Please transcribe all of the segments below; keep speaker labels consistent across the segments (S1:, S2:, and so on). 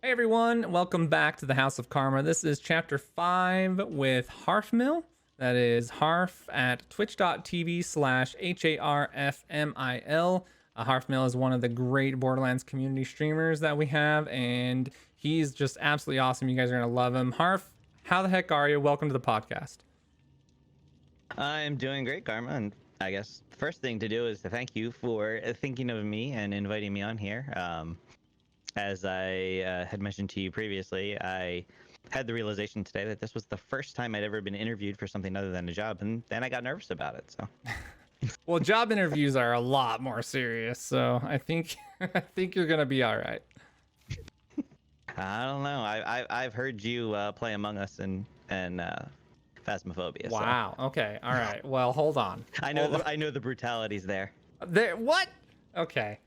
S1: Hey everyone, welcome back to the House of Karma. This is chapter 5 with Harfmil. That is Harf at twitch.tv/HARFMIL. Harfmil is one of the great Borderlands community streamers that we have, and he's just absolutely awesome. You guys are going to love him. Harf, how the heck are you? Welcome to the podcast.
S2: I'm doing great, Karma, and I guess the first thing to do is to thank you for thinking of me and inviting me on here. As I had mentioned to you previously, I had the realization today that this was the first time I'd ever been interviewed for something other than a job, and then I got nervous about it. So,
S1: Well, job interviews are a lot more serious, so I think I think you're going to be all right.
S2: I don't know. I've heard you play Among Us and Phasmophobia. So
S1: Wow. Okay. All right. Well, hold on.
S2: I know the brutalities there.
S1: There, what? Okay.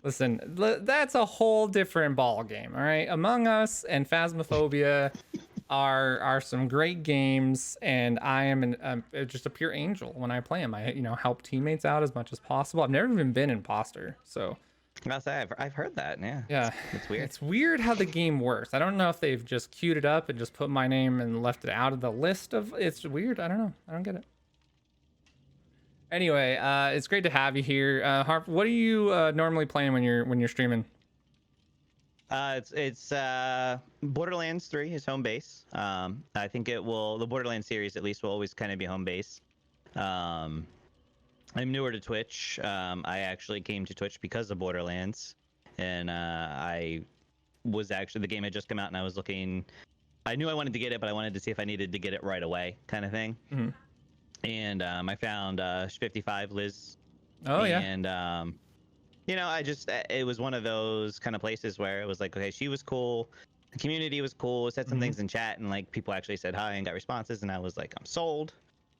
S1: Listen, that's a whole different ball game. All right. Among Us and Phasmophobia are some great games, and I am just a pure angel when I play them. I help teammates out as much as possible. I've never even been imposter, so
S2: I'll say I've heard that. Yeah.
S1: yeah,
S2: It's weird.
S1: it's weird how the game works. I don't know if they've just queued it up and just put my name and left it out of the list of. It's weird. I don't know. I don't get it. Anyway, it's great to have you here. Harp, what are you normally playing when you're streaming?
S2: It's Borderlands 3 is home base. I think the Borderlands series at least will always kind of be home base. Um, I'm newer to Twitch. I actually came to Twitch because of Borderlands, and I was actually the game had just come out, and I was looking. I knew I wanted to get it, but I wanted to see if I needed to get it right away, kind of thing.
S1: Mhm.
S2: And I found 55 Liz.
S1: Oh yeah.
S2: And it was one of those kind of places where it was like, okay, she was cool, the community was cool, said some
S1: Mhm.
S2: things in chat, and like people actually said hi and got responses, and I was like, I'm sold,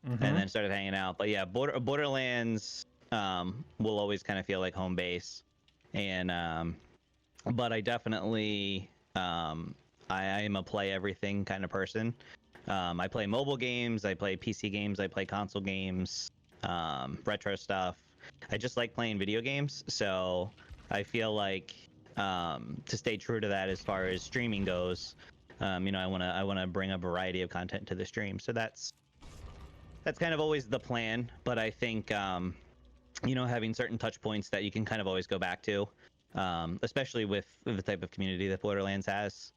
S1: Mhm.
S2: and then started hanging out. But yeah, Borderlands will always kind of feel like home base, and but I definitely I am a play everything kind of person. I play mobile games, I play PC games, I play console games, retro stuff. I just like playing video games, so I feel like to stay true to that as far as streaming goes, I wanna bring a variety of content to the stream. So that's kind of always the plan. But I think having certain touch points that you can kind of always go back to, especially with the type of community that Borderlands has.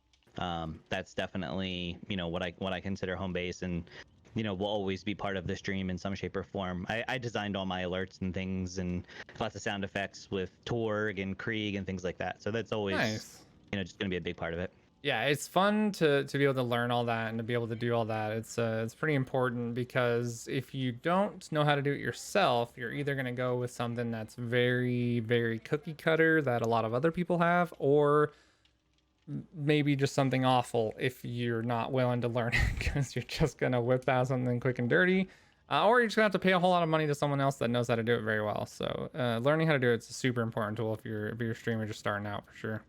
S2: That's definitely what I consider home base, and will always be part of the stream in some shape or form. I designed all my alerts and things, and lots of sound effects with Torg and Krieg and things like that. So that's always
S1: Nice.
S2: just going to be a big part of it.
S1: Yeah, it's fun to be able to learn all that and to be able to do all that. It's pretty important because if you don't know how to do it yourself, you're either going to go with something that's very, very cookie cutter that a lot of other people have, or maybe just something awful if you're not willing to learn it because you're just going to whip out something quick and dirty. Or you're just going to have to pay a whole lot of money to someone else that knows how to do it very well. So learning how to do it's a super important tool if you're a streamer just starting out, for sure.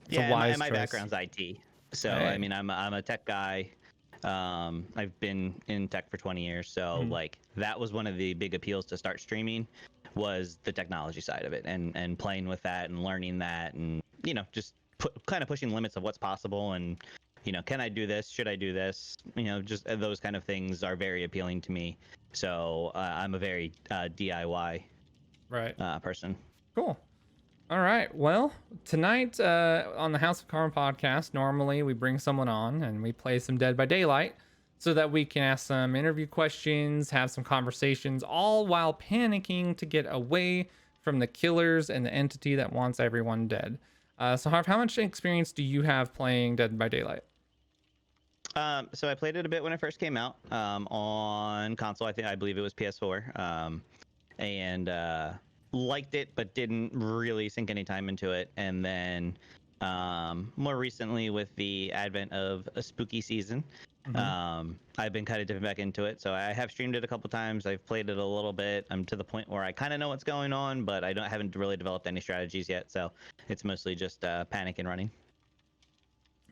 S1: It's
S2: Yeah,
S1: a wise
S2: and my
S1: choice.
S2: background's IT, so
S1: Hey.
S2: I mean I'm a tech guy. I've been in tech for 20 years, so
S1: Mhm.
S2: like that was one of the big appeals to start streaming, was the technology side of it, and playing with that and learning that, and just kind of pushing the limits of what's possible, and can I do this? Should I do this? Just those kind of things are very appealing to me. So I'm a very DIY
S1: Right.
S2: person.
S1: Cool. All right. Well, tonight on the House of Karma podcast, normally we bring someone on and we play some Dead by Daylight so that we can ask some interview questions, have some conversations, all while panicking to get away from the killers and the entity that wants everyone dead. So, Harv, how much experience do you have playing Dead by Daylight?
S2: So I played it a bit when it first came out on console. I believe it was PS4, and liked it, but didn't really sink any time into it. And then more recently, with the advent of a spooky season, I've been kind of dipping back into it. So I have streamed it a couple times. I've played it a little bit. I'm to the point where I kind of know what's going on, but haven't really developed any strategies yet. So it's mostly just panic and running.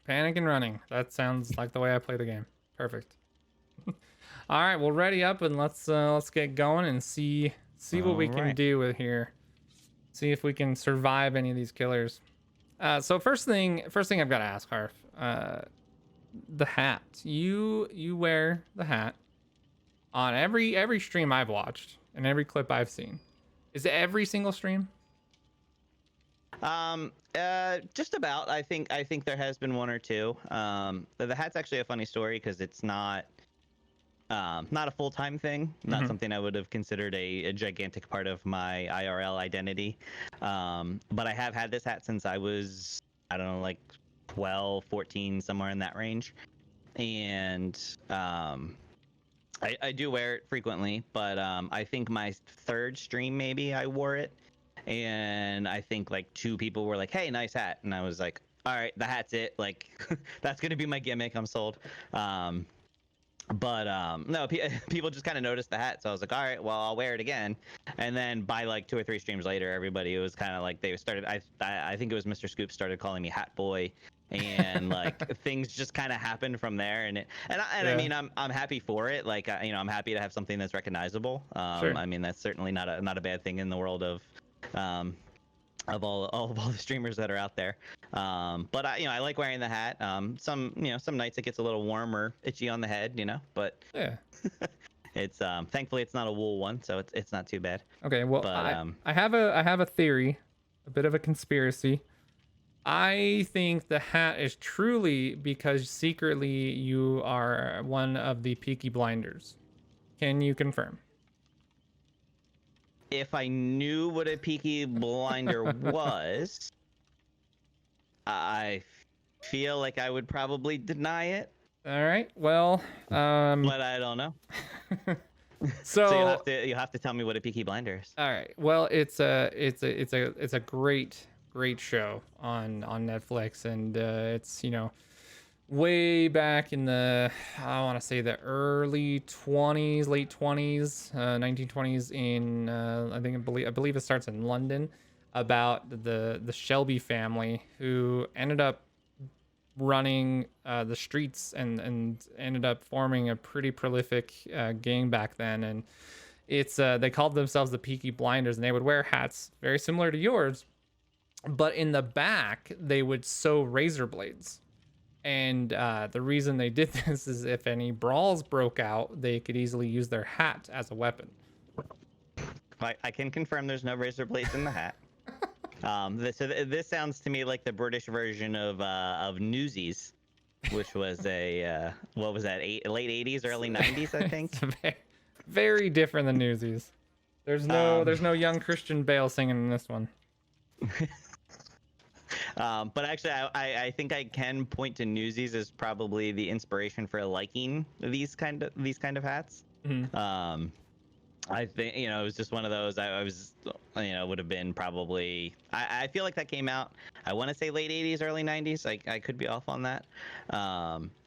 S1: Panic and running. That sounds like the way I play the game. Perfect. All right, well, ready up and let's get going and see what we
S2: All
S1: can
S2: right.
S1: do with here. See if we can survive any of these killers. So first thing I've got to ask, Harf. The hat. You wear the hat on every stream I've watched and every clip I've seen. Is it every single stream?
S2: Just about. I think there has been one or two. The hat's actually a funny story because it's not a full-time thing, not
S1: Mm-hmm.
S2: something I would have considered a gigantic part of my IRL identity. But I have had this hat since I was, I don't know, like 12, 14, somewhere in that range. And I do wear it frequently, but I think my third stream maybe I wore it, and I think like two people were like, "Hey, nice hat," and I was like, "All right, the hat's it. Like, that's gonna be my gimmick. I'm sold." Um, but no, people just kind of noticed the hat, so I was like, all right, well, I'll wear it again. And then by like 2 or 3 streams later, everybody, it was kind of like they started, I think it was Mr. Scoop started calling me Hat Boy, and like things just kind of happened from there. And I
S1: Yeah,
S2: mean, I'm happy for it. Like, I'm happy to have something that's recognizable.
S1: sure.
S2: I mean, that's certainly not a bad thing in the world um of all the streamers that are out there. But I like wearing the hat. Some nights it gets a little warm or itchy on the head, but
S1: Yeah.
S2: it's thankfully it's not a wool one, so it's not too bad.
S1: Okay. Well,
S2: But
S1: I have a theory, a bit of a conspiracy. I think the hat is truly because secretly you are one of the Peaky Blinders. Can you confirm?
S2: if I knew what a Peaky Blinder was, I feel like I would probably deny it,
S1: All right. Well,
S2: but I don't know. So you'll have
S1: so
S2: to you'll have to tell me what a Peaky Blinder is.
S1: all right. Well, it's a great show on Netflix, and it's way back in the I want to say the early 20s, late 20s, 1920s in I believe it starts in London about the Shelby family who ended up running the streets and ended up forming a pretty prolific gang back then. And it's they called themselves the Peaky Blinders, and they would wear hats very similar to yours, but in the back they would sew razor blades. And the reason they did this is if any brawls broke out, they could easily use their hat as a weapon.
S2: I can confirm there's no razor blades in the hat. This sounds to me like the British version of Newsies, which was a what was that? Late '80s, early '90s, I think.
S1: It's very, very different than Newsies. There's no
S2: Um,
S1: there's no young Christian Bale singing in this one.
S2: but actually, I think I can point to Newsies as probably the inspiration for liking these kind of hats.
S1: Mhm.
S2: Um, I think it was just one of those. I was would have been probably. I feel like that came out. I want to say late '80s, early '90s. I could be off on that.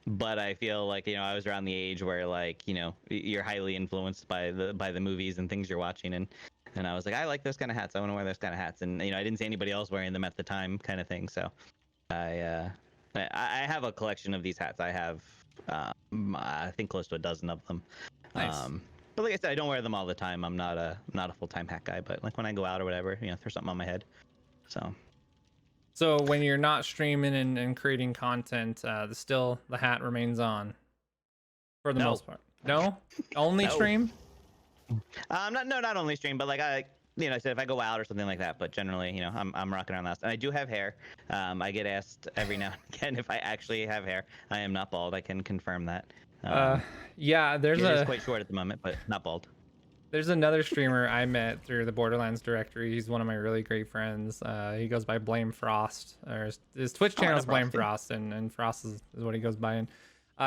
S2: But I feel like I was around the age where like you're highly influenced by the movies and things you're watching, and I was like, I like those kind of hats. I want to wear those kind of hats, and I didn't see anybody else wearing them at the time, kind of thing. So I uh, I have a collection of these hats. I have I think close to a dozen of them.
S1: Nice.
S2: But like I said, I don't wear them all the time. I'm not a full-time hat guy, but like when I go out or whatever, throw something on my head. So
S1: So when you're not streaming and creating content, the hat remains on for the
S2: no,
S1: most part. No, only
S2: no.
S1: stream.
S2: Not only stream, but like I said if I go out or something like that. But generally, I'm rocking around that. And I do have hair. I get asked every now and again if I actually have hair. I am not bald. I can confirm that.
S1: Uh, yeah.
S2: It is quite short at the moment, but not bald.
S1: There's another streamer I met through the Borderlands directory. He's one of my really great friends. He goes by Blame Frost, or his Twitch
S2: Oh, I
S1: channel
S2: know
S1: is Blame
S2: Frosty.
S1: Frost, and Frost is what he goes by. And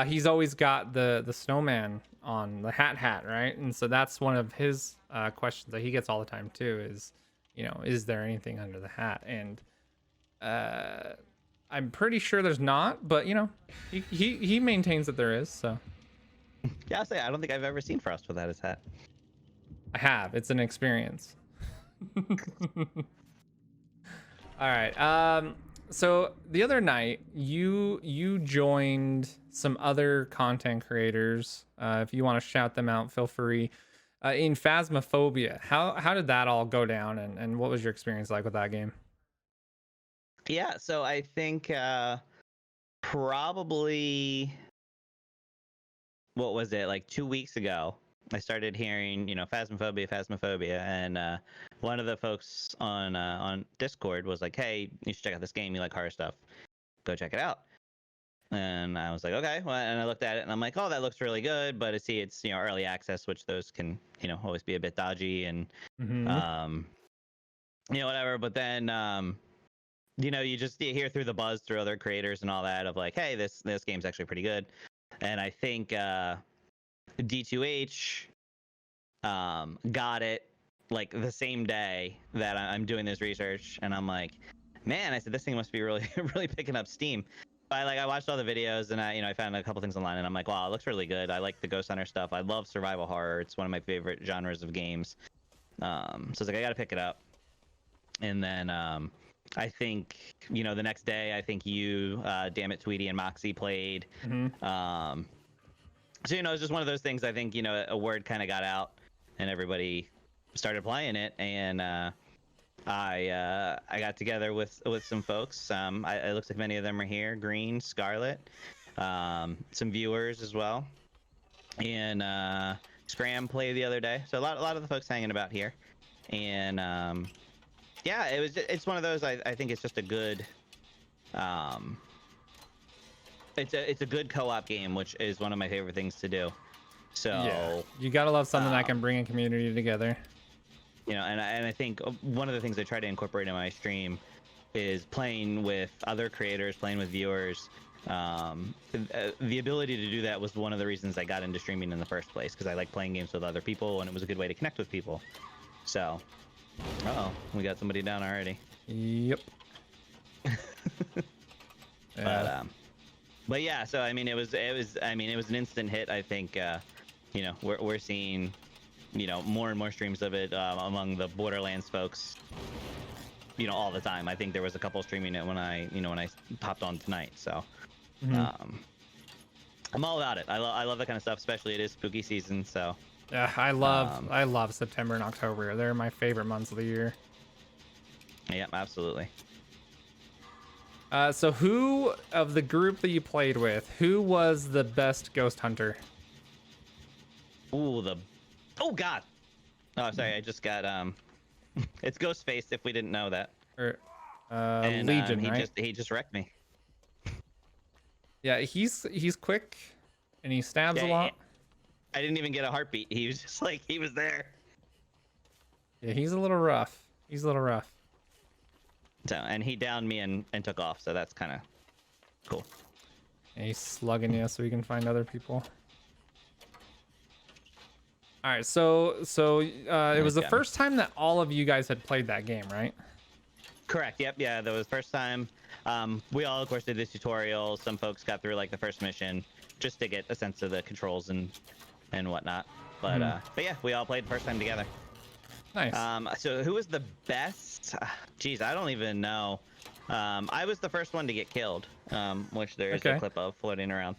S1: he's always got the snowman on the hat, right? And so that's one of his questions that he gets all the time too. Is there anything under the hat? And I'm pretty sure there's not, but he maintains that there is. So
S2: Yeah, I'll say I don't think I've ever seen Frost without his hat.
S1: I have. It's an experience. All right. So the other night, you joined some other content creators. If you want to shout them out, feel free. In Phasmophobia, how did that all go down, and what was your experience like with that game?
S2: Yeah, so I think probably what was it, like 2 weeks ago, I started hearing, phasmophobia, and one of the folks on Discord was like, "Hey, you should check out this game. You like horror stuff? Go check it out." And I was like, "Okay." Well, and I looked at it, and I'm like, "Oh, that looks really good." But it's early access, which those can always be a bit dodgy and
S1: Mm-hmm.
S2: um, whatever. But then you hear through the buzz through other creators and all that of like, "Hey, this game's actually pretty good." And I think D2H got it like the same day that I'm doing this research, and I'm like, man, I said this thing must be really really picking up steam. I watched all the videos, and I found a couple things online, and I'm like, wow, it looks really good. I like the Ghost Hunter stuff. I love survival horror. It's one of my favorite genres of games. So I was like, I got to pick it up. And then I think the next day, I think you, Damn It, Tweety, and Moxie played.
S1: Mm-hmm.
S2: So it's just one of those things. I think a word kind of got out, and everybody started playing it, and I got together with some folks. It looks like many of them are here. Green, Scarlet, some viewers as well, and Scram played the other day. So a lot of the folks hanging about here, and yeah, it's one of those. I think it's just a good. It's a good co-op game, which is one of my favorite things to do.
S1: Yeah,
S2: So
S1: you gotta love something that
S2: um,
S1: can bring a community together.
S2: and I think one of the things I try to incorporate in my stream is playing with other creators, playing with viewers. The ability to do that was one of the reasons I got into streaming in the first place, because I like playing games with other people, and it was a good way to connect with people. So, we got somebody down already.
S1: Yep. Yeah.
S2: But yeah, so I mean, it was an instant hit. I think we're seeing more and more streams of it among the Borderlands folks. All the time. I think there was a couple streaming it when I popped on tonight. So
S1: Mm-hmm.
S2: I'm all about it. I love that kind of stuff, especially it is spooky season. So
S1: Yeah,
S2: um,
S1: I love September and October. They're my favorite months of the year.
S2: yeah, absolutely.
S1: So who of the group that you played with, who was the best ghost hunter?
S2: Ooh, oh god. Oh, sorry, I just got it's Ghostface. If we didn't know that,
S1: Or
S2: and
S1: Legion, right?
S2: he just wrecked me.
S1: Yeah, he's quick and he stabs a
S2: Yeah,
S1: lot.
S2: I didn't even get a heartbeat. He was just like he was there.
S1: Yeah, he's a little rough. He's a little rough.
S2: So, and he downed me and took off. So that's kind of cool.
S1: And he's slugging you so we can find other people. All right, so it was the first time that all of you guys had played that game, right?
S2: Correct. Yep. Yeah. That was the first time. We all, of course, did this tutorial. Some folks got through like the first mission just to get a sense of the controls and whatnot. But yeah, we all played the first time together.
S1: Nice.
S2: So who was the best? Geez, I don't even know. I was the first one to get killed, which there is a clip of floating around.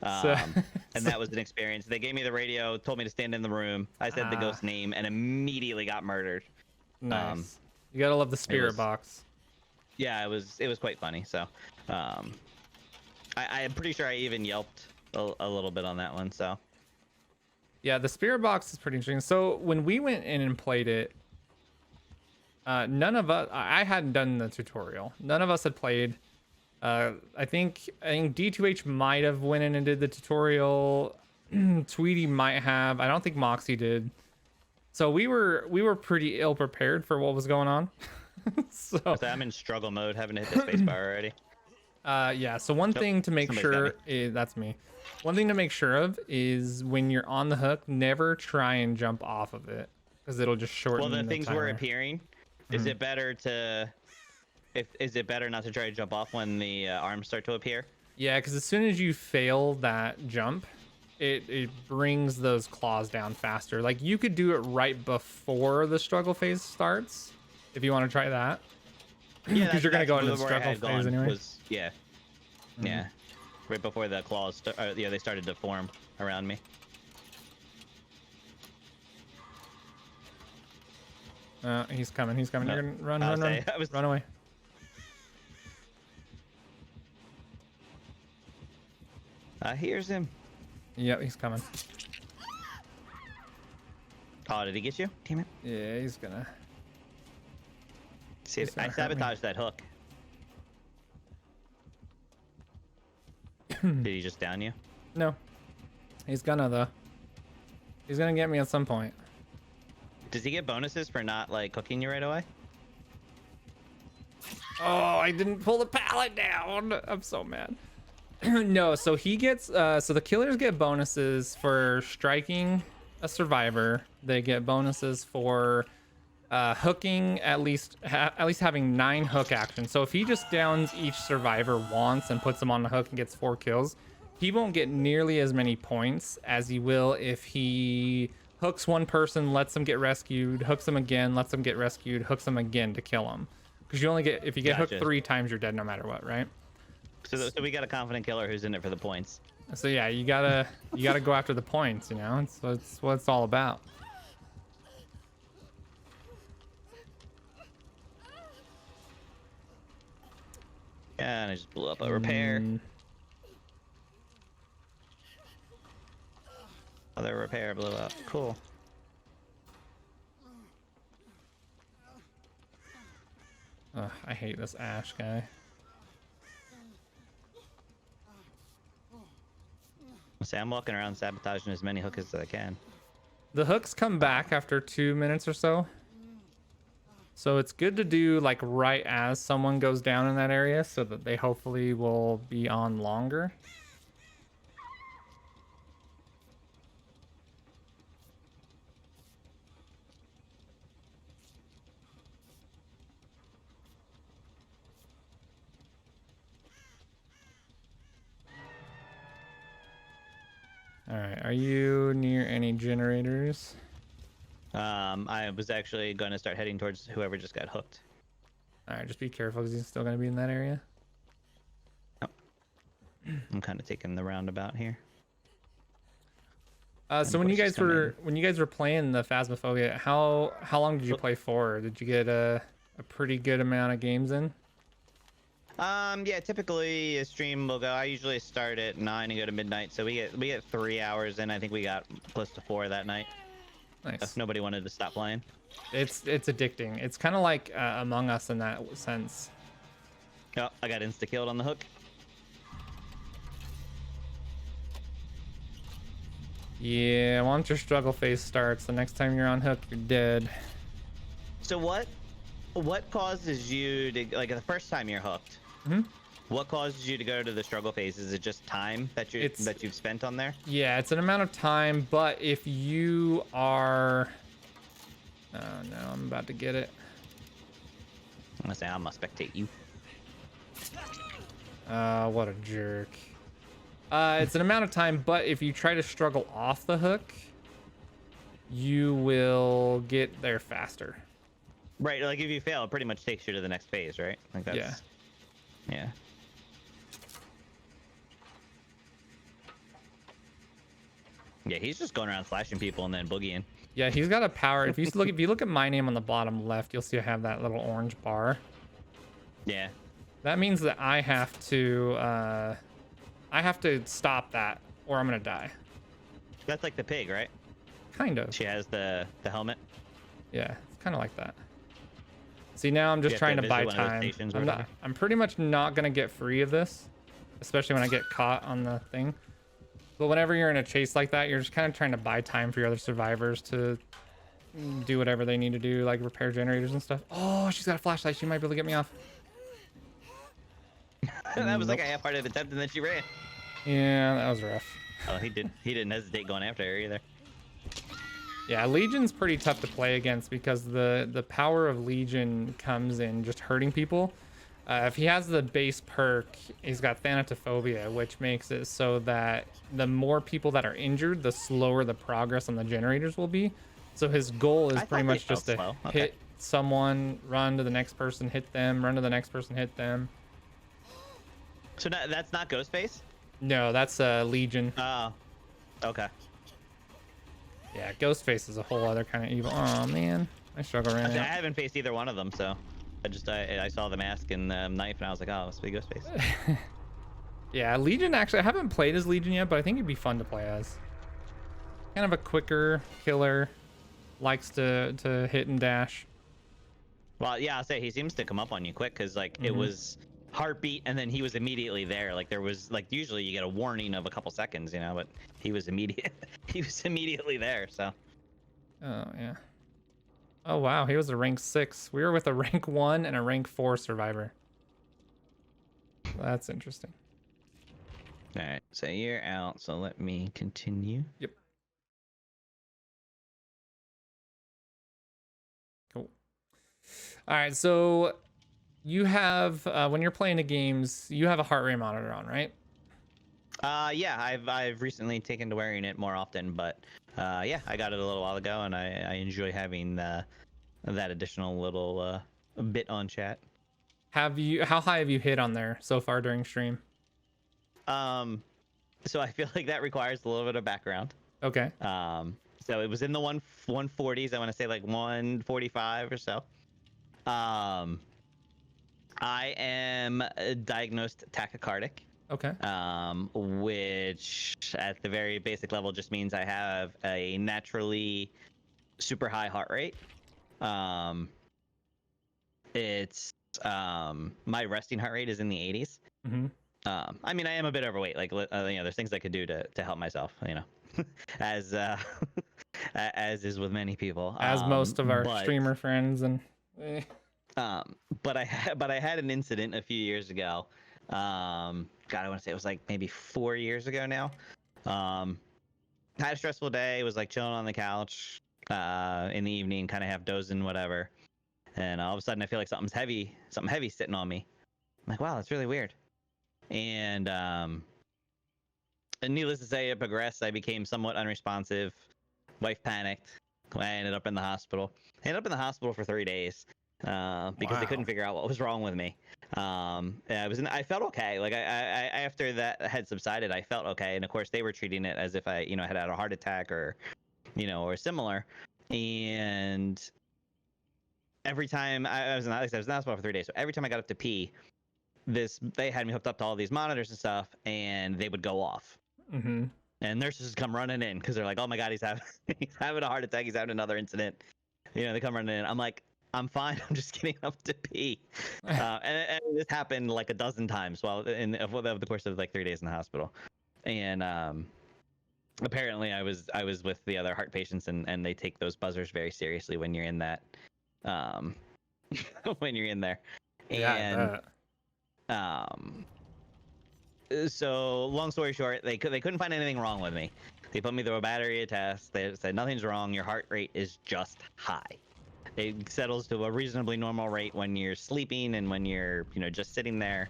S2: And that was an experience. They gave me the radio, told me to stand in the room. I said the ghost name and immediately got murdered.
S1: Nice. You gotta love the spirit box.
S2: Yeah, it was quite funny. So, I'm pretty sure I even yelped a little bit on that one. So,
S1: yeah, the spirit box is pretty interesting. So when we went in and played it, none of us, I hadn't done the tutorial. None of us had played. I think D2H might have went in and did the tutorial. Tweety might have. I don't think Moxie did. So we were pretty ill prepared for what was going on. So
S2: I'm in struggle mode, having to hit the spacebar already.
S1: yeah. So one thing to make sure is that's me. One thing to make sure of is when you're on the hook, never try and jump off of it because it'll just shorten.
S2: Well, the things
S1: timer.
S2: were appearing. Is it better to? Is it better not to try to jump off when the arms start to appear?
S1: Yeah, because as soon as you fail that jump, it brings those claws down faster. Like you could do it right before the struggle phase starts if you want to try that.
S2: Yeah,
S1: because you're gonna go into the struggle phase anyway.
S2: Yeah, yeah, right before the claws. They started to form around me.
S1: He's coming. He's coming.
S2: No.
S1: You're gonna run away.
S2: I hears him.
S1: Yep, he's coming.
S2: Oh, did he get you? Damn it.
S1: Yeah, he's gonna.
S2: See,
S1: He's
S2: I
S1: gonna hurt me.
S2: sabotaged that hook. Did he just down you?
S1: No. He's gonna though. He's gonna get me at some point.
S2: Does he get bonuses for not like cooking you right away?
S1: Oh, I didn't pull the pallet down. I'm so mad. No, so he gets so the killers get bonuses for striking a survivor. They get bonuses for hooking at least having 9 hook actions. So if he just downs each survivor once and puts them on the hook and gets 4 kills, he won't get nearly as many points as he will if he hooks one person, lets them get rescued, hooks them again, lets them get rescued, hooks them again to kill them. Because you only get, if you get hooked 3 times, you're dead no matter what, right?
S2: So we got a confident killer who's in it for the points.
S1: So yeah, you gotta go after the points, you know. It's what it's all about.
S2: Yeah, and I just blew up a repair. Other repair blew up. Cool.
S1: Ugh, I hate this Ash guy.
S2: See, I'm walking around sabotaging as many hookers as I can.
S1: The hooks come back after 2 minutes or so. So it's good to do like right as someone goes down in that area so that they hopefully will be on longer. All right, are you near any generators?
S2: I was actually going to start heading towards whoever just got hooked.
S1: All right, just be careful because he's still going to be in that area.
S2: Oh. I'm kind of taking the roundabout here.
S1: So when you guys were playing the Phasmophobia, how long did you play for? Did you get a pretty good amount of games in?
S2: Yeah, typically a stream will go. I usually start at 9 and go to midnight, so we get 3 hours in. I think we got close to 4 that night.
S1: Nice.
S2: If nobody wanted to stop playing.
S1: It's addicting. It's kind of like Among Us in that sense.
S2: Oh, I got insta killed on the hook.
S1: Yeah, once your struggle phase starts, the next time you're on hook, you're dead.
S2: So what causes you to, like, the first time you're hooked?
S1: Mm-hmm.
S2: What causes you to go to the struggle phase? Is it just time that you've spent on there?
S1: Yeah, it's an amount of time, but if you are... Oh no, I'm about to get it.
S2: I'm gonna say I'm gonna spectate you.
S1: What a jerk. It's an amount of time, but if you try to struggle off the hook, you will get there faster.
S2: Right, like if you fail, it pretty much takes you to the next phase, right? Like that's...
S1: Yeah.
S2: Yeah. Yeah, he's just going around slashing people and then boogieing.
S1: Yeah, he's got a power. If you look at my name on the bottom left, you'll see I have that little orange bar.
S2: Yeah.
S1: That means that I have to stop that, or I'm gonna die.
S2: That's like the pig, right?
S1: Kind of.
S2: She has the helmet.
S1: Yeah, it's kind of like that. See, now I'm just trying to buy time. I'm pretty much not gonna get free of this, especially when I get caught on the thing. But whenever you're in a chase like that, you're just kind of trying to buy time for your other survivors to do whatever they need to do, like repair generators and stuff. Oh, she's got a flashlight. She might be able to get me off.
S2: That was like a half-hearted attempt, and then she ran.
S1: Yeah, that was rough.
S2: Oh, he didn't hesitate going after her either.
S1: Yeah, Legion's pretty tough to play against because the power of Legion comes in just hurting people. If he has the base perk, he's got Thanatophobia, which makes it so that the more people that are injured, the slower the progress on the generators will be. So his goal is pretty much just to hit someone, run to the next person, hit them, run to the next person, hit them.
S2: So that's not Ghostface?
S1: No, that's Legion.
S2: Oh, okay.
S1: Yeah, Ghostface is a whole other kind of evil. Oh man, I struggle right now.
S2: I haven't faced either one of them, so I saw the mask and the knife, and I was like, oh, must be Ghostface.
S1: Yeah, Legion, actually, I haven't played as Legion yet, but I think it'd be fun to play as. Kind of a quicker killer, likes to hit and dash.
S2: Well, yeah, I'll say he seems to come up on you quick because like it
S1: Mm-hmm.
S2: was heartbeat and then he was immediately there. Like there was like usually you get a warning of a couple seconds, you know, but he was immediate. He was immediately there. So
S1: Oh, yeah. Oh, wow, he was a rank 6. We were with a rank 1 and a rank 4 survivor. That's interesting.
S2: all right, so you're out. So let me continue.
S1: Yep. Cool. All right, so you have, when you're playing the games, you have a heart rate monitor on, right?
S2: Yeah, I've recently taken to wearing it more often, but yeah, I got it a little while ago, and I enjoy having that additional little bit on chat.
S1: How high have you hit on there so far during stream?
S2: So I feel like that requires a little bit of background.
S1: Okay.
S2: So it was in the 140s. I want to say like 145 or so. Um, I am diagnosed tachycardic.
S1: Okay.
S2: Which at the very basic level just means I have a naturally super high heart rate. Um, it's my resting heart rate is in the 80s.
S1: Mm-hmm.
S2: I mean, I am a bit overweight. Like, there's things I could do to help myself. As as is with many people.
S1: As most of our
S2: But
S1: streamer friends and eh.
S2: but I had an incident a few years ago. God, I want to say it was like maybe 4 years ago now. Had a stressful day. Was like chilling on the couch in the evening, kind of half dozing, whatever. And all of a sudden, I feel like something heavy sitting on me. I'm like, wow, that's really weird. And needless to say, it progressed. I became somewhat unresponsive. Wife panicked. I ended up in the hospital. I ended up in the hospital for 3 days because they couldn't
S1: Wow.
S2: figure out what was wrong with me. I felt okay. Like I after that had subsided, I felt okay. And of course, they were treating it as if I had had a heart attack or or similar. And every time I was in, like I said, I was in the hospital for 3 days. So every time I got up to pee, they had me hooked up to all these monitors and stuff, and they would go off.
S1: Mm-hmm.
S2: And nurses come running in because they're like, "Oh my God, he's having he's having a heart attack. He's having another incident." They come running in. I'm like, "I'm fine. I'm just getting up to pee." And this happened like a dozen times while in over the course of like 3 days in the hospital. And apparently, I was with the other heart patients, and they take those buzzers very seriously when you're in that um, when you're in there.
S1: Yeah, I
S2: And
S1: bet.
S2: so long story short, they couldn't find anything wrong with me. They put me through a battery of tests. They said nothing's wrong. Your heart rate is just high. It settles to a reasonably normal rate when you're sleeping and when you're just sitting there.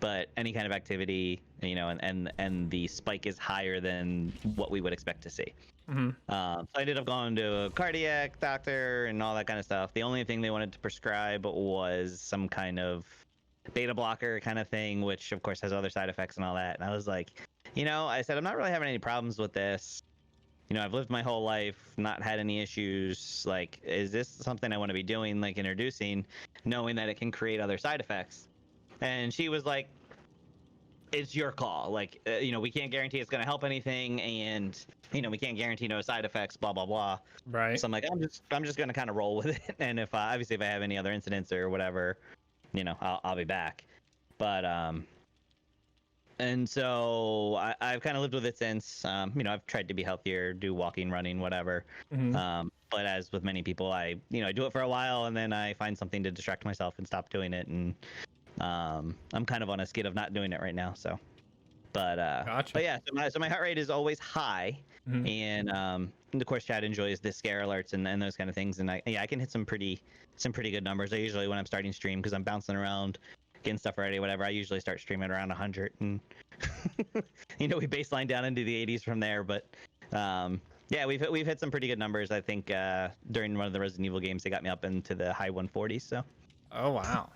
S2: But any kind of activity, and the spike is higher than what we would expect to see.
S1: Mm-hmm.
S2: So I ended up going to a cardiac doctor and all that kind of stuff. The only thing they wanted to prescribe was some kind of beta blocker kind of thing, which of course has other side effects and all that. And I was like, I said, I'm not really having any problems with this. I've lived my whole life, not had any issues. Like, is this something I want to be doing, like introducing, knowing that it can create other side effects? And she was like, it's your call. Like, we can't guarantee it's going to help anything. And, we can't guarantee no side effects, blah, blah, blah.
S1: Right.
S2: So I'm like, I'm just going to kind of roll with it. And if obviously if I have any other incidents or whatever, I'll be back. But and so I've kind of lived with it since. I've tried to be healthier, do walking, running, whatever.
S1: Mm-hmm.
S2: But as with many people, I do it for a while and then I find something to distract myself and stop doing it. And I'm kind of on a skid of not doing it right now. So,
S1: Gotcha.
S2: but yeah, so my heart rate is always high,
S1: Mm-hmm.
S2: and of course Chad enjoys the scare alerts and those kind of things, and I can hit some pretty good numbers. I usually when I'm starting stream because I'm bouncing around, getting stuff ready, whatever. I usually start streaming around 100, and we baseline down into the 80s from there. But yeah, we've hit some pretty good numbers. I think during one of the Resident Evil games, they got me up into the high 140s. So.
S1: Oh, wow.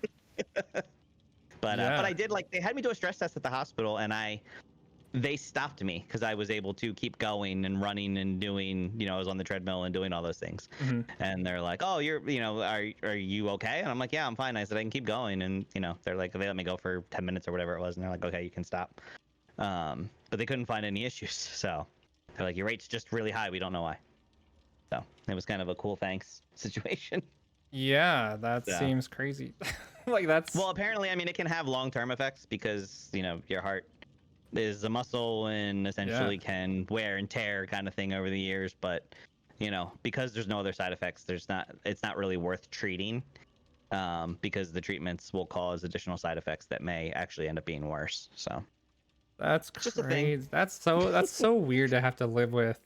S2: But
S1: Yeah.
S2: I did they had me do a stress test at the hospital, and they stopped me because I was able to keep going and running and doing, I was on the treadmill and doing all those things.
S1: Mm-hmm.
S2: And they're like, "Oh, you're, are you okay?" And I'm like, "Yeah, I'm fine." I said, "I can keep going." And they're like, they let me go for 10 minutes or whatever it was, and they're like, "Okay, you can stop." but they couldn't find any issues. So they're like, your rate's just really high. We don't know why. So it was kind of a cool thanks situation.
S1: Yeah, that
S2: So,
S1: seems crazy. Like that's
S2: well, apparently, I mean, it can have long-term effects because your heart is a muscle and
S1: yeah.
S2: essentially can wear and tear kind of thing over the years. But because there's no other side effects, it's not really worth treating, because the treatments will cause additional side effects that may actually end up being worse. So
S1: That's
S2: it's just a thing.
S1: crazy. That's so weird to have to live with.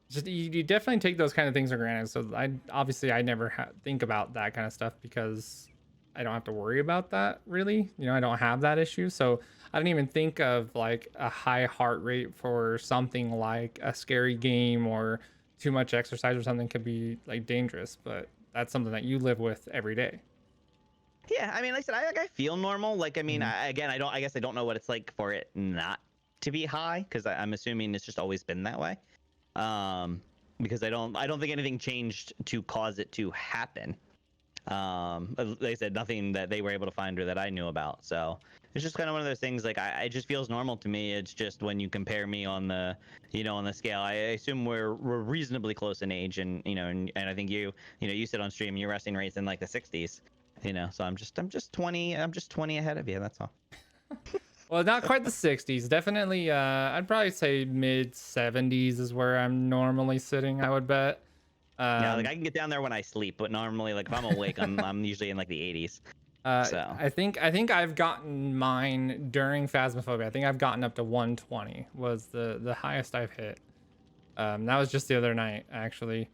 S1: Just you definitely take those kind of things for granted. So I never think about that kind of stuff because I don't have to worry about that really. I don't have that issue. So I don't even think of like a high heart rate for something like a scary game or too much exercise or something could be like dangerous. But that's something that you live with every day.
S2: Yeah, I mean, like I said, I feel normal. Like, I mean,
S1: Mhm.
S2: again, I guess I don't know what it's like for it not to be high because I'm assuming it's just always been that way. Um, because I don't think anything changed to cause it to happen. Like I said, nothing that they were able to find or that I knew about. So it's just kind of one of those things. Like, it just feels normal to me. It's just when you compare me on the, on the scale, I assume we're reasonably close in age, and and I think you said on stream your resting rates in like the 60s. So I'm just 20 ahead of you. That's all.
S1: Well, not quite the 60s. Definitely, I'd probably say mid 70s is where I'm normally sitting, I would bet.
S2: Yeah, like
S1: Um,
S2: I can get down there when I sleep, but normally, like if I'm awake, I'm usually in like the 80s. So
S1: I think I've gotten mine during Phasmophobia. I think I've gotten up to 120 was the highest I've hit. That was just the other night, actually.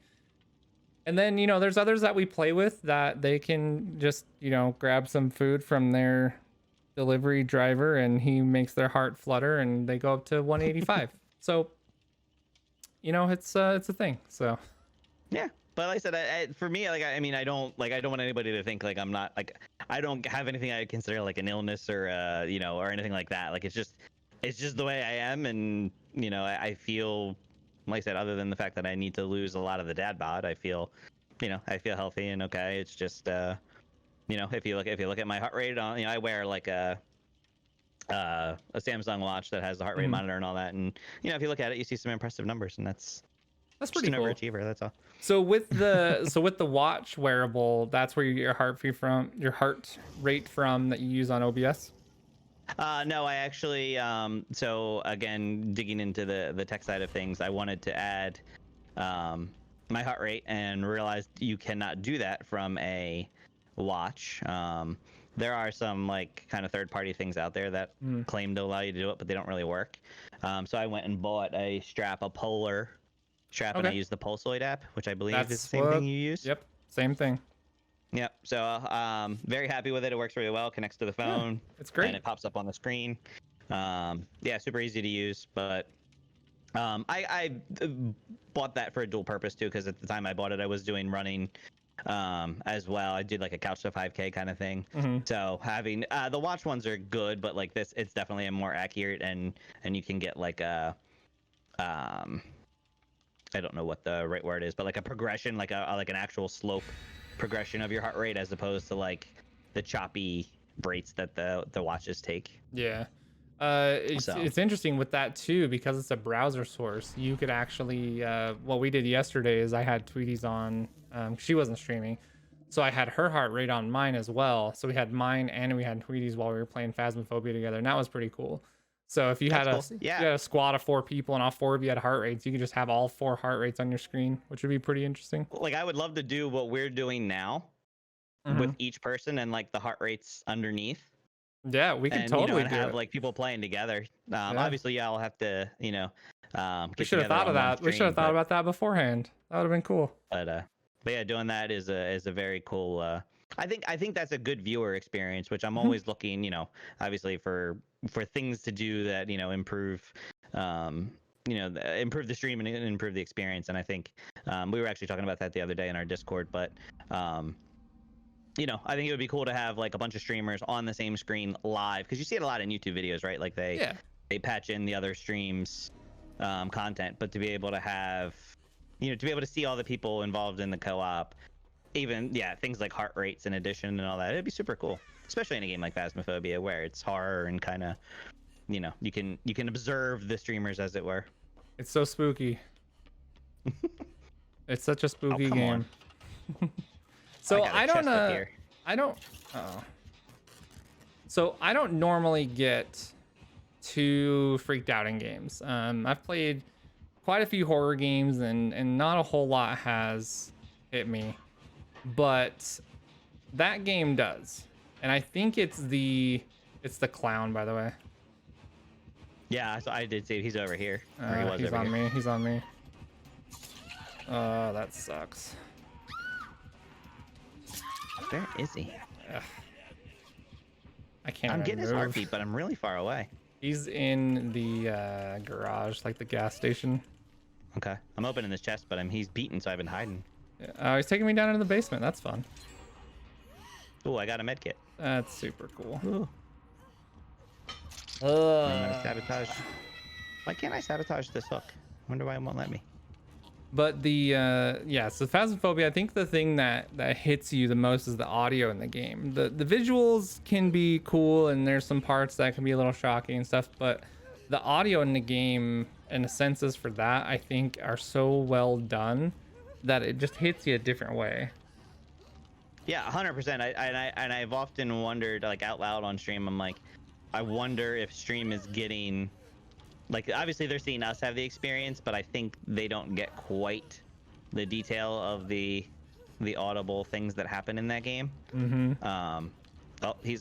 S1: And then, there's others that we play with that they can just, grab some food from their delivery driver and he makes their heart flutter and they go up to 185. So, it's a thing. So,
S2: yeah, but like I said, for me, like I mean, I don't want anybody to think like I'm not like I don't have anything I consider like an illness or or anything like that. Like it's just the way I am, and I feel like I said, other than the fact that I need to lose a lot of the dad bod, I feel healthy and okay. It's just if you look at my heart rate on I wear like a Samsung watch that has the heart rate
S1: mhm.
S2: monitor and all that, and if you look at it, you see some impressive numbers, and that's
S1: That's
S2: just
S1: pretty
S2: an
S1: cool.
S2: overachiever. That's all.
S1: So with the watch wearable, that's where you get your heart rate from that you use on OBS.
S2: No, I actually. So again, digging into the tech side of things, I wanted to add um, my heart rate and realized you cannot do that from a watch. There are some like kind of third-party things out there that
S1: Mm.
S2: claim to allow you to do it, but they don't really work. So I went and bought a polar strap, and I
S1: Okay,
S2: used the Pulsoid app, which I believe is the
S1: that's
S2: same thing
S1: what.
S2: you use.
S1: Yep, same thing.
S2: Yep. So very happy with it. It works really well. Connects to the
S1: Yeah,
S2: phone,
S1: it's
S2: and
S1: great.
S2: it pops up on the screen. Yeah, super easy to use. But I bought that for a dual purpose too, because at the time I bought it, I was doing running as well. I did like a couch to 5K kind of thing.
S1: Hmm.
S2: So having the watch ones are good, but like this, it's definitely a more accurate, and you can get like a um I don't know what the right word is, but like a progression, like an actual slope progression of your heart rate, as opposed to like the choppy rates that the watches take.
S1: Yeah. It's
S2: So
S1: it's interesting with that too because it's a browser source. You could actually, what we did yesterday is I had Tweety's on. She wasn't streaming, so I had her heart rate on mine as well. So we had mine and we had Tweety's while we were playing Phasmophobia together, and that was pretty cool. So if you had
S2: that's
S1: a
S2: cool.
S1: if you
S2: Yeah,
S1: had a squad of 4 people and all 4 of you had heart rates, you could just have all 4 heart rates on your screen, which would be pretty interesting.
S2: like I would love to do what we're doing now
S1: Hmm.
S2: with each person and like the heart rates underneath,
S1: Yeah, we could
S2: and
S1: totally
S2: and
S1: do
S2: have
S1: it.
S2: like people playing together.
S1: Yeah,
S2: Obviously, yeah, I'll have to
S1: we
S2: get
S1: should have
S2: together
S1: thought of
S2: on one
S1: that. We should have
S2: stream,
S1: thought about that beforehand. That would have been cool.
S2: but uh but yeah, doing that is a very cool. I think that's a good viewer experience, which I'm
S1: Mhm.
S2: always looking, obviously for things to do that improve, improve the stream and improve the experience. And I think we were actually talking about that the other day in our Discord, but um, I think it would be cool to have like a bunch of streamers on the same screen live, because you see it a lot in YouTube videos, right? Like
S1: Yeah.
S2: they patch in the other streams content, but to be able to have, to be able to see all the people involved in the co-op, even things like heart rates in addition and all that, it'd be super cool, especially in a game like Phasmophobia where it's horror and kind of you can observe the streamers, as it were.
S1: It's so spooky. It's such a
S2: Oh,
S1: spooky
S2: come on.
S1: game. So
S2: got a
S1: I don't
S2: chest up here.
S1: I don't So I don't normally get too freaked out in games. I've played quite a few horror games and not a whole lot has hit me. But that game does. And I think it's the clown, by the way.
S2: Yeah, so I did see he's over here. Or he was
S1: He's
S2: over
S1: on
S2: here.
S1: me. He's on me. Oh, that sucks.
S2: Where is he?
S1: Ugh. I can't
S2: I'm
S1: even
S2: getting his
S1: move.
S2: heartbeat, but I'm really far away.
S1: He's in the garage, like the gas station.
S2: Okay. I'm opening this chest, but he's beaten, so I've been hiding.
S1: He's taking me down into the basement. That's fun.
S2: Oh, I got a med kit.
S1: That's super cool.
S2: Ooh. I'm gonna sabotage. Why can't I sabotage this hook? Wonder why it won't let me.
S1: But the yeah, so Phasmophobia, I think the thing that hits you the most is the audio in the game. The visuals can be cool and there's some parts that can be a little shocking and stuff, but the audio in the game and the senses for that I think are so well done that it just hits you a different way.
S2: Yeah, 100%. I've often wondered, like, out loud on stream, I'm like, I wonder if stream is getting, like, obviously they're seeing us have the experience, but I think they don't get quite the detail of the audible things that happen in that game.
S1: Mm-hmm.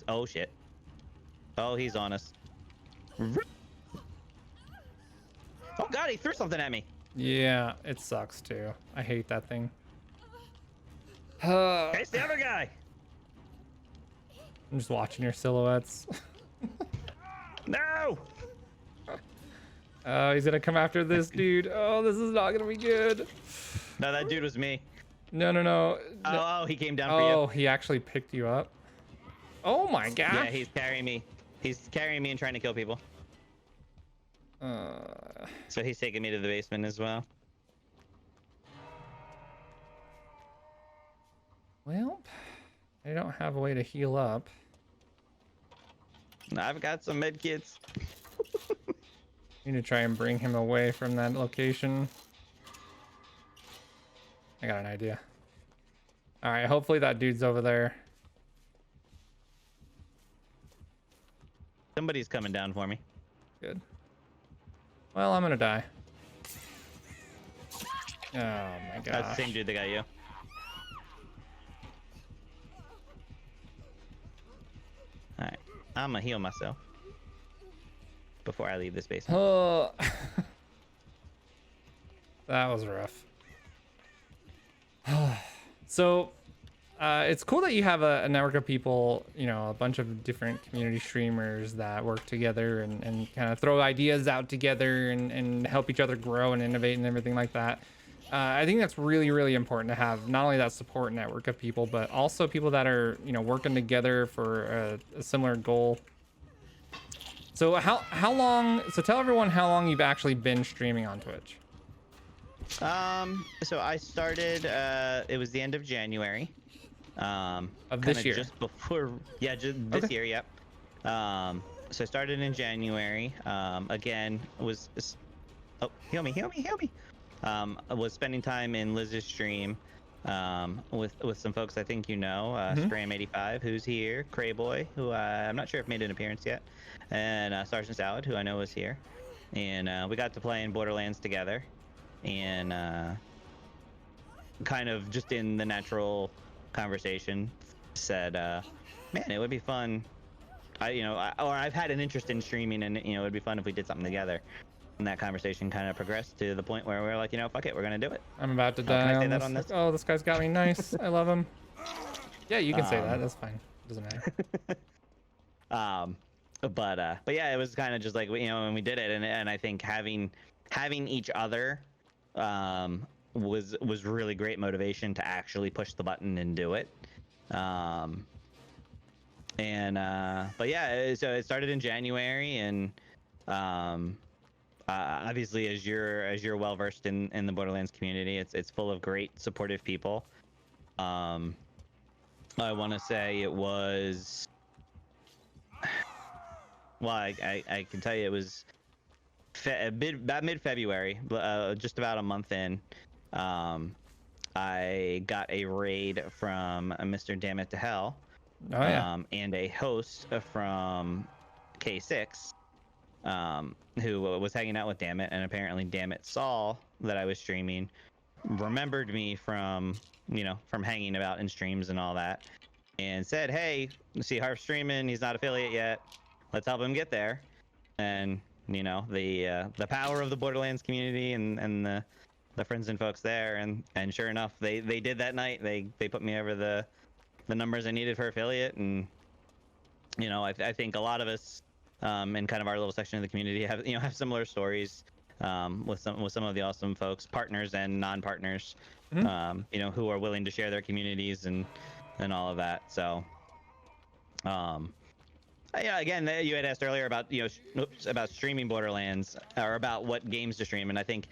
S2: Oh shit. Oh, he's on us. Oh god, he threw something at me.
S1: Yeah, it sucks too. I hate that thing.
S2: Hey, it's the other guy.
S1: I'm just watching your silhouettes.
S2: No.
S1: Oh, he's gonna come after this dude. Oh, this is not gonna be good.
S2: No, that dude was me.
S1: No.
S2: Oh, he came down for
S1: Oh,
S2: you.
S1: he actually picked you up. Oh my gosh.
S2: Yeah, he's carrying me. He's carrying me and trying to kill people. So he's taking me to the basement as well.
S1: Well, I don't have a way to heal up.
S2: I've got some med kits.
S1: Need to try and bring him away from that location. I got an idea. All right, hopefully that dude's over there.
S2: Somebody's coming down for me.
S1: Good. Well, I'm gonna die. Oh my
S2: That's the
S1: gosh.
S2: same dude that got you. Alright, I'm gonna heal myself before I leave this basement.
S1: Oh. That was rough. So, it's cool that you have a network of people, you know, a bunch of different community streamers that work together and kind of throw ideas out together and help each other grow and innovate and everything like that. I think that's really, really important to have not only that support network of people, but also people that are, you know, working together for a similar goal. So how long, so tell everyone how long you've actually been streaming on Twitch.
S2: So I started, it was the end of January.
S1: Of this
S2: kinda
S1: year?
S2: just before, yeah, just this
S1: Okay.
S2: year, yep. So I started in January. Again, oh, heal me. I was spending time in Liz's stream, with some folks I think you know, Scram85, who's here, Crayboy, who I'm not sure if made an appearance yet, and Sergeant Salad, who I know is here, and we got to play in Borderlands together, and kind of just in the natural conversation said, man, it would be fun. I've had an interest in streaming, and it would be fun if we did something together. And that conversation kind of progressed to the point where we were like, fuck it, we're gonna do it.
S1: I'm about to
S2: Can I
S1: die
S2: say
S1: on
S2: that
S1: this.
S2: on this?
S1: Oh, this guy's got me nice. I love him. Yeah, you can say that. That's fine. Doesn't matter.
S2: But yeah, it was kind of just like when we did it, and I think having each other was really great motivation to actually push the button and do it. But yeah, so it started in January, and obviously as you're well versed in the Borderlands community, it's full of great supportive people. I want to say it was Well, I can tell you it was about mid-February, just about a month in. Um, I got a raid from Mr. Damn It to Hell,
S1: Oh yeah.
S2: and a host from K6, who was hanging out with Damn It, and apparently Damn It saw that I was streaming, remembered me from from hanging about in streams and all that, and said, "Hey, see Harf streaming. He's not affiliate yet. Let's help him get there." And the power of the Borderlands community and the friends and folks there, and sure enough, they did that night. They put me over the numbers I needed for affiliate, and I think a lot of us in kind of our little section of the community have similar stories with some of the awesome folks, partners and non-partners, who are willing to share their communities and all of that. So yeah, again, you had asked earlier about about streaming Borderlands, or about what games to stream, and I think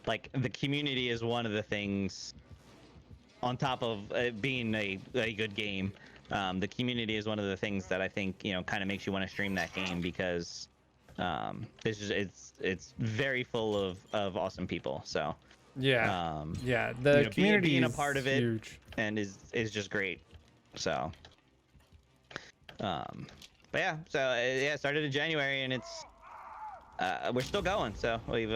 S2: like the community is one of the things. On top of being a good game, the community is one of the things that I think kind of makes you want to stream that game, because it's very full of awesome people. So
S1: Yeah. Yeah. The community
S2: being a
S1: is
S2: part of it
S1: huge.
S2: and is just great. So but yeah, so yeah, it started in January, and it's we're still going. So we've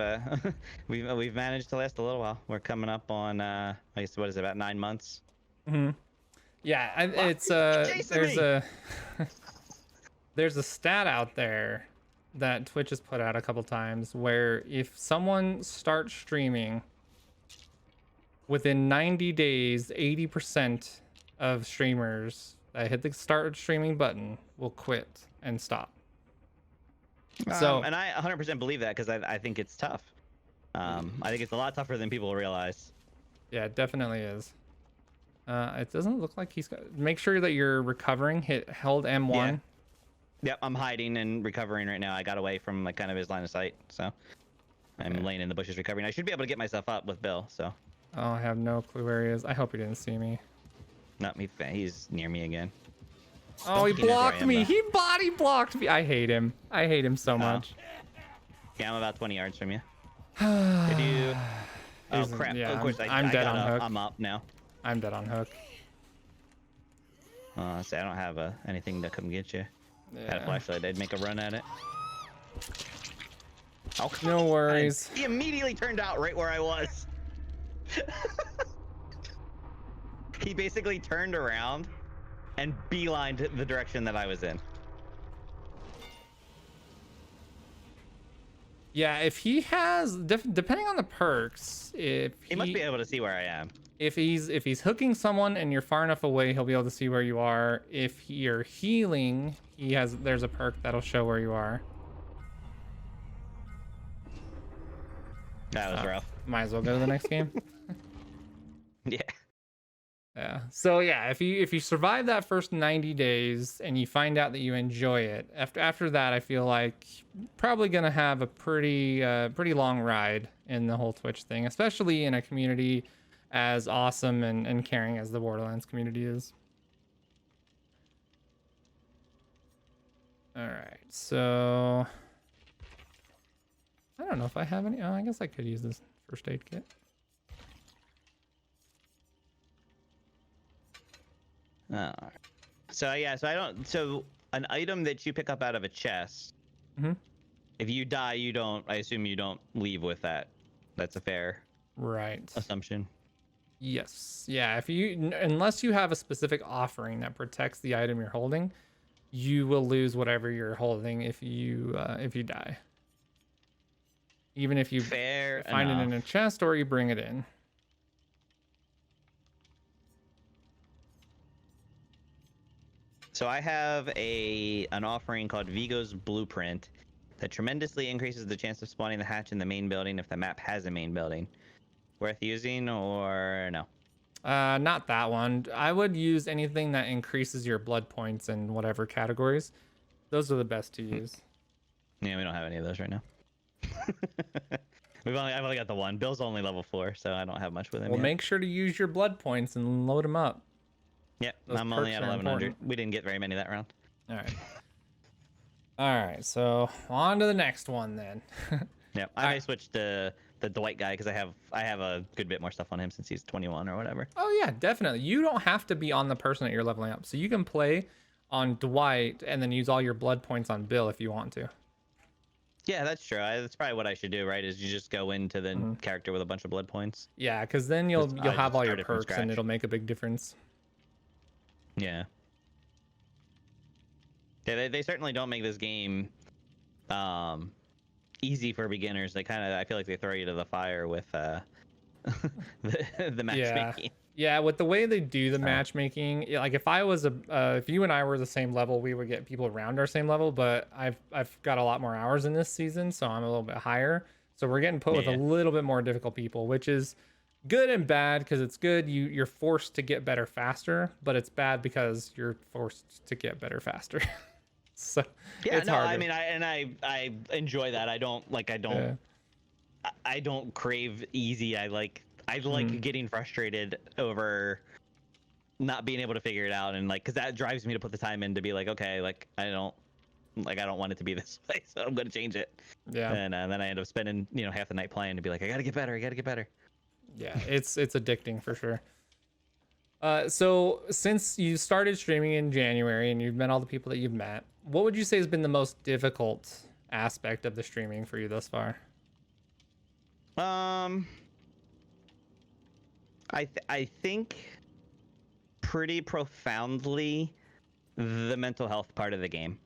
S2: we've managed to last a little while. We're coming up on I guess, what is it, about 9 months?
S1: Yeah, it's
S2: chasing
S1: there's
S2: me.
S1: a there's a stat out there that Twitch has put out a couple times where if someone starts streaming within 90 days, 80% of streamers that hit the start streaming button will quit and stop. So,
S2: And I 100% believe that, because I think it's tough. I think it's a lot tougher than people realize.
S1: yeah, it definitely is. It doesn't look like he's got. Make sure that you're recovering. Held M1.
S2: Yeah. Yep, I'm hiding and recovering right now. I got away from like kind of his line of sight, so I'm laying in the bushes recovering. I should be able to get myself up with Bill. So.
S1: Oh, I have no clue where he is. I hope he didn't see me.
S2: Not me. He's near me again.
S1: Oh, he
S2: He knows where I
S1: blocked
S2: am,
S1: me.
S2: though.
S1: He body blocked me. I hate him. I hate him so much.
S2: Yeah, I'm about 20 yards from you. Did you? Oh
S1: He's-
S2: crap!
S1: yeah,
S2: of course,
S1: I'm
S2: I
S1: dead
S2: got
S1: on
S2: up.
S1: hook.
S2: I'm up now.
S1: I'm dead on hook.
S2: See, I don't have anything to come get you. Had a
S1: Yeah.
S2: flashlight. I'd make a run at it. Oh, come
S1: No
S2: on.
S1: worries.
S2: He immediately turned out right where I was. He basically turned around and beelined the direction that I was in.
S1: Yeah, if he has, depending on the perks, if
S2: He must be able to see where I am.
S1: if he's hooking someone and you're far enough away, he'll be able to see where you are. If you're healing, there's a perk that'll show where you are.
S2: That was rough.
S1: Might as well go to the next game.
S2: Yeah.
S1: Yeah. So yeah, if you survive that first 90 days and you find out that you enjoy it, after that, I feel like probably gonna have a pretty long ride in the whole Twitch thing, especially in a community as awesome and caring as the Borderlands community is. All right. So I don't know if I have any. Oh, I guess I could use this first aid kit.
S2: So yeah, so an item that you pick up out of a chest, if you die, I assume you don't leave with that. That's a fair
S1: Right.
S2: assumption.
S1: Yes. Yeah. Unless you have a specific offering that protects the item you're holding, you will lose whatever you're holding if you die. Even if you
S2: Fair
S1: find it in a
S2: enough.
S1: chest or you bring it in.
S2: So I have an offering called Vigo's Blueprint that tremendously increases the chance of spawning the hatch in the main building if the map has a main building. Worth using or no?
S1: Not that one. I would use anything that increases your blood points in whatever categories. Those are the best to use.
S2: Yeah, we don't have any of those right now. I've only got the one. Bill's only level 4, so I don't have much with him.
S1: Well,
S2: yet.
S1: make sure to use your blood points and load them up.
S2: Yep,
S1: those
S2: I'm only
S1: perks
S2: at
S1: are
S2: 1100.
S1: important.
S2: We didn't get very many that round.
S1: All right. All right, so on to the next one then.
S2: Yeah, I
S1: All
S2: may
S1: right.
S2: switch to the Dwight guy because I have a good bit more stuff on him since he's 21 or whatever.
S1: Oh yeah, definitely. You don't have to be on the person that you're leveling up. So you can play on Dwight and then use all your blood points on Bill if you want to.
S2: Yeah, that's true. That's probably what I should do, right? Is you just go into the
S1: Hmm.
S2: character with a bunch of blood points.
S1: Yeah, because then you'll
S2: I
S1: have
S2: just
S1: all your
S2: started from
S1: perks and
S2: scratch.
S1: it'll make a big difference.
S2: Yeah. Yeah, they certainly don't make this game um easy for beginners. They kind of I feel like they throw you to the fire with the
S1: Yeah.
S2: matchmaking.
S1: Yeah, with the way they do the
S2: So
S1: matchmaking, like if I was if you and I were the same level, we would get people around our same level. But I've got a lot more hours in this season, so I'm a little bit higher. So we're getting put with a
S2: yeah,
S1: little bit more difficult people, which is good and bad because it's good you're forced to get better faster, but it's bad because you're forced to get better faster. So
S2: yeah.
S1: it's
S2: No, I
S1: harder.
S2: mean, I enjoy that.
S1: Yeah.
S2: I don't crave easy. I
S1: Mm.
S2: like getting frustrated over not being able to figure it out, and like because that drives me to put the time in to be like, okay, like I don't want it to be this way, so I'm gonna change it.
S1: Yeah.
S2: And then I end up spending half the night playing to be like, I gotta get better, I gotta get better.
S1: Yeah. It's addicting for sure. So since you started streaming in January and you've met all the people that you've met, what would you say has been the most difficult aspect of the streaming for you thus far?
S2: Um, I think pretty profoundly the mental health part of the game.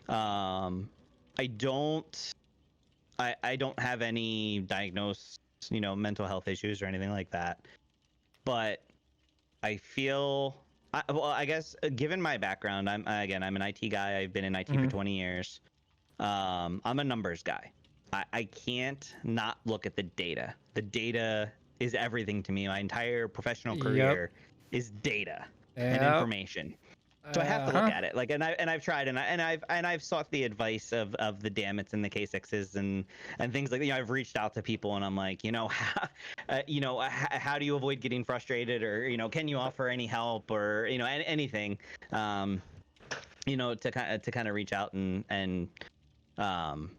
S2: Um, I don't I don't have any diagnosed mental health issues or anything like that, but I feel well, I guess given my background, I'm an IT guy. I've been in IT for
S1: Hmm.
S2: 20 years. I'm a numbers guy. I can't not look at the data. The data is everything to me. My entire professional
S1: Yep.
S2: career is data and
S1: Yep.
S2: information. So I have to look
S1: Uh-huh.
S2: at it. Like, and I've tried, and I've sought the advice of the Dammits and the K6s and things like that. I've reached out to people, and I'm like, how do you avoid getting frustrated, or can you offer any help, or anything, um, to kind of reach out um,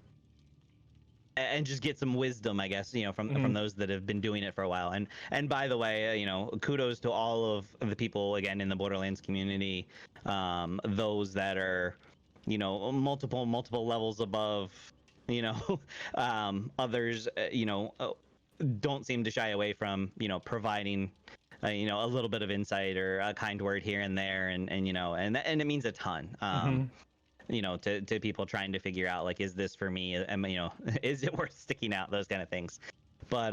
S2: and just get some wisdom, I guess, from
S1: Hmm.
S2: those that have been doing it for a while. And by the way, kudos to all of the people again in the Borderlands community, those that are, multiple levels above, you know, others, don't seem to shy away from, providing. A little bit of insight or a kind word here and there, and it means a ton.
S1: Hmm.
S2: To people trying to figure out like, is this for me? Is it worth sticking out? Those kind of things. But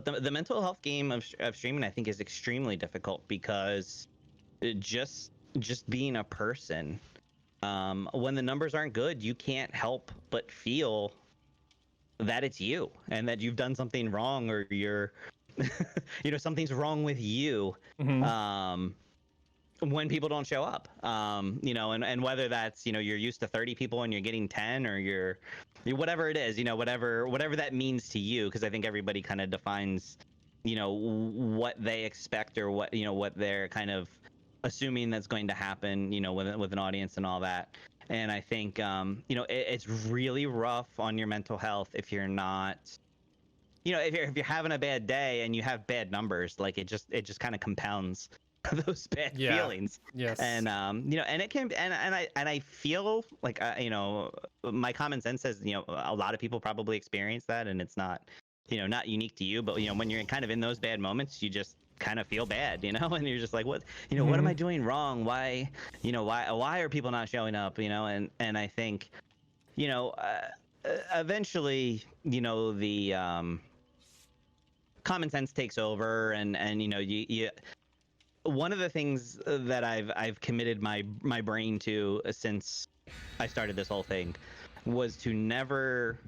S2: the mental health game of streaming, I think, is extremely difficult because just being a person, when the numbers aren't good, you can't help but feel that it's you and that you've done something wrong, or you're something's wrong with you.
S1: Hmm.
S2: um when people don't show up, and whether that's, you're used to 30 people and you're getting 10, or whatever it is, whatever that means to you, because I think everybody kind of defines, what they expect, or what they're kind of assuming that's going to happen, with an audience and all that. And I think, it's really rough on your mental health if you're not, if you're having a bad day and you have bad numbers. Like, it just kind of compounds those bad
S1: Yeah.
S2: feelings.
S1: Yes.
S2: And it can, and I feel like, my common sense says, a lot of people probably experience that, and it's not, not unique to you. But when you're kind of in those bad moments, you just kind of feel bad, and you're just like, what am
S1: Hmm.
S2: I doing wrong? Why are people not showing up? And I think, you know eventually, the common sense takes over, and you one of the things that I've committed my brain to, since I started this whole thing, was to never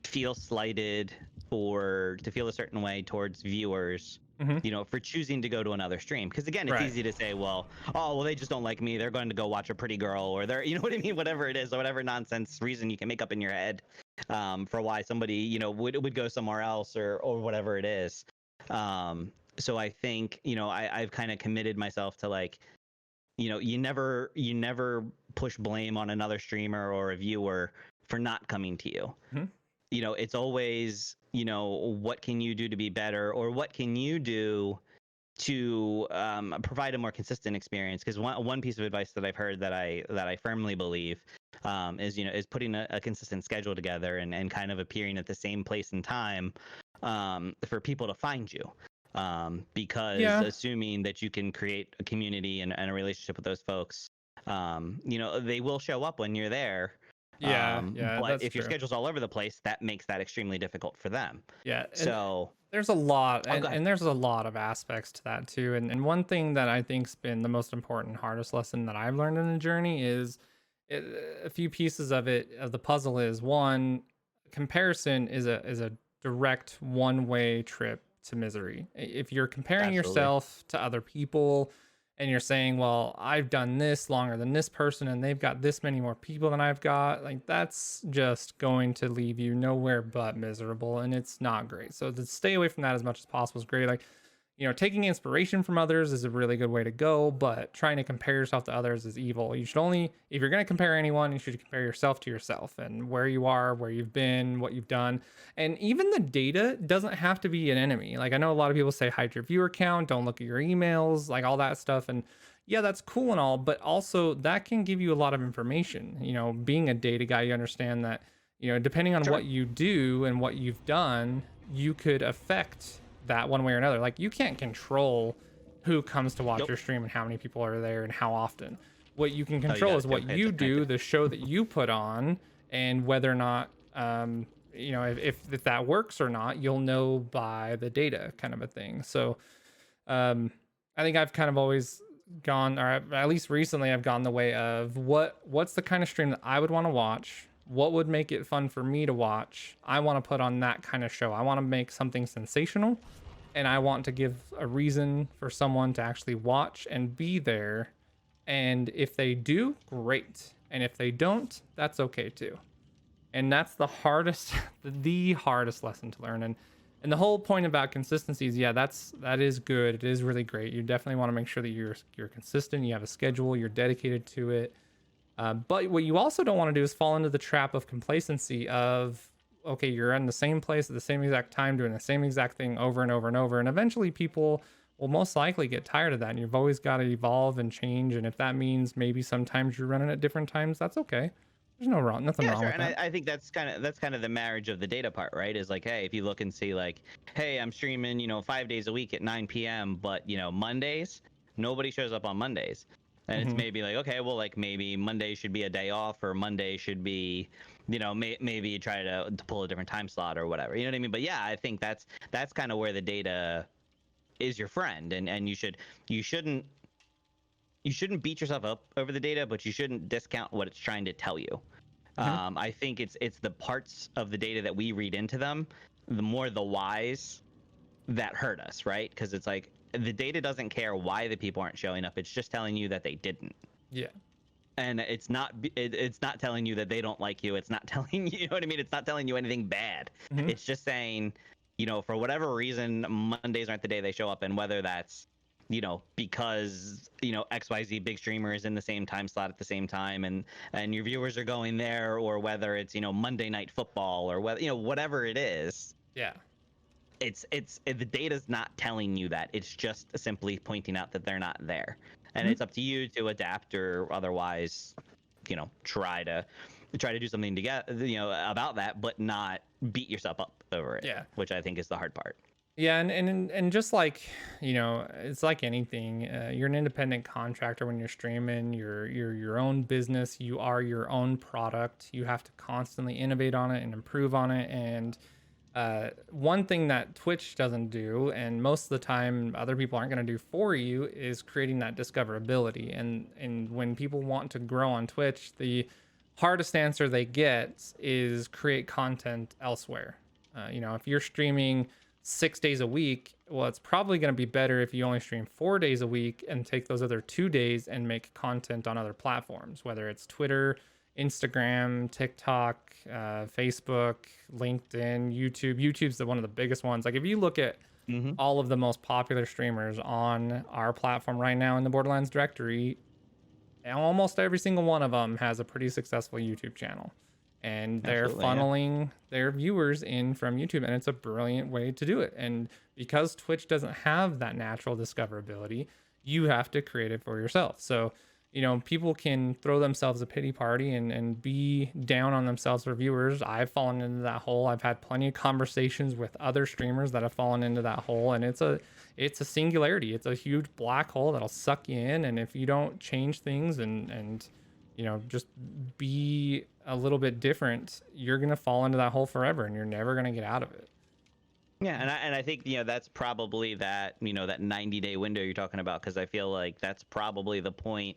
S2: feel slighted, or to feel a certain way towards viewers,
S1: Hmm.
S2: for choosing to go to another stream. Because again, it's
S1: Right.
S2: easy to say, well, they just don't like me, they're going to go watch a pretty girl, or they're, you know what I mean, whatever it is, or whatever nonsense reason you can make up in your head, for why somebody, would go somewhere else, or whatever it is. So I think, I've kind of committed myself to, like, you never push blame on another streamer or a viewer for not coming to you.
S1: Mhm.
S2: It's always, what can you do to be better, or what can you do to provide a more consistent experience? Because one piece of advice that I've heard that I firmly believe is putting a consistent schedule together, and kind of appearing at the same place and time for people to find you. Because
S1: Yeah.
S2: assuming that you can create a community and a relationship with those folks, they will show up when you're there.
S1: Yeah. Yeah.
S2: But
S1: That's
S2: if your
S1: true.
S2: schedule's all over the place, that makes that extremely difficult for them.
S1: Yeah. And
S2: So,
S1: there's a lot,
S2: oh, go ahead.
S1: and there's a lot of aspects to that too. And one thing that I think's been the most important, hardest lesson that I've learned in the journey is it, a few pieces of it of the puzzle is one, comparison is a direct one-way trip to misery. If you're comparing
S2: Absolutely.
S1: yourself to other people and you're saying, well, I've done this longer than this person and they've got this many more people than I've got, like that's just going to leave you nowhere but miserable, and it's not great. So to stay away from that as much as possible is great. Like, taking inspiration from others is a really good way to go, but trying to compare yourself to others is evil. You should only, if you're going to compare anyone, you should compare yourself to yourself and where you are, where you've been, what you've done. And even the data doesn't have to be an enemy. Like, I know a lot of people say hide your viewer count, don't look at your emails, like all that stuff. And yeah, that's cool and all, but also that can give you a lot of information. Being a data guy, you understand that, depending on
S2: Sure.
S1: what you do and what you've done, you could affect that one way or another. Like, you can't control who comes to watch
S2: Nope.
S1: your stream and how many people are there and how often. What you can
S2: Oh, you
S1: control
S2: got
S1: is
S2: to
S1: what
S2: pay
S1: you do,
S2: attention.
S1: the show that you put on, and whether or not if that works or not, you'll know by the data, kind of a thing. So um I think I've kind of always gone, or at least recently I've gone the way of what's the kind of stream that I would want to watch, what would make it fun for me to watch. I want to put on that kind of show. I want to make something sensational, and I want to give a reason for someone to actually watch and be there. And if they do, great. And if they don't, that's okay too. And that's the hardest, the hardest lesson to learn. And the whole point about consistency is, yeah, that is good. It is really great. You definitely want to make sure that you're consistent. You have a schedule. You're dedicated to it. But what you also don't want to do is fall into the trap of complacency of, okay, you're in the same place at the same exact time doing the same exact thing over and over and over. And eventually people will most likely get tired of that. And you've always got to evolve and change. And if that means maybe sometimes you're running at different times, that's okay. There's nothing
S2: Yeah,
S1: wrong
S2: sure.
S1: with
S2: And I,
S1: that.
S2: I think that's kind of the marriage of the data part, right? Is like, hey, if you look and see like, hey, I'm streaming, 5 days a week at 9 p.m., but Mondays, nobody shows up on Mondays. And it's
S1: Hmm.
S2: maybe like, okay, well, like maybe Monday should be a day off, or Monday should be, maybe try to pull a different time slot or whatever. You know what I mean? But yeah, I think that's kind of where the data is your friend, and you shouldn't beat yourself up over the data, but you shouldn't discount what it's trying to tell you.
S1: Hmm.
S2: I think it's the parts of the data that we read into them, the more the whys that hurt us, right? Because it's like the data doesn't care why the people aren't showing up; it's just telling you that they didn't,
S1: Yeah.
S2: and it's not telling you that they don't like you. It's not telling you, you know what I mean? It's not telling you anything bad.
S1: Hmm.
S2: It's just saying, for whatever reason, Mondays aren't the day they show up, and whether that's because XYZ big streamer is in the same time slot at the same time, and your viewers are going there, or whether it's Monday Night Football, or whether whatever it is,
S1: Yeah.
S2: the data's not telling you that. It's just simply pointing out that they're not there, and
S1: Hmm.
S2: it's up to you to adapt, or otherwise try to do something to get about that, but not beat yourself up over it,
S1: Yeah.
S2: which I think is the hard part.
S1: Yeah, and just like, it's like anything. You're an independent contractor when you're streaming. You're your own business. You are your own product. You have to constantly innovate on it and improve on it. And one thing that Twitch doesn't do, and most of the time other people aren't going to do for you, is creating that discoverability. And when people want to grow on Twitch, the hardest answer they get is create content elsewhere. If you're streaming 6 days a week, well, it's probably going to be better if you only stream 4 days a week and take those other 2 days and make content on other platforms, whether it's Twitter, Instagram, TikTok, Facebook, LinkedIn, YouTube. YouTube's one of the biggest ones. Like, if you look at
S2: Mm-hmm.
S1: all of the most popular streamers on our platform right now in the Borderlands directory, And almost every single one of them has a pretty successful YouTube channel, and they're
S2: Absolutely, yeah.
S1: funneling their viewers in from YouTube, and it's a brilliant way to do it. And because Twitch doesn't have that natural discoverability, you have to create it for yourself. So, people can throw themselves a pity party and be down on themselves for viewers. I've fallen into that hole. I've had plenty of conversations with other streamers that have fallen into that hole, and it's a singularity. It's a huge black hole that'll suck you in, and if you don't change things and just be a little bit different, you're gonna fall into that hole forever, and you're never gonna get out of it.
S2: Yeah, and I think that's probably that 90-day window you're talking about, because I feel like that's probably the point,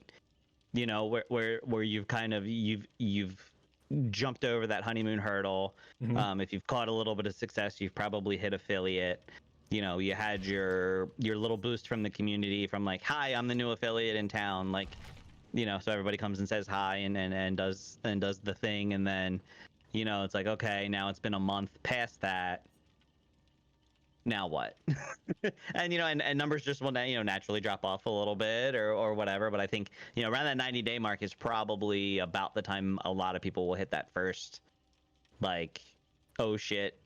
S2: where you've kind of you've jumped over that honeymoon hurdle.
S1: Mm-hmm.
S2: If you've caught a little bit of success, you've probably hit affiliate. You had your little boost from the community, from like, hi, I'm the new affiliate in town, like, so everybody comes and says hi and does the thing, and then it's like, okay, now it's been a month past that, now what? And numbers just will naturally drop off a little bit, or whatever. But I think around that 90-day mark is probably about the time a lot of people will hit that first, like, oh shit,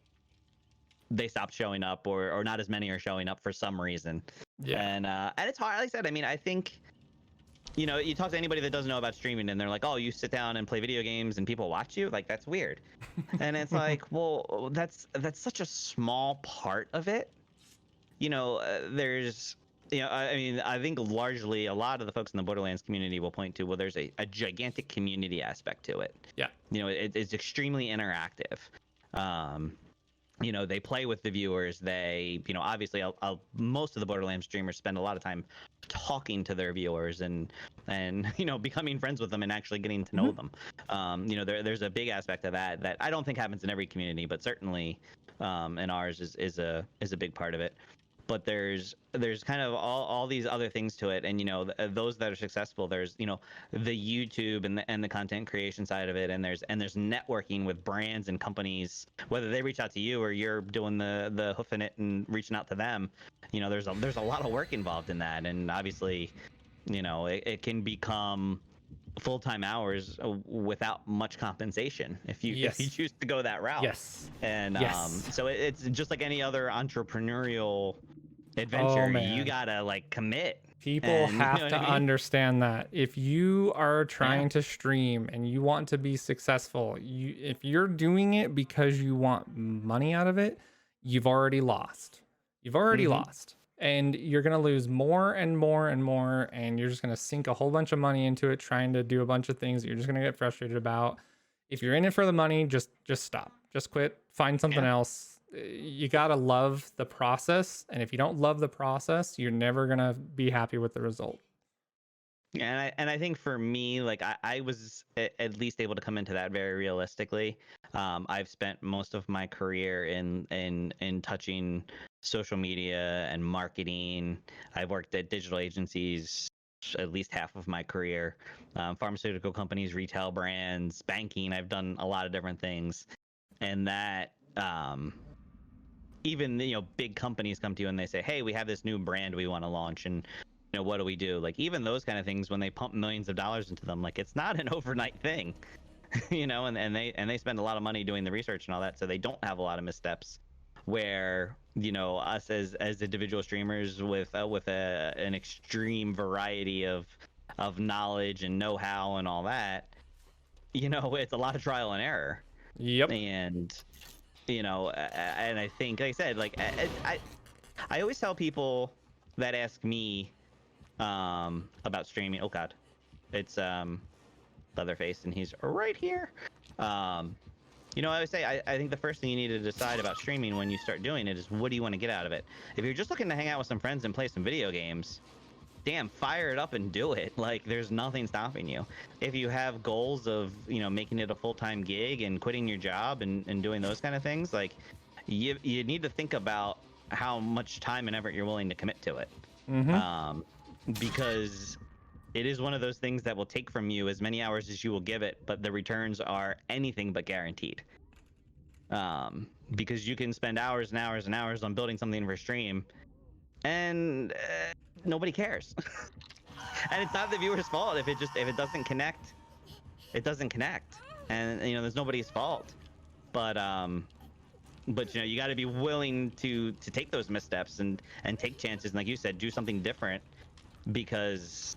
S2: they stopped showing up, or not as many are showing up for some reason.
S1: Yeah.
S2: And it's hard. Like I said, I mean, I think you talk to anybody that doesn't know about streaming, and they're like, oh, you sit down and play video games and people watch you, like, that's weird. And it's like, well, that's such a small part of it. There's I mean, I think largely a lot of the folks in the Borderlands community will point to, well, there's a gigantic community aspect to it.
S1: Yeah.
S2: It's extremely interactive. They play with the viewers. They, obviously, most of the Borderlands streamers spend a lot of time talking to their viewers and becoming friends with them and actually getting to know them. There's a big aspect of that I don't think happens in every community, but certainly in ours is a big part of it. But there's kind of all these other things to it, and those that are successful, there's the YouTube and the content creation side of it, and there's networking with brands and companies, whether they reach out to you or you're doing the hoofing it and reaching out to them. There's a lot of work involved in that, and obviously it can become full-time hours without much compensation if you choose to go that route.
S1: Yes.
S2: And
S1: Yes.
S2: so it's just like any other entrepreneurial
S1: Oh,
S2: adventure.
S1: man.
S2: You gotta like commit.
S1: People
S2: And, you know
S1: have
S2: what
S1: to
S2: I mean?
S1: understand that if you are trying
S2: Yeah.
S1: to stream and you want to be successful, if you're doing it because you want money out of it, you've already lost. You've already
S2: Mhm.
S1: lost. And you're going to lose more and more and more, and you're just going to sink a whole bunch of money into it trying to do a bunch of things that you're just going to get frustrated about. If you're in it for the money, just stop. Just quit. Find something
S2: Yeah.
S1: else. You got to love the process, and if you don't love the process, you're never going to be happy with the result.
S2: And I think for me, like I was at least able to come into that very realistically. I've spent most of my career in touching social media and marketing. I've worked at digital agencies at least half of my career, pharmaceutical companies, retail brands, banking. I've done a lot of different things, and that even big companies come to you and they say, hey, we have this new brand we want to launch, and what do we do? Like, even those kind of things, when they pump millions of dollars into them, like, it's not an overnight thing. And they spend a lot of money doing the research and all that, so they don't have a lot of missteps, where us as individual streamers with an extreme variety of knowledge and know-how and all that, it's a lot of trial and error.
S1: Yep.
S2: And and I think, like I said, like I always tell people that ask me about streaming. Oh God, it's Leatherface, and he's right here. I always say I think the first thing you need to decide about streaming when you start doing it is, what do you want to get out of it? If you're just looking to hang out with some friends and play some video games, damn, fire it up and do it. Like, there's nothing stopping you. If you have goals of making it a full-time gig and quitting your job and doing those kind of things, like, you need to think about how much time and effort you're willing to commit to it.
S1: Mm-hmm.
S2: Because it is one of those things that will take from you as many hours as you will give it, but the returns are anything but guaranteed. Because you can spend hours and hours and hours on building something for stream, and nobody cares. And it's not the viewer's fault if it doesn't connect. It doesn't connect, and there's nobody's fault. But you got to be willing to take those missteps and take chances, and like you said, do something different, because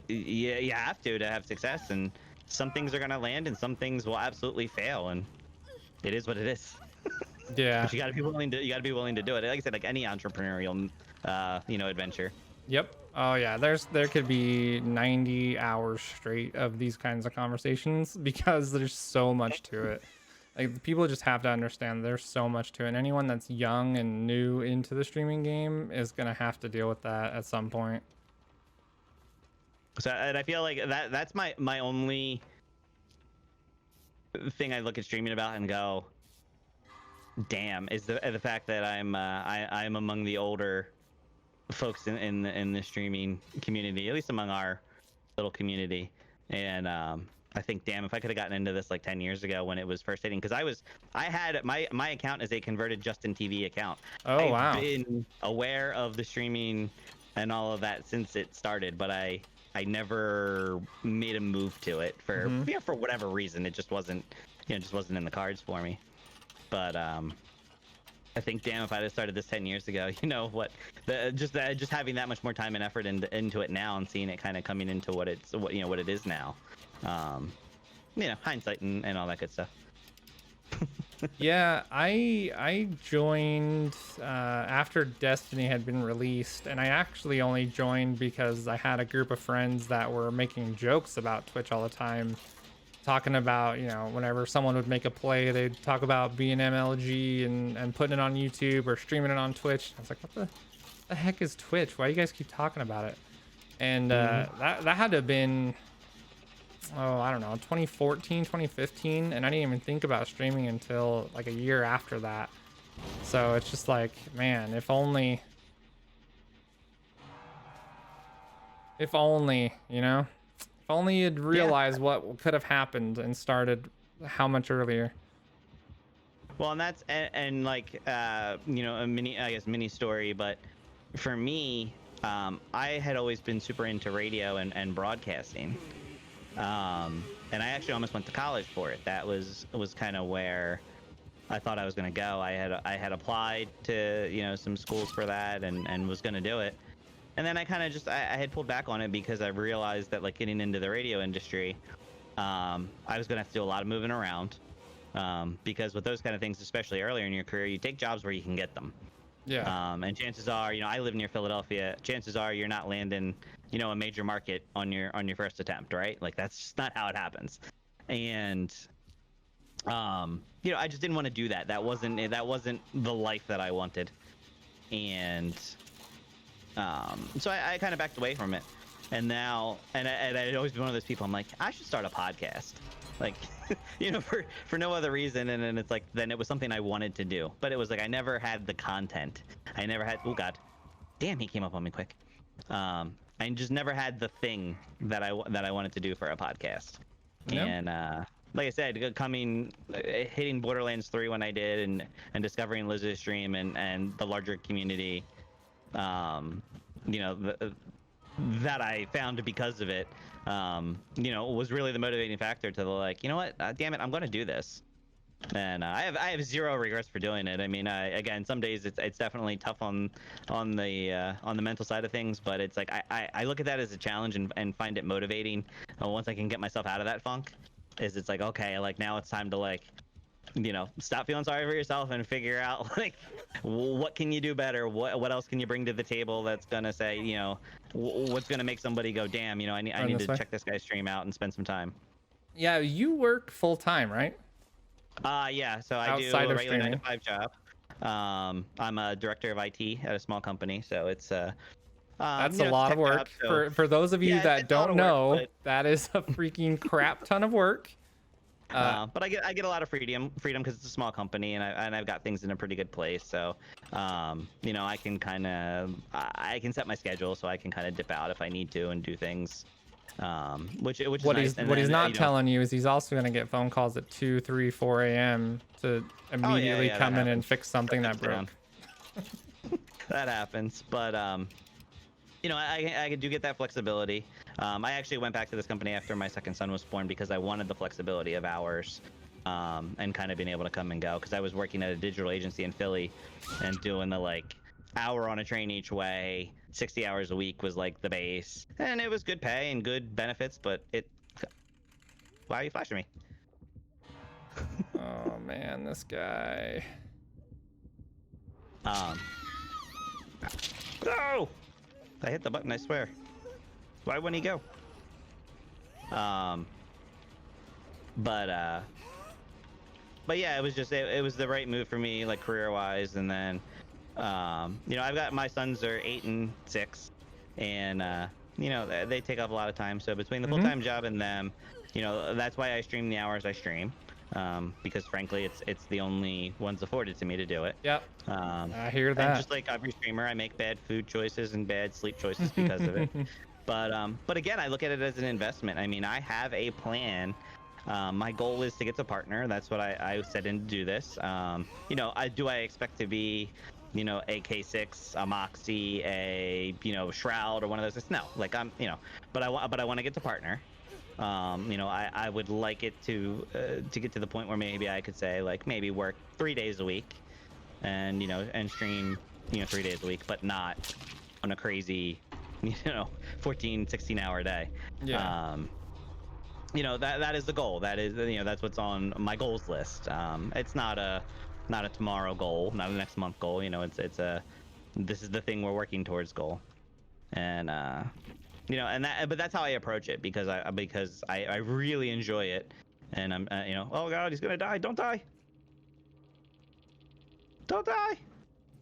S2: you have to have success, and some things are gonna land and some things will absolutely fail, and it is what it is.
S1: Yeah.
S2: But you got to be willing to do it. Like I said, like any entrepreneurial adventure.
S1: Yep. Oh yeah. There could be 90 hours straight of these kinds of conversations because there's so much to it. Like people just have to understand there's so much to it. And anyone that's young and new into the streaming game is gonna have to deal with that at some point.
S2: So, and I feel like that's my only thing I look at streaming about and go, damn, is the fact that I'm among the older folks in the streaming community, at least among our little community. And I think, damn, if I could have gotten into this like 10 years ago when it was first hitting, because I had my account as a converted Justin TV account.
S1: Oh wow.
S2: I've been aware of the streaming and all of that since it started, but I never made a move to it for for whatever reason. It just wasn't in the cards for me. But I think, damn, if I'd have started this 10 years ago, just having that much more time and effort into it now, and seeing it kind of coming into what it is now. Hindsight and all that good stuff.
S1: Yeah, I joined after Destiny had been released, and I actually only joined because I had a group of friends that were making jokes about Twitch all the time, talking about, whenever someone would make a play, they'd talk about being MLG and putting it on YouTube or streaming it on Twitch. I was like, what the heck is Twitch? Why do you guys keep talking about it? And that had to have been, I don't know, 2014, 2015, and I didn't even think about streaming until like a year after that. So it's just like, man, if only, if only you'd realized what could have happened and started how much earlier.
S2: Well, and that's and like a mini story, but for me, I had always been super into radio and broadcasting. And I actually almost went to college for it. That was kind of where I thought I was going to go. I had applied to some schools for that and was going to do it. And then I kind of just I had pulled back on it because I realized that, like, getting into the radio industry, I was going to have to do a lot of moving around, because with those kind of things, especially earlier in your career, you take jobs where you can get them.
S1: Yeah.
S2: And chances are, I live near Philadelphia. Chances are you're not landing, a major market on your first attempt, right? Like, that's just not how it happens. And I just didn't want to do that. That wasn't the life that I wanted. And so I kind of backed away from it. And now, and I'd always been one of those people. I'm like, I should start a podcast, like, for no other reason. And then it's like, then it was something I wanted to do, but it was like I never had the content. I never had. Oh God, damn, he came up on me quick. I just never had the thing that I wanted to do for a podcast. Yep. And like I said, hitting Borderlands 3 when I did, and discovering Liz's stream and the larger community, that I found because of it, was really the motivating factor to like, what, damn it, I'm going to do this. And I have zero regrets for doing it. I mean, again, some days it's definitely tough on the mental side of things, but it's like I look at that as a challenge and find it motivating. Once I can get myself out of that funk, it's like, okay, like, now it's time to, like, stop feeling sorry for yourself and figure out, like, what can you do better? What else can you bring to the table that's gonna say, what's gonna make somebody go, damn, I need to check this guy's stream out and spend some time. Yeah,
S1: you work full time, right?
S2: Yeah, so I do a regular 9-to-5 job. I'm a director of IT at a small company, so it's
S1: that's a lot of work. Job, so... For those of you that don't know, that is a freaking crap ton of work.
S2: But I get a lot of freedom because it's a small company, and I've got things in a pretty good place. So, I can set my schedule, so I can kind of dip out if I need to and do things. Which is nice.
S1: What he's not telling you is he's also going to get phone calls at 2, 3, 4 a.m. to immediately come in and fix something that broke.
S2: That happens, but you know, I do get that flexibility. I actually went back to this company after my second son was born because I wanted the flexibility of hours, and kind of being able to come and go, because I was working at a digital agency in Philly and doing the like hour on a train each way, 60 hours a week was like the base, and it was good pay and good benefits, but it. Why are you flashing me?
S1: Oh man, this guy.
S2: Um. No! I hit the button, I swear. Why wouldn't he go? Um. But yeah, it was just it was the right move for me, like career wise, and then you know, I've got my sons are 8 and 6, and you know, they take up a lot of time. So between the full-time job and them, you know, that's why I stream the hours I stream, because frankly, it's the only ones afforded to me to do it.
S1: Yep. I hear
S2: And
S1: that.
S2: just like every streamer, I make bad food choices and bad sleep choices because of it. But again, I look at it as an investment. I mean, I have a plan. My goal is to get to partner. That's what I set in to do this. You know, I expect to be, you know, a K6, a Moxie, a, you know, Shroud, or one of those. No, like you know, but I want to get to partner. You know, I would like it to get to the point where maybe I could say, like, maybe work 3 days a week, and you know, and stream, you know, 3 days a week, but not on a crazy, you know, 14, 16-hour day.
S1: Yeah.
S2: You know, that is the goal. That is, you know, that's what's on my goals list. It's not a tomorrow goal, not a next month goal. You know, it's a this is the thing we're working towards goal. And you know, and but that's how I approach it, because I really enjoy it, and I'm you know, oh god, he's gonna die! Don't die! Don't die!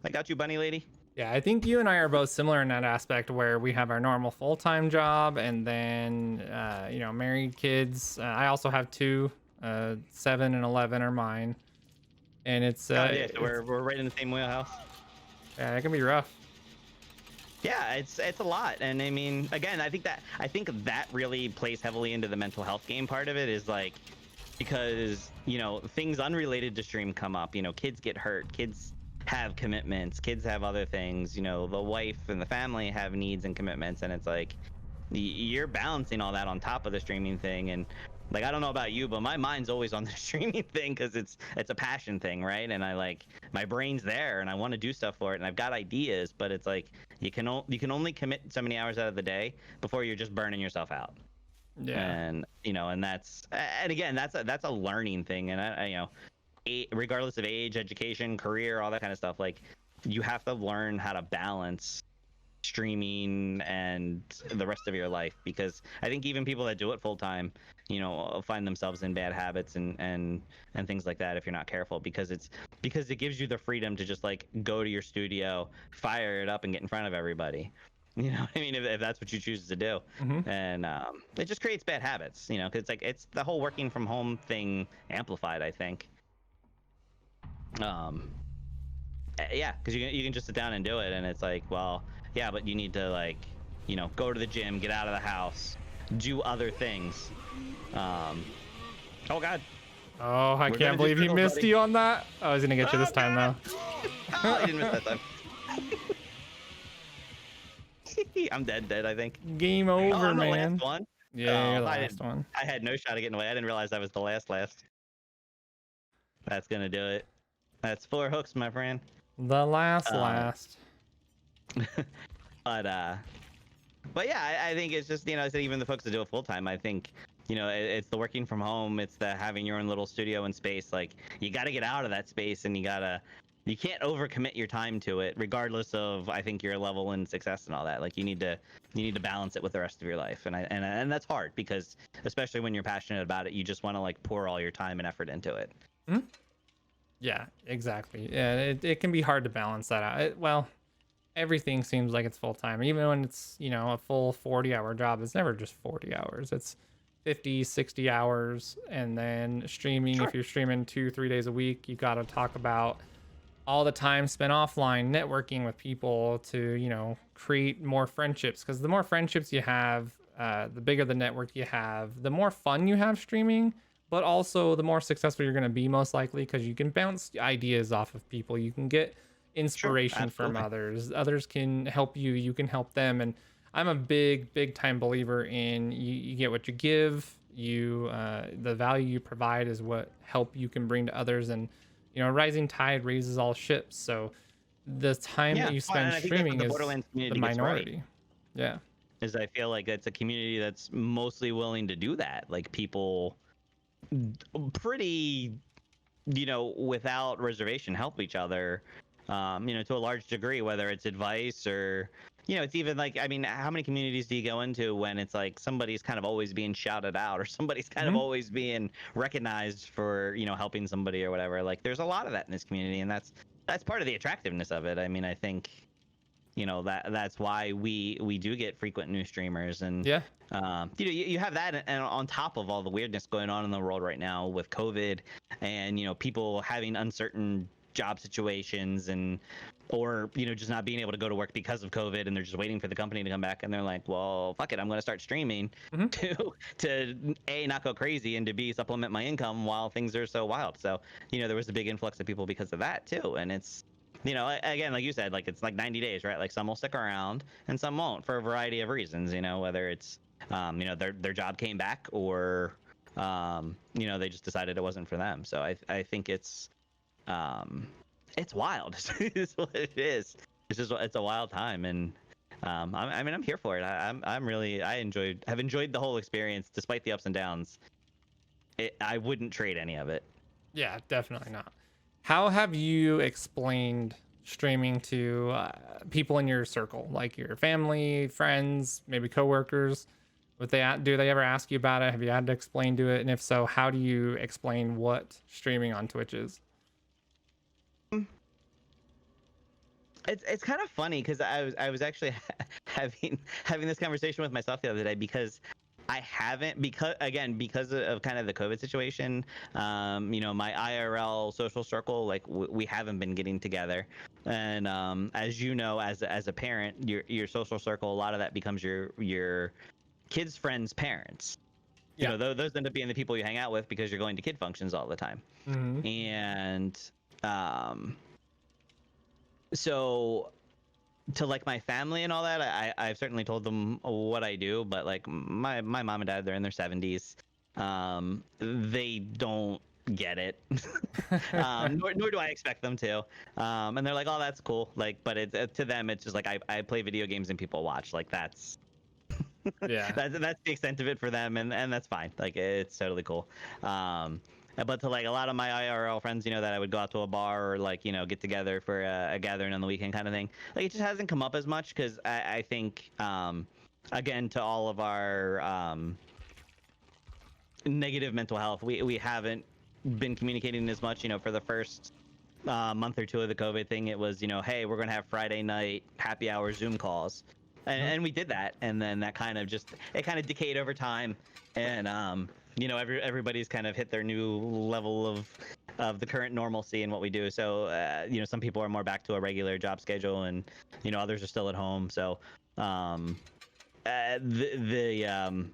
S2: I got you, bunny lady.
S1: Yeah, I think you and I are both similar in that aspect where we have our normal full-time job and then, you know, married kids. I also have two, 7 and 11 are mine. And it's,
S2: Oh yeah, so we're right in the same wheelhouse.
S1: yeah, it can be rough.
S2: Yeah, it's a lot, and I mean, again, I think that really plays heavily into the mental health game part of it, is like, because, you know, things unrelated to stream come up. You know, kids get hurt, kids have commitments, kids have other things. You know, the wife and the family have needs and commitments, and it's like you're balancing all that on top of the streaming thing. And like, I don't know about you, but my mind's always on the streaming thing because it's a passion thing, right? And I like, my brain's there and I want to do stuff for it, and I've got ideas, but it's like you can only commit so many hours out of the day before you're just burning yourself out.
S1: Yeah.
S2: And you know, and again, that's a learning thing. And I you know, regardless of age, education, career, all that kind of stuff, like, you have to learn how to balance streaming and the rest of your life, because I think even people that do it full time, you know, find themselves in bad habits and things like that if you're not careful, because it gives you the freedom to just like go to your studio, fire it up, and get in front of everybody. You know what I mean? If that's what you choose to do. And it just creates bad habits, you know, because it's the whole working from home thing amplified, I think. Yeah, because you can just sit down and do it, and it's like, well, yeah, but you need to, like, you know, go to the gym, get out of the house, do other things. Oh god.
S1: Oh, I can't believe he missed you on that. Oh, he's gonna get you this time, though.
S2: Oh, I didn't miss that time. I'm dead, I think.
S1: Game over,
S2: I'm the
S1: man.
S2: last one.
S1: Yeah, you're the
S2: I
S1: last one.
S2: I had no shot of getting away. I didn't realize I was the last. That's gonna do it. That's 4 hooks, my friend.
S1: The last.
S2: But yeah, I think it's just, you know, I said even the folks that do it full time, I think, you know, it's the working from home, it's the having your own little studio and space. Like, you got to get out of that space, and you can't overcommit your time to it, regardless of, I think, your level and success and all that. Like, you need to balance it with the rest of your life, and that's hard, because especially when you're passionate about it, you just want to like pour all your time and effort into it.
S1: Yeah, exactly. Yeah, it can be hard to balance that out. Well, everything seems like it's full time. Even when it's, you know, a full 40-hour job, it's never just 40 hours. It's 50, 60 hours. And then streaming,
S2: Sure.
S1: If you're streaming 2-3 days a week, you got to talk about all the time spent offline networking with people to, you know, create more friendships. Because the more friendships you have, the bigger the network you have, the more fun you have streaming, but also the more successful you're going to be, most likely, because you can bounce ideas off of people. You can get inspiration from
S2: absolutely.
S1: others can help you, you can help them. And I'm a big time believer in you get what you give. The value you provide is what help you can bring to others, and rising tide raises all ships. So the time that
S2: Yeah,
S1: you
S2: well,
S1: spend
S2: and I think that's what
S1: streaming
S2: the
S1: is
S2: Borderlands
S1: the
S2: community gets right.
S1: minority. Yeah.
S2: Is I feel like it's a community that's mostly willing to do that. Like people pretty, without reservation help each other, to a large degree, whether it's advice or, it's even like, I mean, how many communities do you go into when it's like somebody's kind of always being shouted out or somebody's kind of
S1: Hmm.
S2: always being recognized for, helping somebody or whatever? Like there's a lot of that in this community, and that's part of the attractiveness of it. I mean, I think that's why we do get frequent new streamers, and
S1: Yeah.
S2: you have that, and on top of all the weirdness going on in the world right now with COVID, and people having uncertain job situations, and or just not being able to go to work because of COVID, and they're just waiting for the company to come back, and they're like, well, fuck it, I'm going to start streaming
S1: Hmm.
S2: to A, not go crazy, and to B, supplement my income while things are so wild. So there was a big influx of people because of that too, and it's again, like you said, like it's like 90 days, right? Like some will stick around and some won't for a variety of reasons, whether it's their job came back, or they just decided it wasn't for them. So I think it's wild. Is what it is. It's a wild time, and I mean I'm here for it. I'm really have enjoyed the whole experience despite the ups and downs. I wouldn't trade any of it.
S1: Yeah, definitely not. How have you explained streaming to people in your circle, like your family, friends, maybe coworkers? Do they ever ask you about it? Have you had to explain to it? And if so, how do you explain what streaming on Twitch is?
S2: It's kind of funny because I was actually having this conversation with myself the other day, because I haven't, because of kind of the COVID situation. My IRL social circle, like we haven't been getting together, and as you know, as a parent, your social circle, a lot of that becomes your kids' friends' parents.
S1: Yeah.
S2: Those end up being the people you hang out with because you're going to kid functions all the time,
S1: Hmm.
S2: and so to like my family and all that, I've certainly told them what I do, but like my mom and dad, they're in their 70s. They don't get it. Nor do I expect them to. And they're like, oh, that's cool. Like, but to them, it's just like I play video games and people watch. Like
S1: Yeah.
S2: that's the extent of it for them, and that's fine. Like it's totally cool. But to like a lot of my IRL friends, that I would go out to a bar or like get together for a gathering on the weekend kind of thing. Like it just hasn't come up as much because I think again, to all of our negative mental health, we haven't been communicating as much. For the first month or two of the COVID thing, it was hey, we're gonna have Friday night happy hour Zoom calls, and we did that, and then that kind of decayed over time, and everybody's kind of hit their new level of the current normalcy in what we do. So some people are more back to a regular job schedule, and others are still at home. So the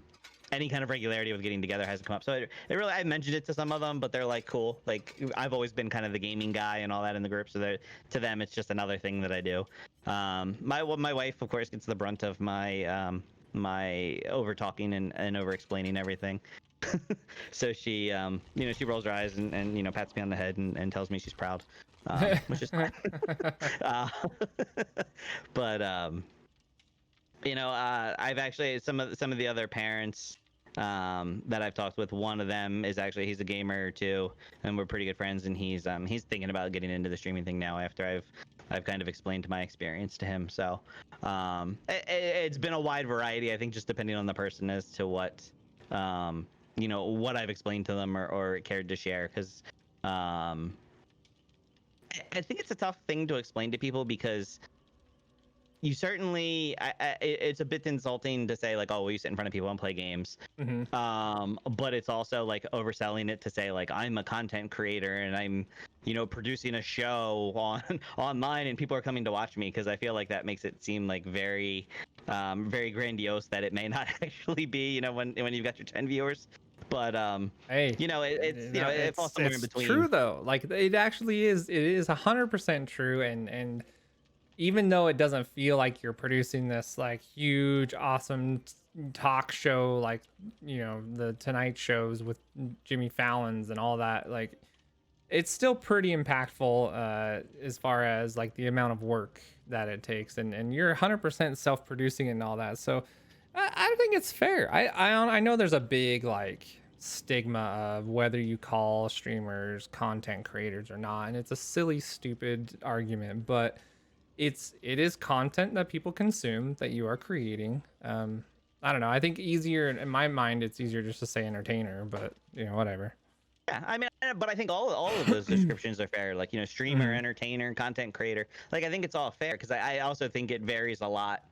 S2: any kind of regularity with getting together hasn't come up. So I mentioned it to some of them, but they're like, cool. Like I've always been kind of the gaming guy and all that in the group. So to them, it's just another thing that I do. My wife, of course, gets the brunt of my over talking and over explaining everything. So she she rolls her eyes and pats me on the head and tells me she's proud, which is fine. uh, but I've actually some of the other parents that I've talked with. One of them is actually, he's a gamer too, and we're pretty good friends. And he's thinking about getting into the streaming thing now after I've kind of explained my experience to him. So it's been a wide variety, I think, just depending on the person as to what what I've explained to them or cared to share, because I think it's a tough thing to explain to people, because you certainly it's a bit insulting to say like, oh, well, you sit in front of people and play games.
S1: Hmm.
S2: But it's also like overselling it to say like, I'm a content creator and I'm producing a show on online and people are coming to watch me, because I feel like that makes it seem like very very grandiose, that it may not actually be, when you've got your 10 viewers. But
S1: Hey,
S2: it falls somewhere in
S1: it's
S2: between.
S1: true though. Like it actually is. It is 100% true, and even though it doesn't feel like you're producing this like huge, awesome talk show, like, the Tonight Shows with Jimmy Fallon's and all that, like, it's still pretty impactful as far as like the amount of work that it takes, and you're 100% self-producing and all that. So I think it's fair. I know there's a big like stigma of whether you call streamers content creators or not, and it's a silly, stupid argument, but it is content that people consume that you are creating. I don't know. I think easier in my mind, it's easier just to say entertainer, but whatever.
S2: Yeah, I mean, but I think all of those descriptions are fair. Like, streamer,
S1: Mhm.
S2: entertainer, content creator. Like, I think it's all fair because I also think it varies a lot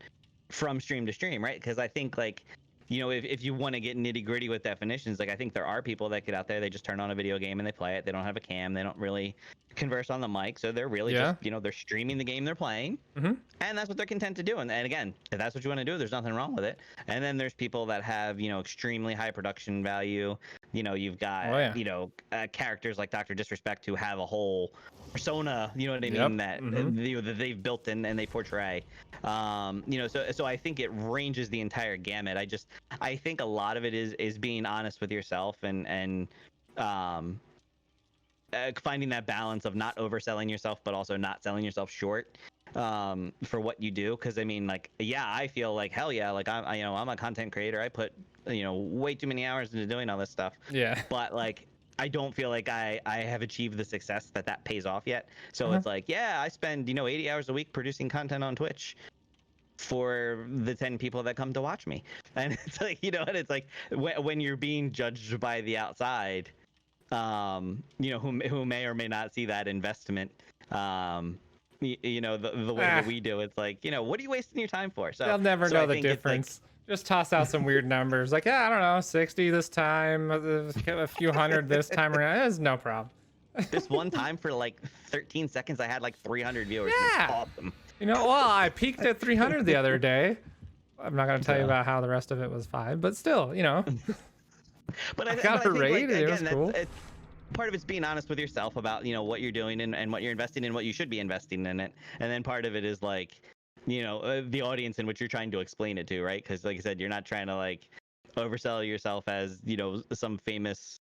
S2: from stream to stream, right? Because I think like, if you want to get nitty gritty with definitions, like I think there are people that get out there, they just turn on a video game and they play it. They don't have a cam. They don't really converse on the mic, so they're really
S1: Yeah.
S2: just, they're streaming the game they're playing,
S1: Hmm.
S2: and that's what they're content to do. And again, if that's what you want to do, there's nothing wrong with it. And then there's people that have, extremely high production value. You've got,
S1: Oh yeah.
S2: characters like Dr. Disrespect who have a whole persona, you know what I
S1: Yep.
S2: mean, that
S1: Hmm.
S2: that they've built and they portray. So I think it ranges the entire gamut. I think a lot of it is being honest with yourself and um finding that balance of not overselling yourself but also not selling yourself short for what you do. Because I mean, like, yeah, I feel like hell yeah, like I'm a content creator. I put way too many hours into doing all this stuff,
S1: Yeah.
S2: but like I don't feel like I have achieved the success that pays off yet. So
S1: Uh-huh.
S2: it's like, yeah, I spend 80 hours a week producing content on Twitch for the 10 people that come to watch me. And it's like, and it's like when you're being judged by the outside, who may or may not see that investment, the way
S1: Ah,
S2: that we do. It's like, what are you wasting your time for?
S1: they'll never
S2: I
S1: know the
S2: think it's like,
S1: difference. Just toss out some weird numbers, like, yeah, I don't know, 60 this time, a few hundred this time around. It's no problem.
S2: this one time for like 13 seconds I had like 300 viewers, and it's
S1: Yeah.
S2: awesome.
S1: Well, I peaked at 300 the other day. I'm not gonna tell you
S2: So,
S1: about how the rest of it was 5, but still, I got
S2: but
S1: a
S2: I think, like,
S1: raid. It was
S2: again,
S1: cool.
S2: it's part of it's being honest with yourself about what you're doing and what you're investing in, what you should be investing in it. And then part of it is like, the audience in which you're trying to explain it to, right? Because like I said, you're not trying to like oversell yourself as some famous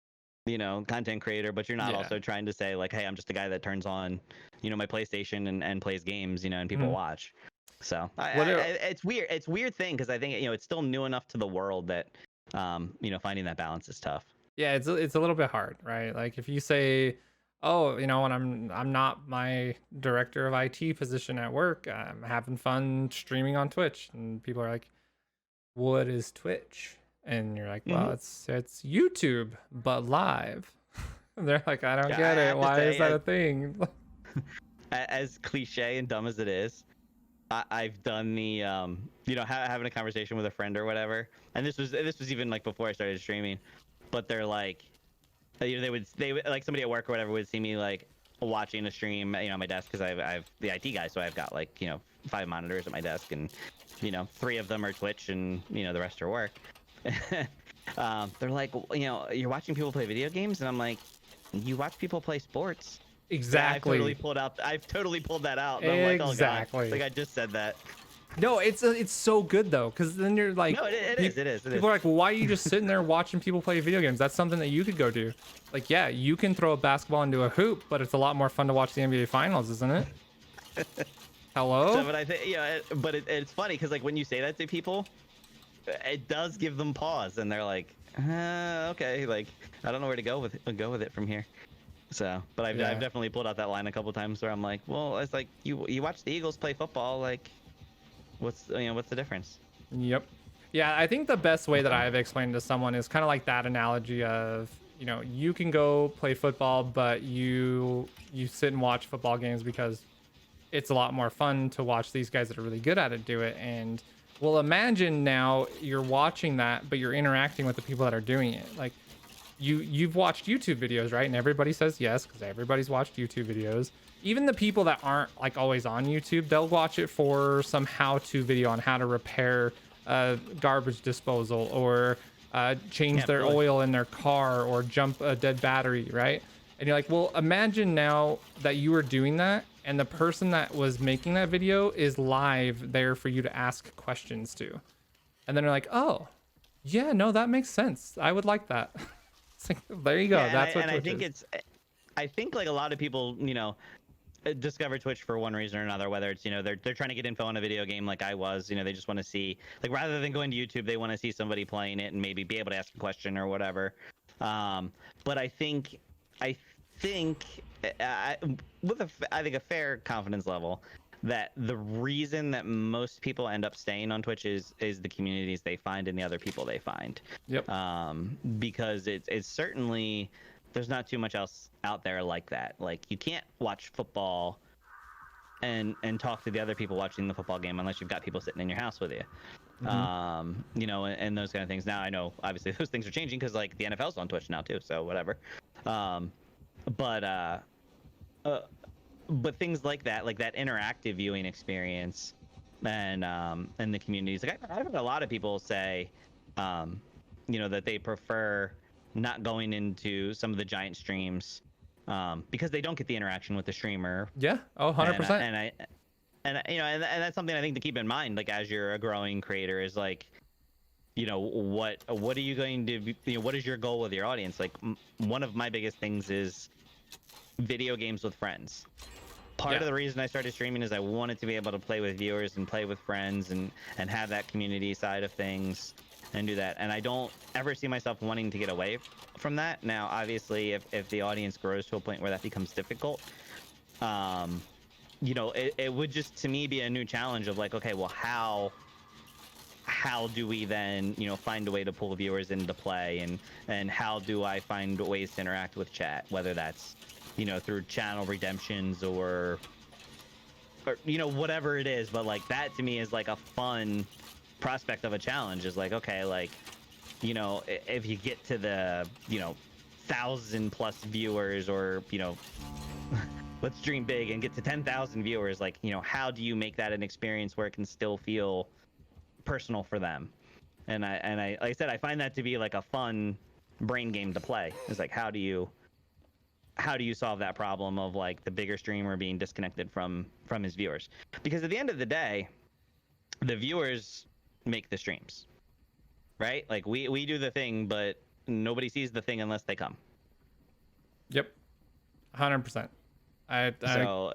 S2: content creator, but you're not
S1: Yeah.
S2: also trying to say like, hey, I'm just a guy that turns on my PlayStation and plays games, and people
S1: Mhm.
S2: watch. So
S1: What do,
S2: it's weird. It's a weird thing because I think it's still new enough to the world that finding that balance is tough.
S1: yeah, it's a little bit hard, right? Like if you say, "Oh, when I'm not my director of IT position at work, I'm having fun streaming on Twitch," and people are like, "What is Twitch?" And you're like, "Well,
S2: Hmm.
S1: it's YouTube but live." And they're like, "I don't
S2: Yeah,
S1: get
S2: I
S1: it.
S2: have to
S1: Why is
S2: say,
S1: that a thing?"
S2: as cliche and dumb as it is, I've done the having a conversation with a friend or whatever, and this was even like before I started streaming, but they're like, they would like somebody at work or whatever would see me like watching a stream, on my desk because I've the IT guy, so I've got like 5 monitors at my desk, and 3 of them are Twitch, and the rest are work. They're like, you're watching people play video games, and I'm like, you watch people play sports. Yeah,
S1: Exactly.
S2: I've totally pulled that out. And I'm like, oh god,
S1: Exactly.
S2: like I just said that.
S1: No, it's so good though, because then you're like,
S2: No, it is. It is.
S1: people are like, well, why are you just sitting there watching people play video games? That's something that you could go do. Like, yeah, you can throw a basketball into a hoop, but it's a lot more fun to watch the NBA Finals, isn't it? Hello?
S2: So, but I think it's funny because like when you say that to people, it does give them pause, and they're like, okay, like I don't know where to go with it from here. So, but I've
S1: Yeah.
S2: definitely pulled out that line a couple times where I'm like, well, it's like you watch the Eagles play football, like what's the difference?
S1: Yep. Yeah, I think the best way that I've explained to someone is kind of like that analogy of, you can go play football, but you sit and watch football games because it's a lot more fun to watch these guys that are really good at it do it. And well, imagine now you're watching that, but you're interacting with the people that are doing it. Like you've watched YouTube videos, right? And everybody says yes because everybody's watched YouTube videos. Even the people that aren't like always on YouTube, they'll watch it for some how-to video on how to repair garbage disposal or change
S2: Yeah,
S1: their
S2: absolutely.
S1: oil in their car or jump a dead battery, right? And you're like, well, imagine now that you were doing that and the person that was making that video is live there for you to ask questions to. And then they're like, oh, yeah, no, that makes sense. I would like that. It's like, there you go.
S2: Yeah,
S1: That's what
S2: and I
S1: Twitch
S2: think
S1: is.
S2: I think like a lot of people, discover Twitch for one reason or another, whether it's, they're trying to get info on a video game like I was, they just want to see, like, rather than going to YouTube, they want to see somebody playing it and maybe be able to ask a question or whatever. But I think with I think a fair confidence level that the reason that most people end up staying on Twitch is the communities they find and the other people they find.
S1: Yep.
S2: Because it's certainly, there's not too much else out there like that. Like, you can't watch football and talk to the other people watching the football game unless you've got people sitting in your house with you. And those kind of things. Now I know obviously those things are changing because like the NFL's on Twitch now too, so whatever. But things like that interactive viewing experience, and the communities. Like I've heard a lot of people say, that they prefer not going into some of the giant streams because they don't get the interaction with the streamer.
S1: Yeah. Oh, 100%.
S2: And that's something I think to keep in mind, like as you're a growing creator, is like, what are you going to be, what is your goal with your audience? Like one of my biggest things is video games with friends. Part of the reason I started streaming is I wanted to be able to play with viewers and play with friends and have that community side of things and do that. And I don't ever see myself wanting to get away from that. Now, obviously, if the audience grows to a point where that becomes difficult, it would just, to me, be a new challenge of like, okay, well, how do we then, find a way to pull viewers into play, and how do I find ways to interact with chat, whether that's, through channel redemptions or whatever it is. But like that to me is like a fun prospect of a challenge, is like, okay, like, if you get to the, 1,000+ viewers, or, let's dream big and get to 10,000 viewers, like, how do you make that an experience where it can still feel personal for them? And I like I said, I find that to be like a fun brain game to play. It's like, how do you solve that problem of like the bigger streamer being disconnected from his viewers? Because at the end of the day, the viewers make the streams, right? Like we do the thing, but nobody sees the thing unless they come.
S1: Yep. 100%. I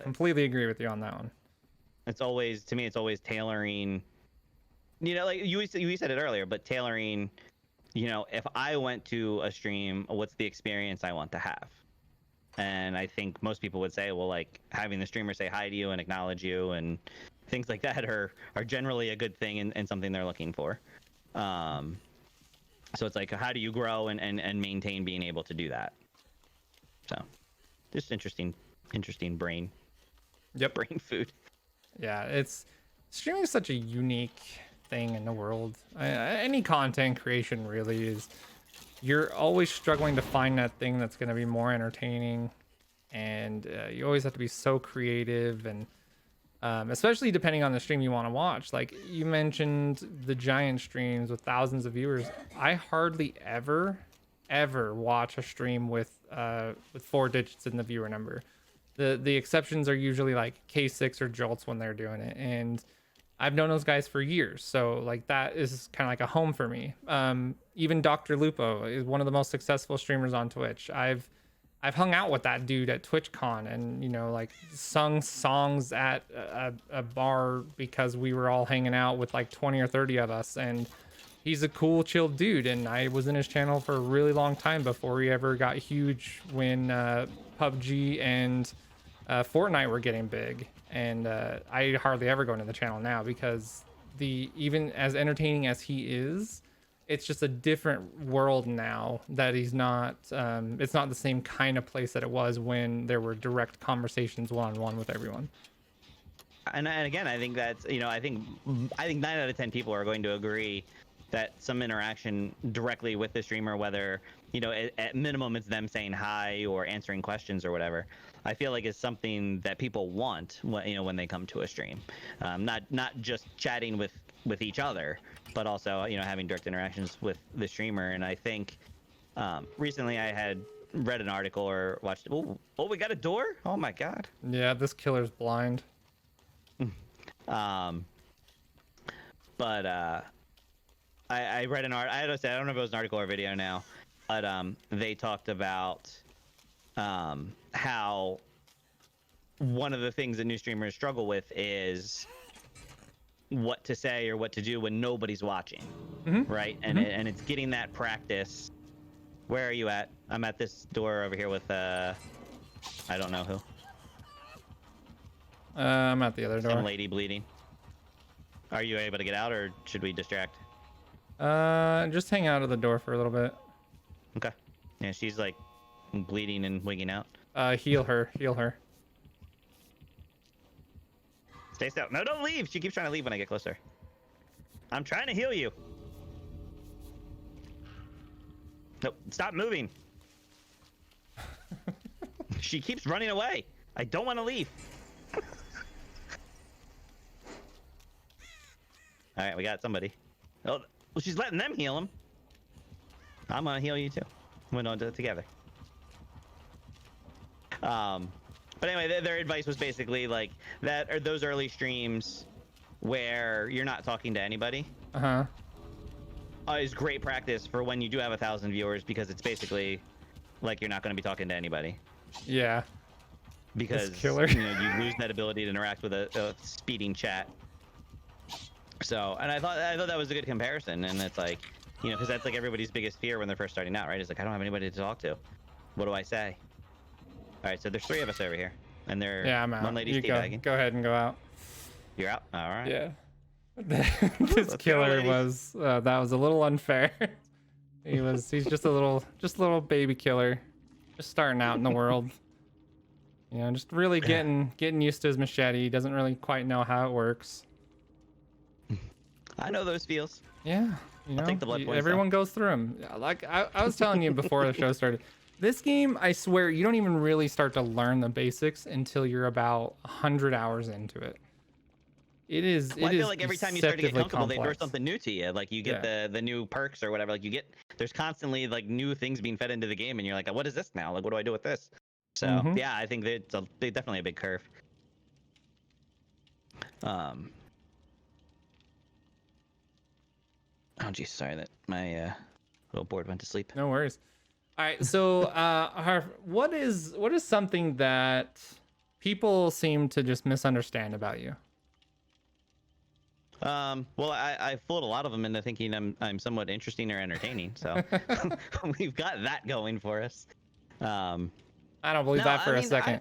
S1: completely agree with you on that one.
S2: It's always, to me, it's always tailoring, like you said it earlier, but tailoring, if I went to a stream, what's the experience I want to have? And I think most people would say, well, like having the streamer say hi to you and acknowledge you and things like that are generally a good thing and something they're looking for. So it's like, how do you grow and maintain being able to do that? So just interesting brain.
S1: Yep.
S2: Brain food.
S1: Yeah, streaming is such a unique thing in the world. Any content creation really is. You're always struggling to find that thing that's going to be more entertaining, and you always have to be so creative, and especially depending on the stream you want to watch. Like you mentioned the giant streams with thousands of viewers. I hardly ever watch a stream with 4 digits in the viewer number. The exceptions are usually like K6 or Jolts when they're doing it, and I've known those guys for years, so like that is kind of like a home for me. Even Dr. Lupo is one of the most successful streamers on Twitch. I've hung out with that dude at TwitchCon, and like sung songs at a bar because we were all hanging out with like 20 or 30 of us, and he's a cool, chill dude. And I was in his channel for a really long time before he ever got huge, when PUBG and Fortnite were getting big. And I hardly ever go into the channel now because even as entertaining as he is, it's just a different world now that he's not. It's not the same kind of place that it was when there were direct conversations one-on-one with everyone.
S2: And again, I think that's, I think 9 out of 10 people are going to agree that some interaction directly with the streamer, whether, at minimum it's them saying hi or answering questions or whatever, I feel like is something that people want when they come to a stream. Not just chatting with each other, but also, having direct interactions with the streamer. And I think recently I had read an article or watched. Oh, we got a door. Oh my god.
S1: Yeah, this killer's blind.
S2: Um, but I read an art. I don't know if it was an article or video now, but they talked about how one of the things that new streamers struggle with is what to say or what to do when nobody's watching, right? And and it's getting that practice. Where are you at? I'm at this door over here with I don't know who.
S1: I'm at the other door.
S2: Some lady bleeding. Are you able to get out, or should we distract?
S1: Just hang out of the door for a little bit.
S2: Okay. Yeah, she's like bleeding and wigging out.
S1: Heal her. Heal her.
S2: Stay still. No, don't leave. She keeps trying to leave when I get closer. I'm trying to heal you. Nope. Stop moving. She keeps running away. I don't want to leave. All right, we got somebody. Oh, well, she's letting them heal him. I'm gonna heal you too. We're gonna do it together. But anyway, their advice was basically like that, or those early streams where you're not talking to anybody. Is great practice for when you do have 1,000 viewers, because it's basically like you're not going to be talking to anybody.
S1: Yeah.
S2: Because
S1: killer.
S2: you know, you lose that ability to interact with a speeding chat. So, and I thought that was a good comparison, and it's like, you know, because that's like everybody's biggest fear when they're first starting out, right? It's like, I don't have anybody to talk to. What do I say? All right, so there's 3 of us over here, and they're
S1: I'm out.
S2: one lady's
S1: You
S2: teabagging.
S1: go ahead and go out.
S2: You're out. All right.
S1: Yeah. This killer was that was a little unfair. He's just a little baby killer, just starting out in the world. You know, just really getting used to his machete. He doesn't really quite know how it works.
S2: I know those feels.
S1: Yeah, you know,
S2: I'll take the blood points,
S1: everyone goes through them. Like I was telling you before the show started, this game, I swear, you don't even really start to learn the basics until you're about 100 hours into it. It is.
S2: Well, I feel like every time you start to get comfortable, they throw
S1: complex.
S2: something new to you. Like you get the new perks or whatever. Like you get, there's constantly like new things being fed into the game, and you're like, what is this now? Like, what do I do with this? So yeah, I think that it's definitely a big curve. Oh geez, sorry that my little board went to sleep.
S1: No worries. All right, so what is something that people seem to just misunderstand about you?
S2: Well, I fooled a lot of them into thinking I'm somewhat interesting or entertaining, so we've got that going for us.
S1: I don't believe that for a second.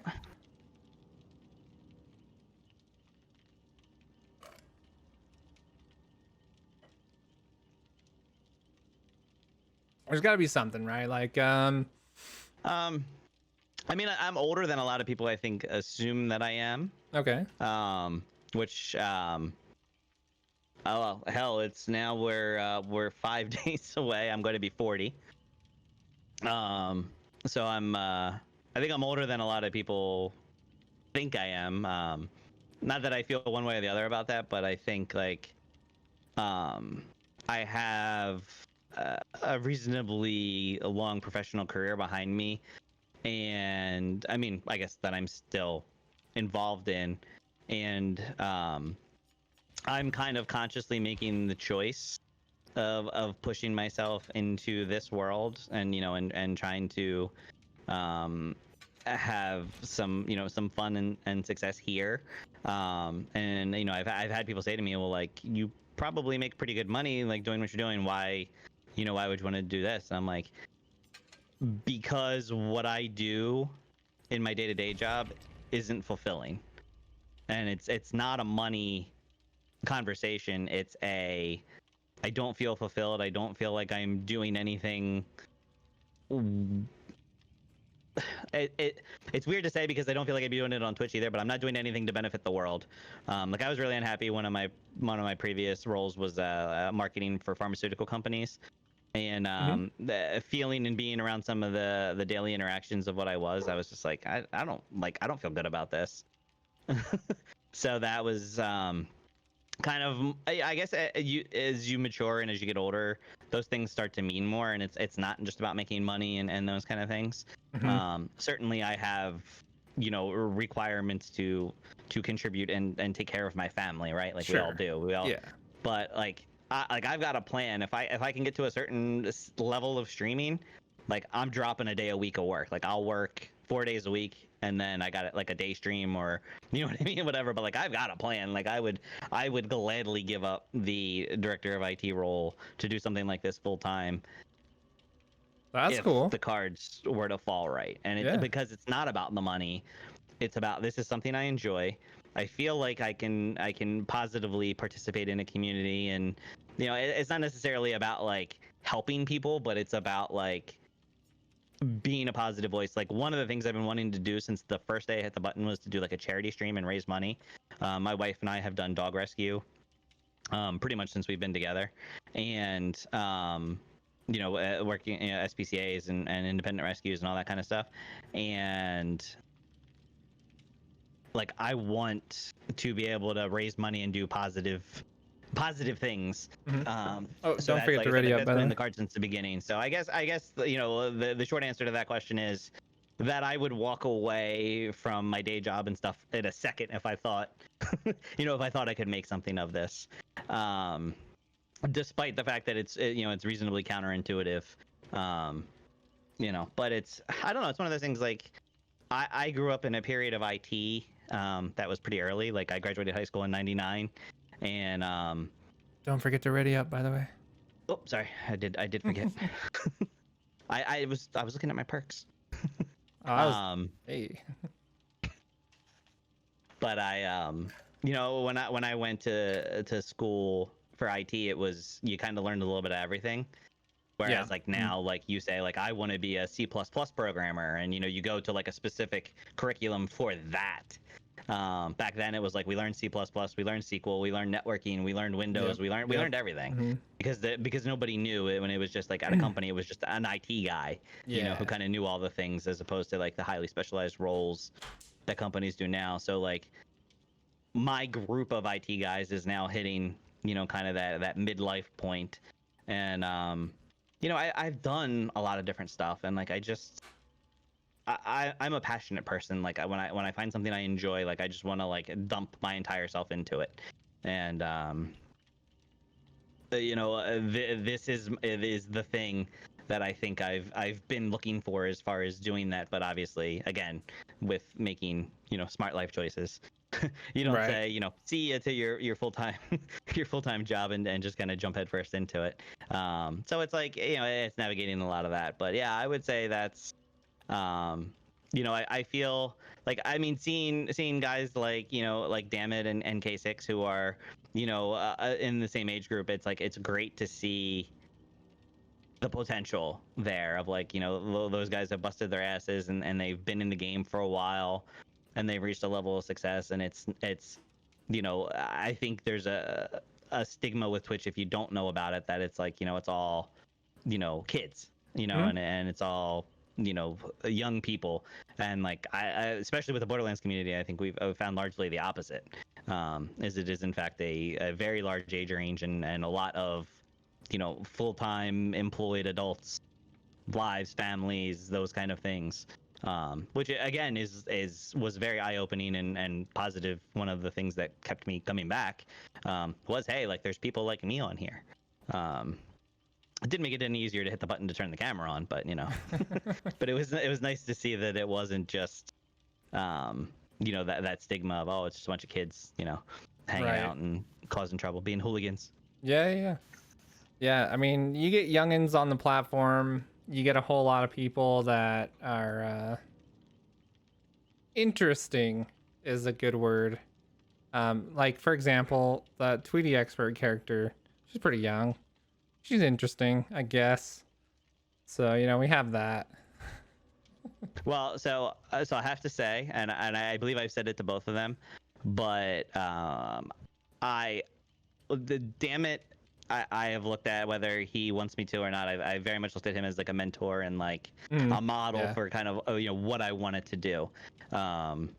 S1: There's got to be something, right? Like,
S2: I mean, I'm older than a lot of people, I think, assume that I am.
S1: Okay.
S2: Which, oh well, hell, it's now we're 5 days away. I'm going to be 40. So I think I'm older than a lot of people think I am. Not that I feel one way or the other about that, but I think like, I have a reasonably long professional career behind me, and I mean, I guess that I'm still involved in, and I'm kind of consciously making the choice of pushing myself into this world, and you know, and trying to have some, you know, some fun and success here. And you know, I've had people say to me, well, like, you probably make pretty good money like doing what you're doing, why, you know, why would you want to do this? And I'm like, because what I do in my day-to-day job isn't fulfilling, and it's not a money conversation. It's a, I don't feel fulfilled. I don't feel like I'm doing anything. It's weird to say because I don't feel like I'd be doing it on Twitch either, but I'm not doing anything to benefit the world. Like, I was really unhappy. One of my previous roles was marketing for pharmaceutical companies, and the feeling and being around some of the daily interactions of what I was just like, I don't feel good about this. So that was kind of, I guess, you as you mature and as you get older, those things start to mean more, and it's not just about making money and those kind of things.
S1: Hmm.
S2: Certainly I have, requirements to contribute and take care of my family, right? Like we all
S1: Sure.
S2: do. We all,
S1: Yeah.
S2: but like I've got a plan. If I can get to a certain level of streaming, like I'm dropping a day a week of work. Like I'll work 4 days a week, and then I got it like a day stream, or you know what I mean, whatever. But like I've got a plan. Like I would gladly give up the director of IT role to do something like this full time
S1: That's
S2: if
S1: cool.
S2: the cards were to fall right. And
S1: Yeah.
S2: because it's not about the money, it's about, this is something I enjoy. I feel like I can positively participate in a community, and it's not necessarily about like helping people, but it's about like being a positive voice. Like one of the things I've been wanting to do since the first day I hit the button was to do like a charity stream and raise money. My wife and I have done dog rescue pretty much since we've been together, and working SPCA's and independent rescues and all that kind of stuff. And like I want to be able to raise money and do positive things.
S1: Hmm.
S2: Um,
S1: Oh,
S2: so
S1: don't
S2: that's,
S1: forget
S2: like
S1: to
S2: I said,
S1: ready
S2: like
S1: up,
S2: that's
S1: by the
S2: been in
S1: way.
S2: the cards since the beginning. So I guess the short answer to that question is that I would walk away from my day job and stuff in a second if I thought, if I thought I could make something of this. Um, Despite the fact that it's reasonably counterintuitive. Um, but I don't know, it's one of those things. Like I grew up in a period of IT that was pretty early. Like I graduated high school in '99, and
S1: Don't forget to ready up, by the way.
S2: oh, sorry, I did forget. I was looking at my perks.
S1: I was.
S2: Um,
S1: Hey.
S2: but when I went to school for IT, it was, you kind of learned a little bit of everything.
S1: Yeah.
S2: Whereas like
S1: Mhm.
S2: now, like you say, like I want to be a C++ programmer, and you go to like a specific curriculum for that. Back then it was like we learned C++, we learned SQL, we learned networking, we learned Windows,
S1: Yep.
S2: we learned everything,
S1: Hmm.
S2: because nobody knew it when it was just like at a company, it was just an IT guy, who
S1: Yeah.
S2: kind of knew all the things, as opposed to like the highly specialized roles that companies do now. So like my group of IT guys is now hitting, kind of that midlife point. And I've done a lot of different stuff, and like I'm a passionate person. Like when I find something I enjoy, like I just want to like dump my entire self into it. And this is the thing that I think I've been looking for as far as doing that. But obviously, again, with making smart life choices, you don't
S1: Right.
S2: say see you to your full time your full time job, and just kind of jump headfirst into it. So it's like, it's navigating a lot of that. But yeah, I would say that's I feel like, I mean, seeing guys like like Dammit and K6, who are in the same age group. It's like it's great to see the potential there of like those guys have busted their asses, and they've been in the game for a while, and they've reached a level of success. And it's I think there's a stigma with Twitch if you don't know about it, that it's like it's all kids,
S1: Hmm.
S2: and it's all young people. And like I especially with the Borderlands community, I think we've found largely the opposite. Is it is in fact a very large age range, and a lot of full-time employed adults, lives, families, those kind of things. Which again was very eye-opening and positive. One of the things that kept me coming back was, hey, like there's people like me on here. Um, it didn't make it any easier to hit the button to turn the camera on, but but it was nice to see that it wasn't just that stigma of, oh, it's just a bunch of kids hanging
S1: Right.
S2: out and causing trouble, being hooligans.
S1: Yeah. Yeah. Yeah. I mean, you get youngins on the platform. You get a whole lot of people that are interesting, is a good word. Like for example, the Tweety expert character. She's pretty young. She's interesting, I guess. So we have that.
S2: Well, so I have to say, and I believe I've said it to both of them, but I damn it, I have looked at whether he wants me to or not. I very much looked at him as like a mentor and like
S1: Mm,
S2: a model
S1: yeah.
S2: for kind of what I wanted to do, um,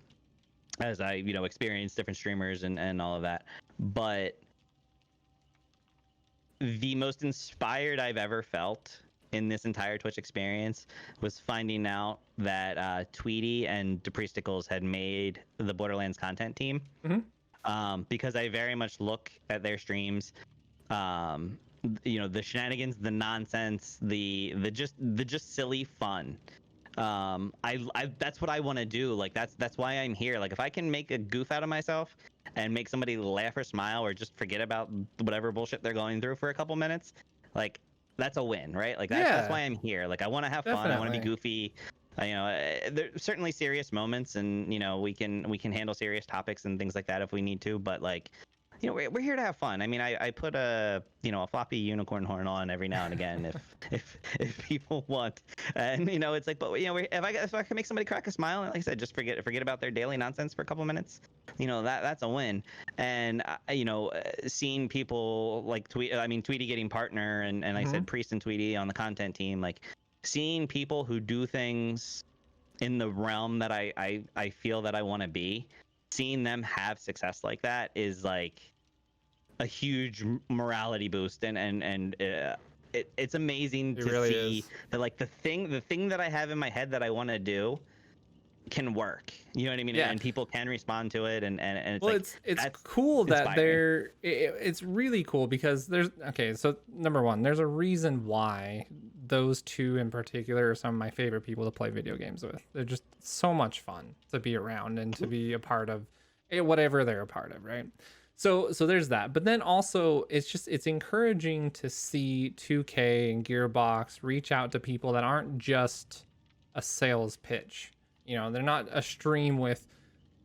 S2: as I experienced different streamers and all of that. But the most inspired I've ever felt in this entire Twitch experience was finding out that Tweety and Depriesticles had made the Borderlands content team. Because I very much look at their streams, the shenanigans, the nonsense, the just silly fun. I that's what I want to do. Like that's why I'm here. Like if I can make a goof out of myself and make somebody laugh or smile or just forget about whatever bullshit they're going through for a couple minutes, like that's a win, right? Like that's
S1: Yeah,
S2: why I'm here. Like I want to have fun. I want to be
S1: definitely.
S2: goofy. There's certainly serious moments, and we can handle serious topics and things like that if we need to. But like, we're here to have fun. I mean, I put a floppy unicorn horn on every now and again if people want, and it's like, but if I can make somebody crack a smile, like I said, just forget about their daily nonsense for a couple minutes, that's a win. And seeing people like Tweety getting partner, and like I said, Priest and Tweety on the content team, like seeing people who do things in the realm that I feel that I want to be, seeing them have success like that is like a huge morality boost, and it's amazing
S1: It
S2: to
S1: really
S2: see
S1: is.
S2: that like the thing that I have in my head that I want to do can work. You know what I mean?
S1: Yeah.
S2: And people can respond to it, and it's
S1: Well,
S2: like
S1: it's
S2: that's
S1: cool that
S2: inspiring.
S1: it's really cool because there's okay, so number one, there's a reason why those two in particular are some of my favorite people to play video games with. They're just so much fun to be around and to be a part of whatever they're a part of, right? So there's that. But then also it's encouraging to see 2K and Gearbox reach out to people that aren't just a sales pitch. They're not a stream with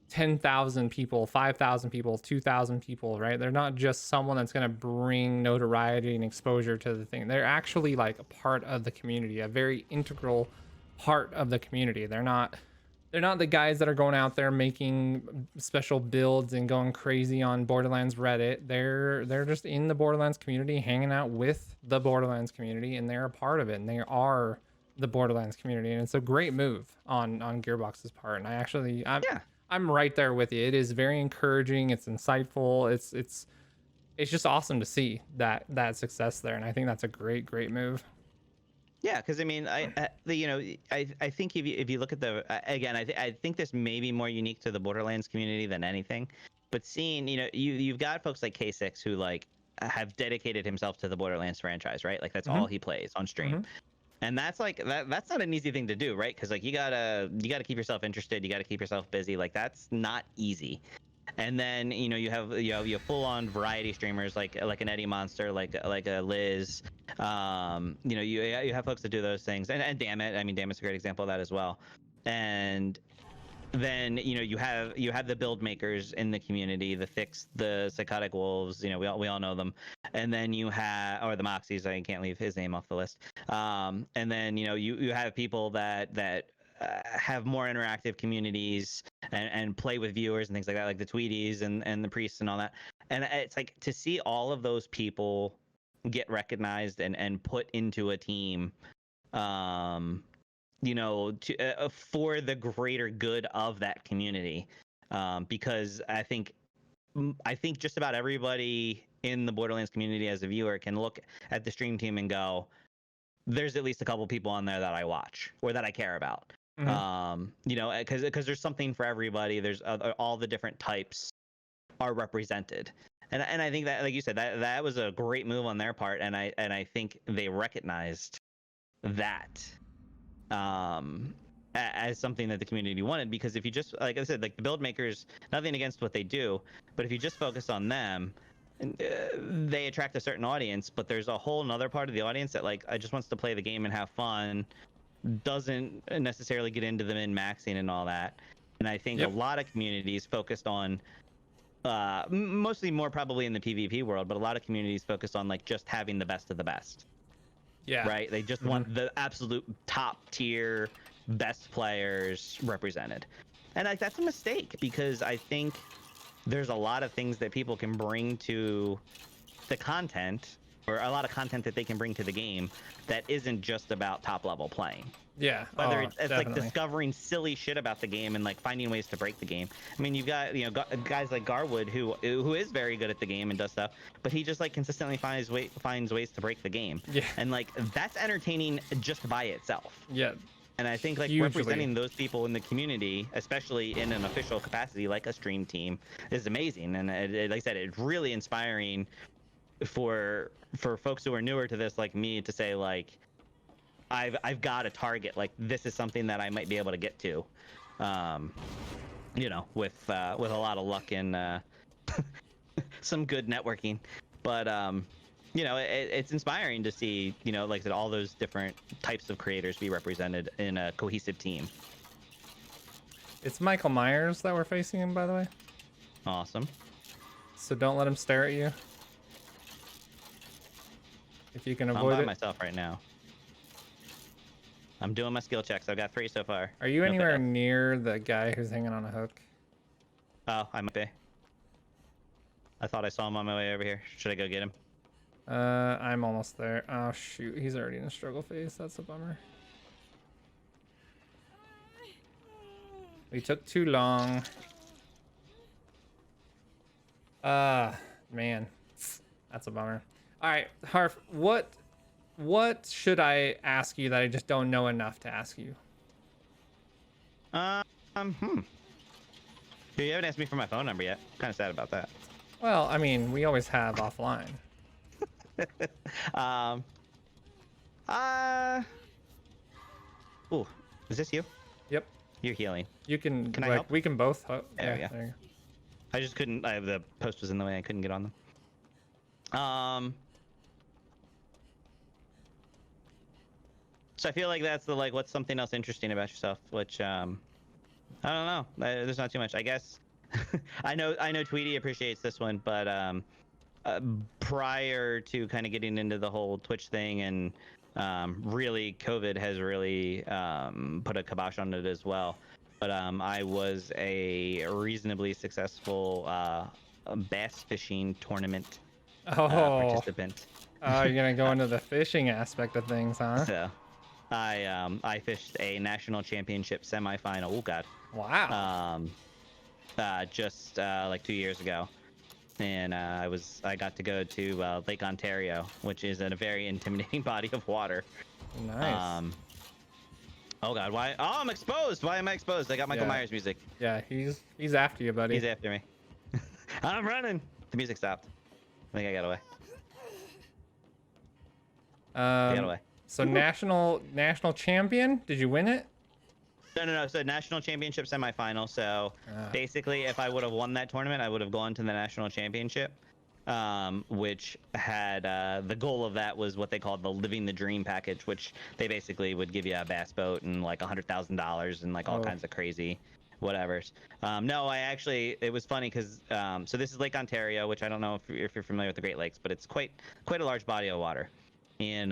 S1: 10,000 people, 5,000 people, 2,000 people, right? They're not just someone that's going to bring notoriety and exposure to the thing. They're actually like a part of the community, a very integral part of the community. They're not the guys that are going out there making special builds and going crazy on Borderlands Reddit. They're just in the Borderlands community, hanging out with the Borderlands community, and they're a part of it, and they are the Borderlands community, and it's a great move on Gearbox's part. And
S2: Yeah.
S1: I'm right there with you. It is very encouraging. It's insightful. It's just awesome to see that success there, and I think that's a great move.
S2: Yeah, because I mean, I think if you look at the again, I think this may be more unique to the Borderlands community than anything, but seeing you've got folks like K6 who like have dedicated himself to the Borderlands franchise, right? Like that's all
S1: Hmm.
S2: he plays on stream,
S1: Hmm.
S2: and that's like that's not an easy thing to do, right? Because like you gotta keep yourself interested, you gotta keep yourself busy, like that's not easy. And then you have full on variety streamers like an Eddie Monster, like a Liz. You have folks that do those things, and damn it, I mean damn it's a great example of that as well. And then you have the build makers in the community, the Fix, the Psychotic Wolves. We all know them. And then you have, or the Moxies. I can't leave his name off the list. And then you have people that have more interactive communities and play with viewers and things like that, like the Tweeties and the Priests and all that. And it's like to see all of those people get recognized and put into a team. For the greater good of that community, because I think just about everybody in the Borderlands community as a viewer can look at the stream team and go, there's at least a couple people on there that I watch or that I care about.
S1: Hmm.
S2: Because there's something for everybody. There's all the different types are represented. And I think that, like you said, that was a great move on their part, and I think they recognized that as something that the community wanted. Because if you just, like I said, like the build makers, nothing against what they do, but if you just focus on them, they attract a certain audience, but there's a whole nother part of the audience that like I just wants to play the game and have fun, doesn't necessarily get into the min-maxing and all that. And I think a
S1: Yep.
S2: lot of communities focused on mostly more probably in the PvP world, but a lot of communities focused on like just having the best of the best,
S1: Yeah.
S2: right? They just
S1: Hmm.
S2: want the absolute top tier best players represented. And like that's a mistake, because I think there's a lot of things that people can bring to the content or a lot of content that they can bring to the game that isn't just about top level playing.
S1: Yeah.
S2: Whether
S1: Oh,
S2: it's like
S1: definitely.
S2: discovering silly shit about the game and like finding ways to break the game. I mean, you've got guys like Garwood who is very good at the game and does stuff, but he just like consistently finds ways to break the game.
S1: Yeah.
S2: And like that's entertaining just by itself.
S1: Yeah.
S2: And I think like
S1: Hugely.
S2: representing those people in the community, especially in an official capacity like a stream team, is amazing. And like I said, it's really inspiring for folks who are newer to this, like me, to say like, I've got a target. Like this is something that I might be able to get to, you know, with a lot of luck and some good networking. But you know, it's inspiring to see, you know, like I said, all those different types of creators be represented in a cohesive team.
S1: It's Michael Myers that we're facing him, by the way.
S2: Awesome.
S1: So don't let him stare at you. If you can
S2: I'm
S1: avoid
S2: by
S1: it.
S2: myself right now. I'm doing my skill checks. I've got 3 so far.
S1: Are you
S2: No
S1: anywhere
S2: fail.
S1: near the guy who's hanging on a hook?
S2: Oh, I might be. I thought I saw him on my way over here. Should I go get him?
S1: I'm almost there. Oh shoot, he's already in a struggle phase. That's a bummer. We took too long. Man, that's a bummer. All right, Harf, what should I ask you that I just don't know enough to ask you?
S2: You haven't asked me for my phone number yet. Kind of sad about that.
S1: Well, I mean, we always have offline.
S2: Ooh, is this you?
S1: Yep.
S2: You're healing.
S1: You can.
S2: Can I
S1: like,
S2: help?
S1: we can both.
S2: There we go.
S1: There you go.
S2: I just couldn't. The post was in the way. I couldn't get on them. So I feel like that's the what's something else interesting about yourself, which I don't know. There's not too much. I guess I know Tweety appreciates this one, but prior to kind of getting into the whole Twitch thing and really COVID has really put a kibosh on it as well. But I was a reasonably successful bass fishing tournament participant.
S1: Oh, you're gonna go into the fishing aspect of things, huh?
S2: So I fished a national championship semifinal. Oh God.
S1: Wow.
S2: Just like 2 years ago, and I got to go to Lake Ontario, which is a very intimidating body of water.
S1: Nice.
S2: Oh God, why? Oh, I'm exposed. Why am I exposed? I got Michael
S1: Yeah.
S2: Myers music.
S1: Yeah, he's after you, buddy.
S2: He's after me. I'm running. The music stopped. I think I got away. I got away.
S1: So national champion? Did you win it?
S2: No. So national championship semifinal. So basically, if I would have won that tournament, I would have gone to the national championship, which had the goal of that was what they called the Living the Dream package, which they basically would give you a bass boat and like $100,000 and like all kinds of crazy whatevers. No, it was funny because so this is Lake Ontario, which I don't know if you're familiar with the Great Lakes, but it's quite a large body of water. And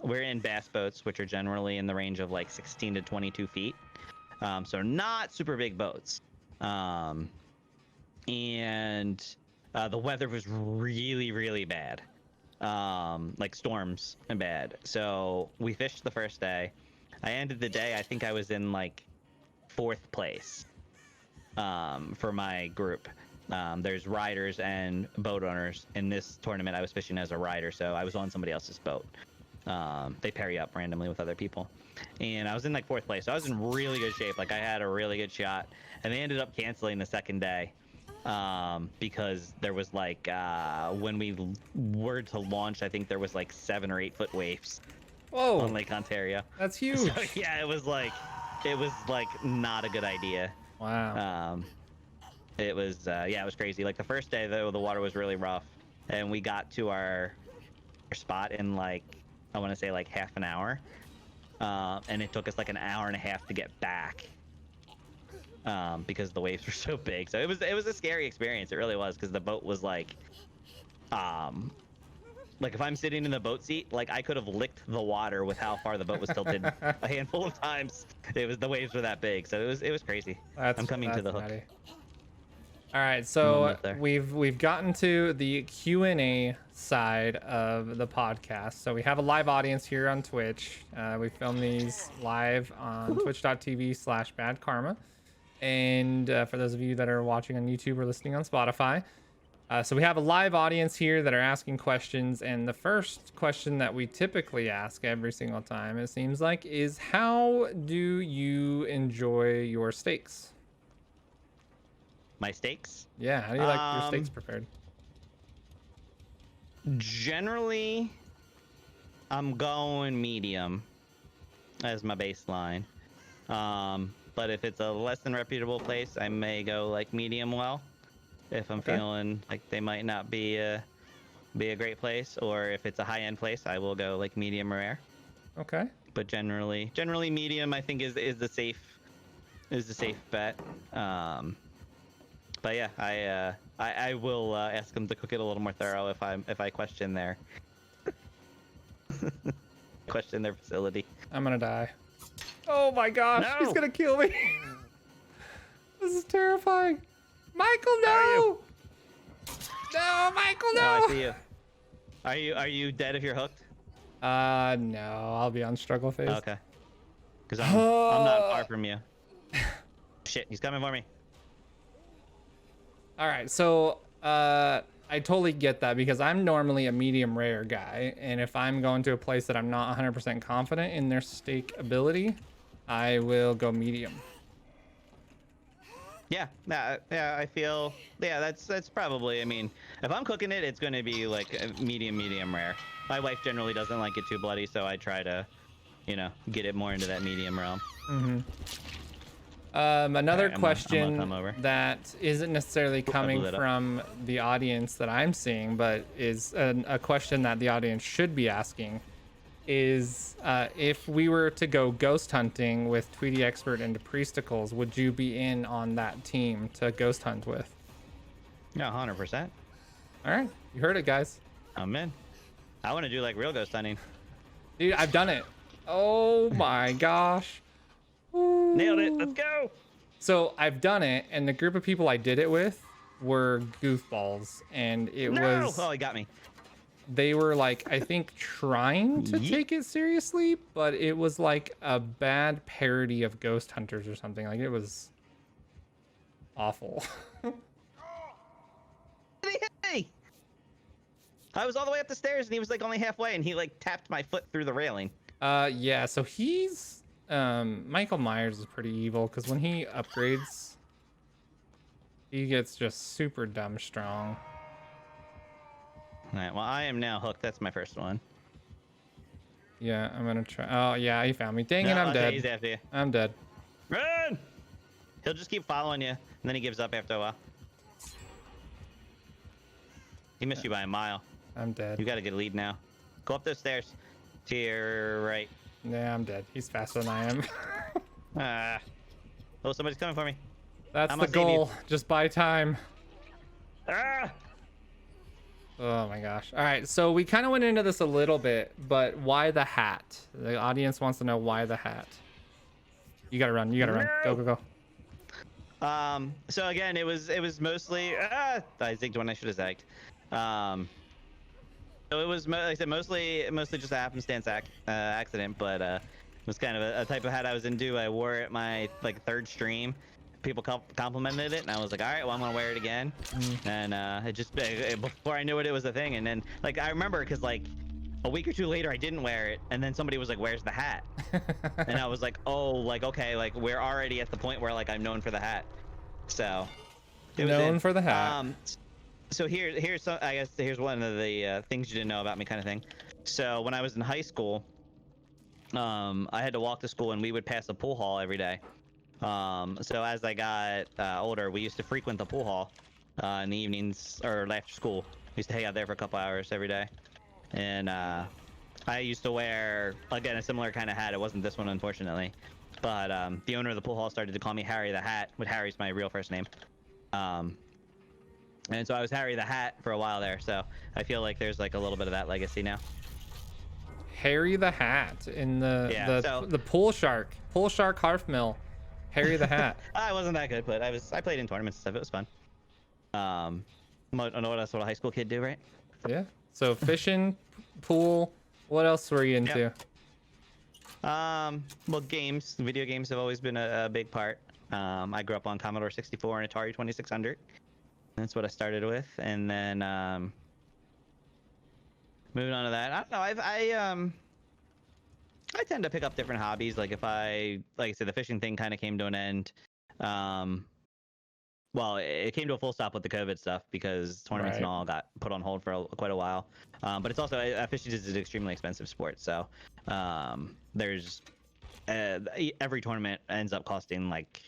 S2: we're in bass boats, which are generally in the range of like 16 to 22 feet. So not super big boats. And the weather was really, really bad. Like storms and bad. So we fished the first day. I ended the day, I think I was in like 4th place for my group. There's riders and boat owners. In this tournament, I was fishing as a rider, so I was on somebody else's boat. They pair you up randomly with other people. And I was in like 4th place, so I was in really good shape. Like I had a really good shot. And they ended up canceling the second day because there was like, when we were to launch, I think there was like 7 or 8 foot waves.
S1: Whoa.
S2: On Lake Ontario.
S1: That's huge.
S2: So, yeah, it was like not a good idea.
S1: Wow.
S2: It was it was crazy. Like the first day though, the water was really rough, and we got to our spot in like I want to say like half an hour, and it took us like an hour and a half to get back because the waves were so big. So it was a scary experience. It really was because the boat was like if I'm sitting in the boat seat, like I could have licked the water with how far the boat was tilted a handful of times. The waves were that big, so it was crazy. I'm coming to the hook.
S1: nutty. All right,
S2: I'm
S1: so
S2: almost there.
S1: we've gotten to the Q&A side of the podcast. So we have a live audience here on Twitch. We film these live on twitch.tv/BadKarma. And for those of you that are watching on YouTube or listening on Spotify, so we have a live audience here that are asking questions. And the first question that we typically ask every single time, it seems like, is how do you enjoy your steaks?
S2: My steaks.
S1: Yeah, how do you like your steaks prepared?
S2: Generally, I'm going medium as my baseline. But if it's a less than reputable place, I may go like medium well. If I'm feeling like they might not be a great place, or if it's a high end place, I will go like medium rare.
S1: Okay.
S2: But generally medium I think is the safe bet. But yeah, I will ask them to cook it a little more thorough if I question their facility.
S1: I'm gonna die. Oh my gosh,
S2: No!
S1: he's gonna kill me. This is terrifying. Michael, no! No, Michael, no!
S2: Oh, I see you. Are you dead if you're hooked?
S1: No, I'll be on struggle phase.
S2: Okay. Because I'm not far from you. Shit, he's coming for me.
S1: All right, so I totally get that because I'm normally a medium rare guy, and if I'm going to a place that I'm not 100% confident in their steak ability, I will go medium.
S2: Yeah, I feel that's probably. I mean, if I'm cooking it, it's going to be like a medium rare. My wife generally doesn't like it too bloody, so I try to, get it more into that medium realm.
S1: Mm-hmm. Another
S2: I'm
S1: question
S2: over.
S1: that isn't necessarily coming from the audience that I'm seeing, but is a question that the audience should be asking is if we were to go ghost hunting with Tweety Expert and Priesticles, would you be in on that team to ghost hunt with?
S2: Yeah, 100%.
S1: All right, you heard it, guys.
S2: I'm in. I want to do like real ghost hunting.
S1: Dude, I've done it. Oh my gosh.
S2: Nailed it. Let's go.
S1: So I've done it, and the group of people I did it with were goofballs, and it was.
S2: Oh, he got me.
S1: They were like, I think, trying to take it seriously, but it was like a bad parody of Ghost Hunters or something. Like, it was awful.
S2: Hey! I was all the way up the stairs, and he was like only halfway, and he like tapped my foot through the railing.
S1: Yeah. So he's Michael Myers is pretty evil because when he upgrades, he gets just super dumb strong.
S2: All right. Well, I am now hooked. That's my first one.
S1: Yeah, I'm gonna try. Oh yeah, he found me. Dang it,
S2: No,
S1: I'm
S2: okay,
S1: dead.
S2: He's after you.
S1: I'm dead.
S2: Run! He'll just keep following you, and then he gives up after a while. He missed you by a mile.
S1: I'm dead.
S2: You got to get a lead now. Go up those stairs. To your right.
S1: Yeah, I'm dead. He's faster than I am.
S2: Oh, somebody's coming for me.
S1: That's
S2: I'm
S1: the
S2: gonna save
S1: goal. Just buy time.
S2: Ah!
S1: Oh my gosh. All right, so we kind of went into this a little bit, but why the hat? The audience wants to know why the hat. You gotta run. You gotta run. Go, go,
S2: go. So again, it was mostly. I zigged when I should have zagged. So it was, like I said, mostly just a happenstance accident, but it was kind of a type of hat I was into. I wore it my third stream. People complimented it, and I was like, all right, well, I'm gonna wear it again. And it just before I knew it was a thing. And then I remember because a week or two later I didn't wear it, and then somebody was like, where's the hat? And I was like, oh, okay, we're already at the point where I'm known for the hat. So
S1: known for the hat.
S2: So here's some, I guess here's one of the things you didn't know about me, kind of thing. So when I was in high school, I had to walk to school, and we would pass a pool hall every day. So as I got older, we used to frequent the pool hall in the evenings or after school. We used to hang out there for a couple hours every day. And I used to wear, again, a similar kind of hat. It wasn't this one, unfortunately. But the owner of the pool hall started to call me Harry the Hat, but Harry's my real first name. And so I was Harry the Hat for a while there. So I feel like there's a little bit of that legacy now.
S1: Harry the Hat in the pool shark Harfmil. Harry the Hat.
S2: I wasn't that good, but I played in tournaments and stuff. It was fun. I know what else would a high school kid do, right?
S1: Yeah. So fishing, pool. What else were you
S2: Yep.
S1: into?
S2: Well, video games have always been a big part. I grew up on Commodore 64 and Atari 2600. That's what I started with, and then moving on to that. I don't know. I tend to pick up different hobbies. Like like I said, the fishing thing kind of came to an end. Um, well, it came to a full stop with the COVID stuff because tournaments and
S1: Right.
S2: all got put on hold for quite a while. But it's also fishing is an extremely expensive sport, so there's every tournament ends up costing like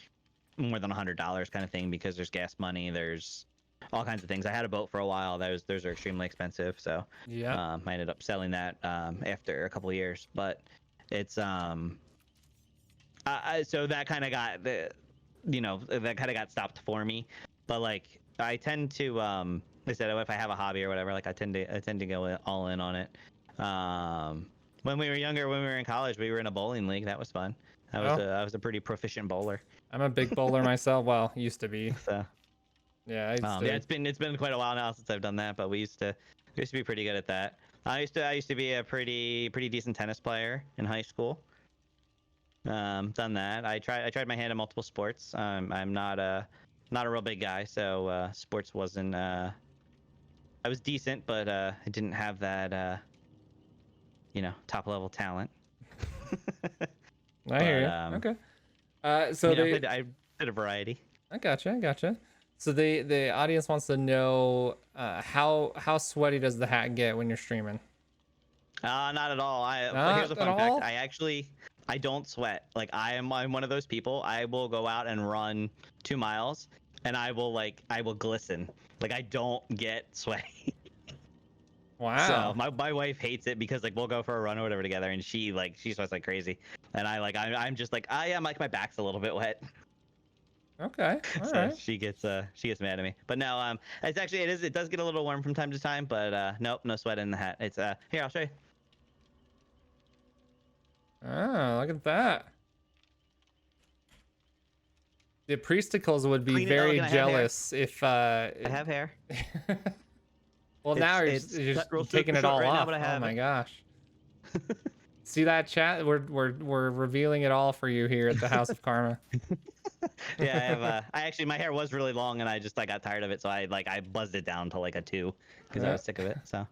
S2: more than $100 kind of thing because there's gas money, there's all kinds of things. I had a boat for a while. Those are extremely expensive, so
S1: Yeah.
S2: I ended up selling that after a couple of years. But it's so that kind of got that kind of got stopped for me. But like I tend to like I said, if I have a hobby or whatever, like I tend to go all in on it. When we were younger, when we were in college, we were in a bowling league. That was fun.
S1: Oh,
S2: I was a pretty proficient bowler.
S1: I'm a big bowler myself. Well, used to be.
S2: So
S1: Yeah, I used
S2: yeah,
S1: to.
S2: it's been quite a while now since I've done that, but we used to be pretty good at that. I used to be a pretty decent tennis player in high school. Done that. I tried my hand at multiple sports. I'm not a real big guy, so sports wasn't. I was decent, but I didn't have that top level talent.
S1: I hear
S2: But
S1: you. Okay. So they.
S2: I did a variety.
S1: I gotcha. I gotcha. So the audience wants to know how sweaty does the hat get when you're streaming?
S2: Not at all. Here's a
S1: Not at
S2: fun fact.
S1: all.
S2: I don't sweat. Like I'm one of those people. I will go out and run 2 miles, and I will glisten. Like I don't get sweaty. So
S1: Wow.
S2: my wife hates it because like we'll go for a run or whatever together, and she sweats like crazy, and I'm just like I am like my back's a little bit wet.
S1: Okay. All
S2: So
S1: right.
S2: she gets mad at me. But no, it does get a little warm from time to time, but nope, no sweat in the hat. It's here, I'll show you.
S1: Oh, look at that. The priesticles would be
S2: Clean it. Oh, look,
S1: very
S2: and I have hair.
S1: jealous if
S2: I have hair.
S1: well, now you're
S2: cut
S1: just
S2: real
S1: taking
S2: super
S1: it
S2: short
S1: all
S2: right now,
S1: off.
S2: but I
S1: Oh
S2: have
S1: my
S2: it.
S1: gosh. See that chat? We're revealing it all for you here at the House of Karma.
S2: Yeah, I have. I actually my hair was really long, and I got tired of it, so I buzzed it down to like a 2 because I
S1: Yeah.
S2: was sick of it. So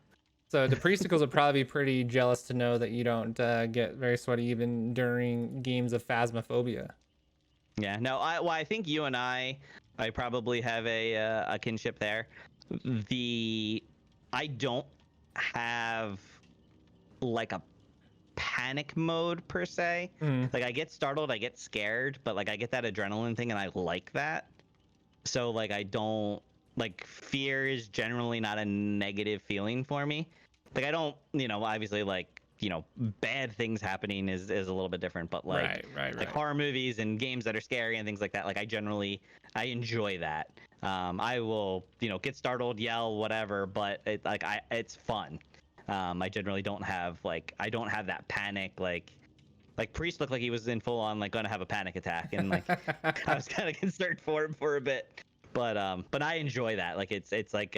S1: So the priesticles would probably be pretty jealous to know that you don't get very sweaty even during games of Phasmophobia.
S2: yeah, no, I think you and I probably have a kinship there. The I don't have like a panic mode per se.
S1: Mm,
S2: Like I get startled, I get scared, but like I get that adrenaline thing and I like that. So like I don't like fear is generally not a negative feeling for me. Like I don't, obviously like, bad things happening is a little bit different, but
S1: right, right,
S2: like
S1: right.
S2: horror movies and games that are scary and things like that, like I enjoy that. I will, get startled, yell, whatever, but it's fun. I generally don't have I don't have that panic like Priest looked like he was in full on like gonna have a panic attack and like I was kind of concerned for him for a bit, but I enjoy that. Like it's like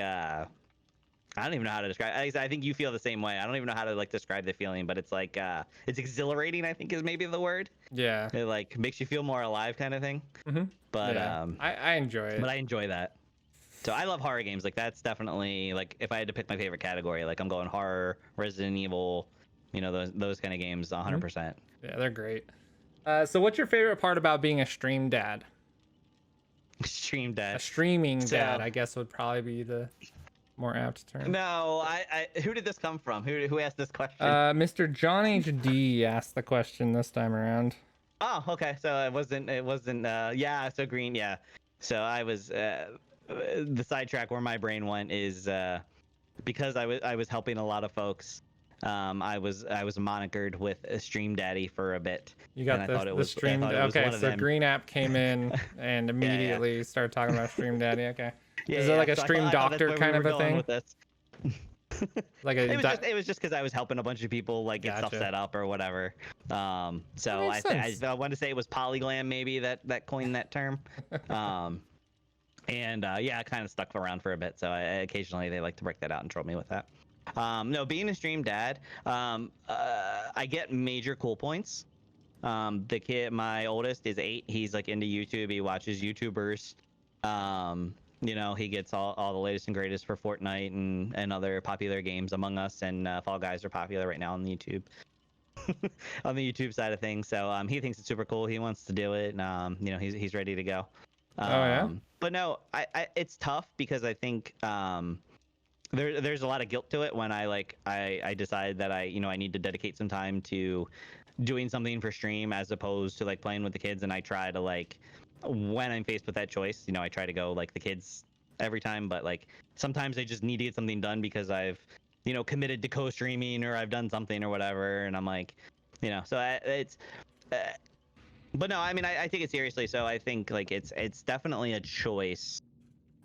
S2: I don't even know how to describe. I think you feel the same way. I don't even know how to like describe the feeling, but it's like it's exhilarating. I think is maybe the word.
S1: Yeah.
S2: It like makes you feel more alive, kind of thing.
S1: Hmm.
S2: But
S1: Yeah. I enjoy it.
S2: I enjoy that. So I love horror games. Like that's definitely like if I had to pick my favorite category, like I'm going horror, Resident Evil, those kind of games, 100%.
S1: Yeah, they're great. So what's your favorite part about being a stream dad?
S2: Stream
S1: A
S2: Dead.
S1: streaming
S2: So
S1: dad, I guess, would probably be the more apt term.
S2: no, who did this come from? Who asked this question?
S1: Mr. John H.D. asked the question this time around.
S2: Oh, okay. So it wasn't yeah, so green, yeah. So I was the sidetrack where my brain went is because I was helping a lot of folks. I was monikered with a Stream Daddy for a bit.
S1: You
S2: And
S1: got
S2: I thought it
S1: the
S2: was
S1: stream. Okay,
S2: one of
S1: so
S2: them.
S1: Green App came in and
S2: Yeah, yeah.
S1: immediately started talking about Stream Daddy. Okay.
S2: Yeah,
S1: Is there
S2: yeah.
S1: like a
S2: So
S1: stream
S2: I thought that's
S1: doctor
S2: where we
S1: kind
S2: were
S1: of a
S2: going
S1: thing?
S2: with this.
S1: Like a
S2: It was just because I was helping a bunch of people like get stuff
S1: Gotcha.
S2: set up or whatever. So
S1: makes sense.
S2: I want to say it was Polyglam maybe that coined that term. And yeah, I kind of stuck around for a bit. So occasionally they like to break that out and troll me with that. No, being a stream dad, I get major cool points. The kid, my oldest, is 8. He's like into YouTube. He watches YouTubers. You know, he gets all the latest and greatest for Fortnite and other popular games. Among Us and Fall Guys are popular right now on YouTube. On the YouTube side of things. So he thinks it's super cool. He wants to do it. You know, he's ready to go.
S1: Oh yeah.
S2: But no, it's tough because I think there's a lot of guilt to it when I decide that I need to dedicate some time to doing something for stream as opposed to like playing with the kids, and I try to like when I'm faced with that choice, I try to go like the kids every time, but like sometimes I just need to get something done because I've committed to co-streaming or I've done something or whatever, and I'm like, so it's uh, but no, I mean I take it seriously, so I think like it's definitely a choice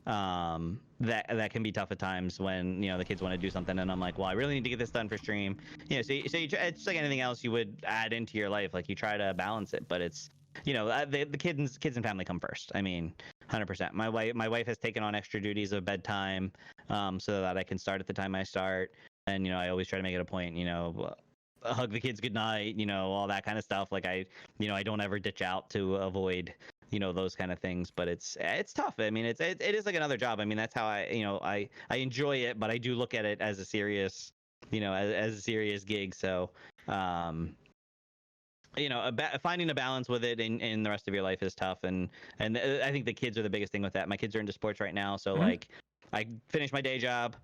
S2: that can be tough at times when the kids want to do something and I'm like, well, I really need to get this done for stream. It's like anything else you would add into your life, like you try to balance it, but it's the kids and family come first. I mean, 100%. My wife has taken on extra duties of bedtime, so that I can start at the time I start, and I always try to make it a point, hug the kids goodnight, all that kind of stuff. Like I don't ever ditch out to avoid those kind of things, but it's tough. I mean, it is like another job. I mean, that's how I enjoy it, but I do look at it as a serious as a serious gig. So finding a balance with it in the rest of your life is tough, and I think the kids are the biggest thing with that. My kids are into sports right now, so like I finish my day job,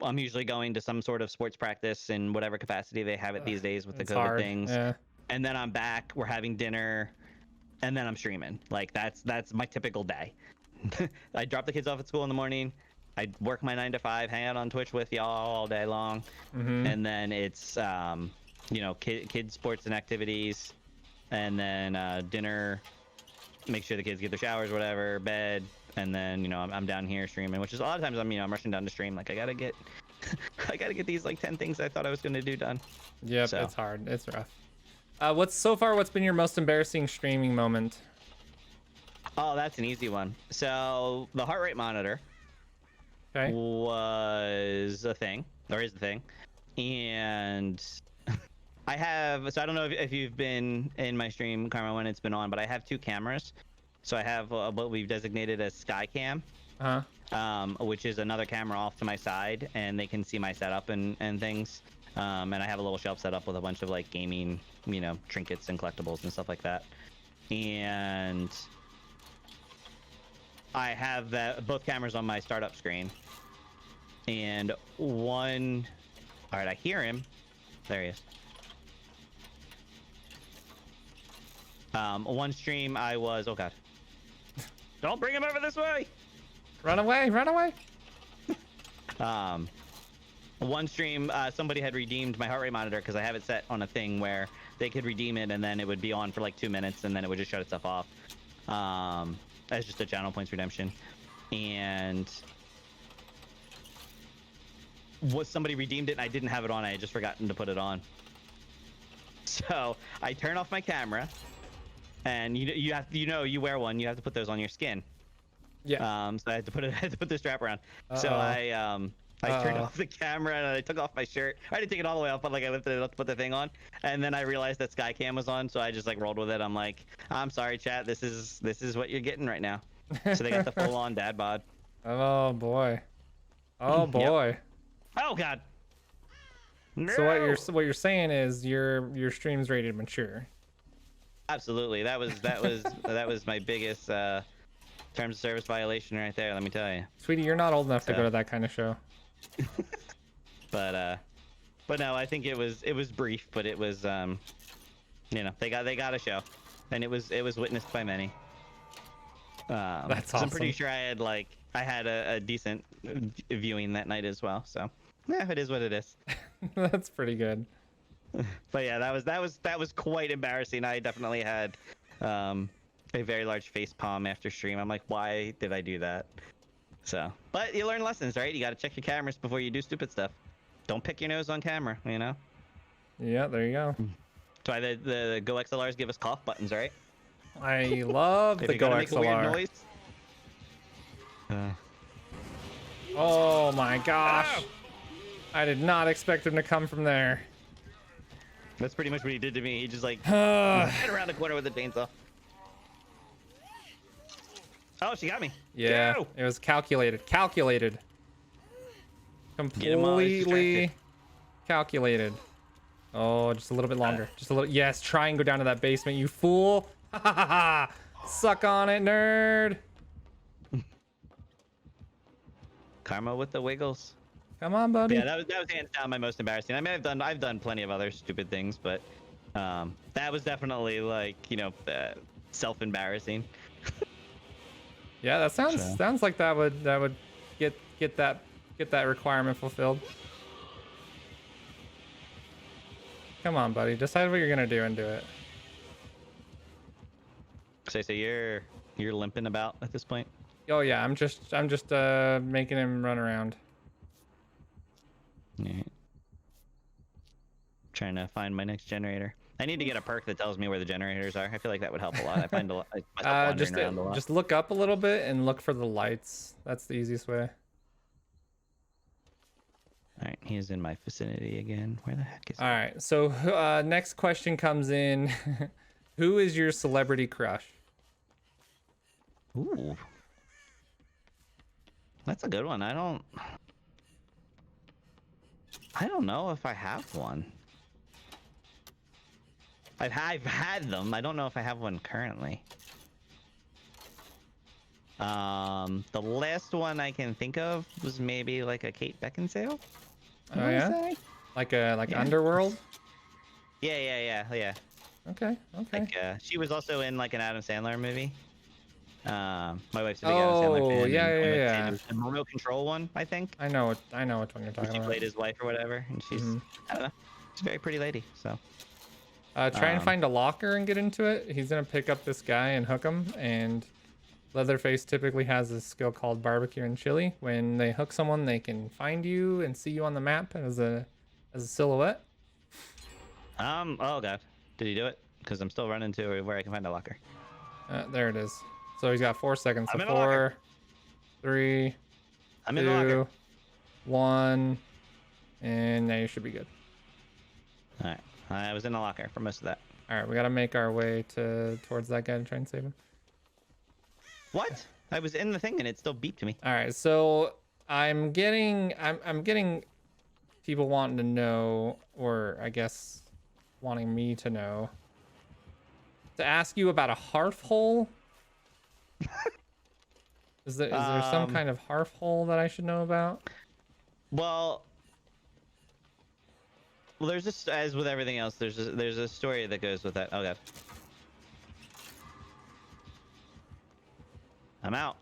S2: I'm usually going to some sort of sports practice in whatever capacity they have it these days with the COVID
S1: hard.
S2: things.
S1: Yeah.
S2: And then I'm back, we're having dinner, and then I'm streaming. Like that's my typical day. I drop the kids off at school in the morning. I work my 9 to 5, hang out on Twitch with y'all all day long, and then it's kids sports and activities, and then dinner. Make sure the kids get their showers, whatever, bed, and then I'm down here streaming, which is a lot of times I'm rushing down to stream. Like I gotta get these like 10 things I thought I was gonna do done.
S1: Yep, so. It's hard. It's rough. What's been your most embarrassing streaming moment?
S2: Oh, that's an easy one. So the heart rate monitor was a thing, or is a thing, and I don't know if you've been in my stream, Karma, when it's been on, but I have 2 cameras. So I have what we've designated as Skycam, which is another camera off to my side, and they can see my setup and things. And I have a little shelf set up with a bunch of like gaming, trinkets and collectibles and stuff like that. And I have both cameras on my startup screen. And all right, I hear him. There he is. One stream I was, oh god. Don't bring him over this way!
S1: Run away, run away!
S2: One stream, somebody had redeemed my heart rate monitor because I have it set on a thing where they could redeem it and then it would be on for like 2 minutes and then it would just shut itself off. As just a channel points redemption. And somebody redeemed it and I didn't have it on, I had just forgotten to put it on. So I turn off my camera. And you wear one. You have to put those on your skin.
S1: Yeah.
S2: So I had to put the strap around. So I turned off the camera and I took off my shirt. I didn't take it all the way off, but like I lifted it up to put the thing on, and then I realized that Skycam was on, so I just like rolled with it. I'm like, I'm sorry, chat. This is what you're getting right now. So they got the full on dad bod.
S1: Oh boy. Oh boy.
S2: Yep. Oh god. No!
S1: So what you're saying is your stream's rated mature.
S2: Absolutely. That was my biggest terms of service violation right there, let me tell you.
S1: Sweetie, you're not old enough to go to that kind of show.
S2: But no, I think it was brief, but it was they got a show, and it was witnessed by many.
S1: That's awesome.
S2: I'm pretty sure I had a decent viewing that night as well. So yeah, it is what it is.
S1: That's pretty good.
S2: But yeah, that was quite embarrassing. I definitely had a very large face palm after stream. I'm like, why did I do that? So, but you learn lessons, right? You got to check your cameras before you do stupid stuff. Don't pick your nose on camera,
S1: Yeah, there you go.
S2: That's why the Go XLRs give us cough buttons, right?
S1: I love the Go
S2: make a weird
S1: XLR.
S2: noise,
S1: Oh my gosh.
S2: Oh!
S1: I did not expect him to come from there.
S2: That's pretty much what he did to me. He just like
S1: yeah,
S2: ran around the corner with a chainsaw. Oh, she got me. Go!
S1: it was calculated. Calculated.
S2: Get him while he's
S1: Completely
S2: distracted.
S1: calculated. Oh, just a little bit longer. Just a little. Yes, try and go down to that basement, you fool. Ha ha ha ha. Suck on it, nerd.
S2: Karma with the wiggles.
S1: Come on, buddy.
S2: Yeah, that was hands down my most embarrassing. I mean, I've done plenty of other stupid things, but that was definitely like, you know, self-embarrassing.
S1: Yeah, that sounds like that would get that requirement fulfilled. Come on, buddy. Decide what you're gonna do and do it.
S2: So you're limping about at this point.
S1: Oh yeah, I'm just making him run around.
S2: Yeah. Trying to find my next generator. I need to get a perk that tells me where the generators are. I feel like that would help a lot. I find myself wandering around a lot.
S1: Just look up a little bit and look for the lights. That's the easiest way.
S2: All right, he's in my vicinity again. Where the heck is he?
S1: All right, so next question comes in. Who is your celebrity crush?
S2: Ooh. That's a good one. I don't know if I have one. I've had them. I don't know if I have one currently. The last one I can think of was maybe like a Kate Beckinsale.
S1: Oh yeah, like Underworld.
S2: Yeah.
S1: Okay.
S2: Like she was also in like an Adam Sandler movie. My wife's a big Adam Sandler fan.
S1: Oh yeah.
S2: The remote control one, I think.
S1: I know which one you're talking
S2: She
S1: about.
S2: played his wife or whatever, and she's I don't know, she's a very pretty lady. So
S1: try and find a locker and get into it. He's gonna pick up this guy and hook him. And Leatherface typically has this skill called barbecue and chili. When they hook someone, they can find you and see you on the map as a silhouette.
S2: oh god, did he do it? Because I'm still running to where I can find a locker.
S1: There it is. So he's got 4 seconds. So
S2: I'm in the
S1: 4,
S2: locker.
S1: 3,
S2: I'm in the locker.
S1: 2, 1, and now you should be good.
S2: All right, I was in the locker for most of that.
S1: All right, we gotta make our way towards that guy to try and save him.
S2: What? I was in the thing and it still beeped to me.
S1: All right, so I'm getting people wanting to know, or I guess wanting me to know, to ask you about a hearth hole. Is there some kind of hearth hole that I should know about?
S2: Well, there's just, as with everything else, there's a story that goes with that. Oh god. I'm out.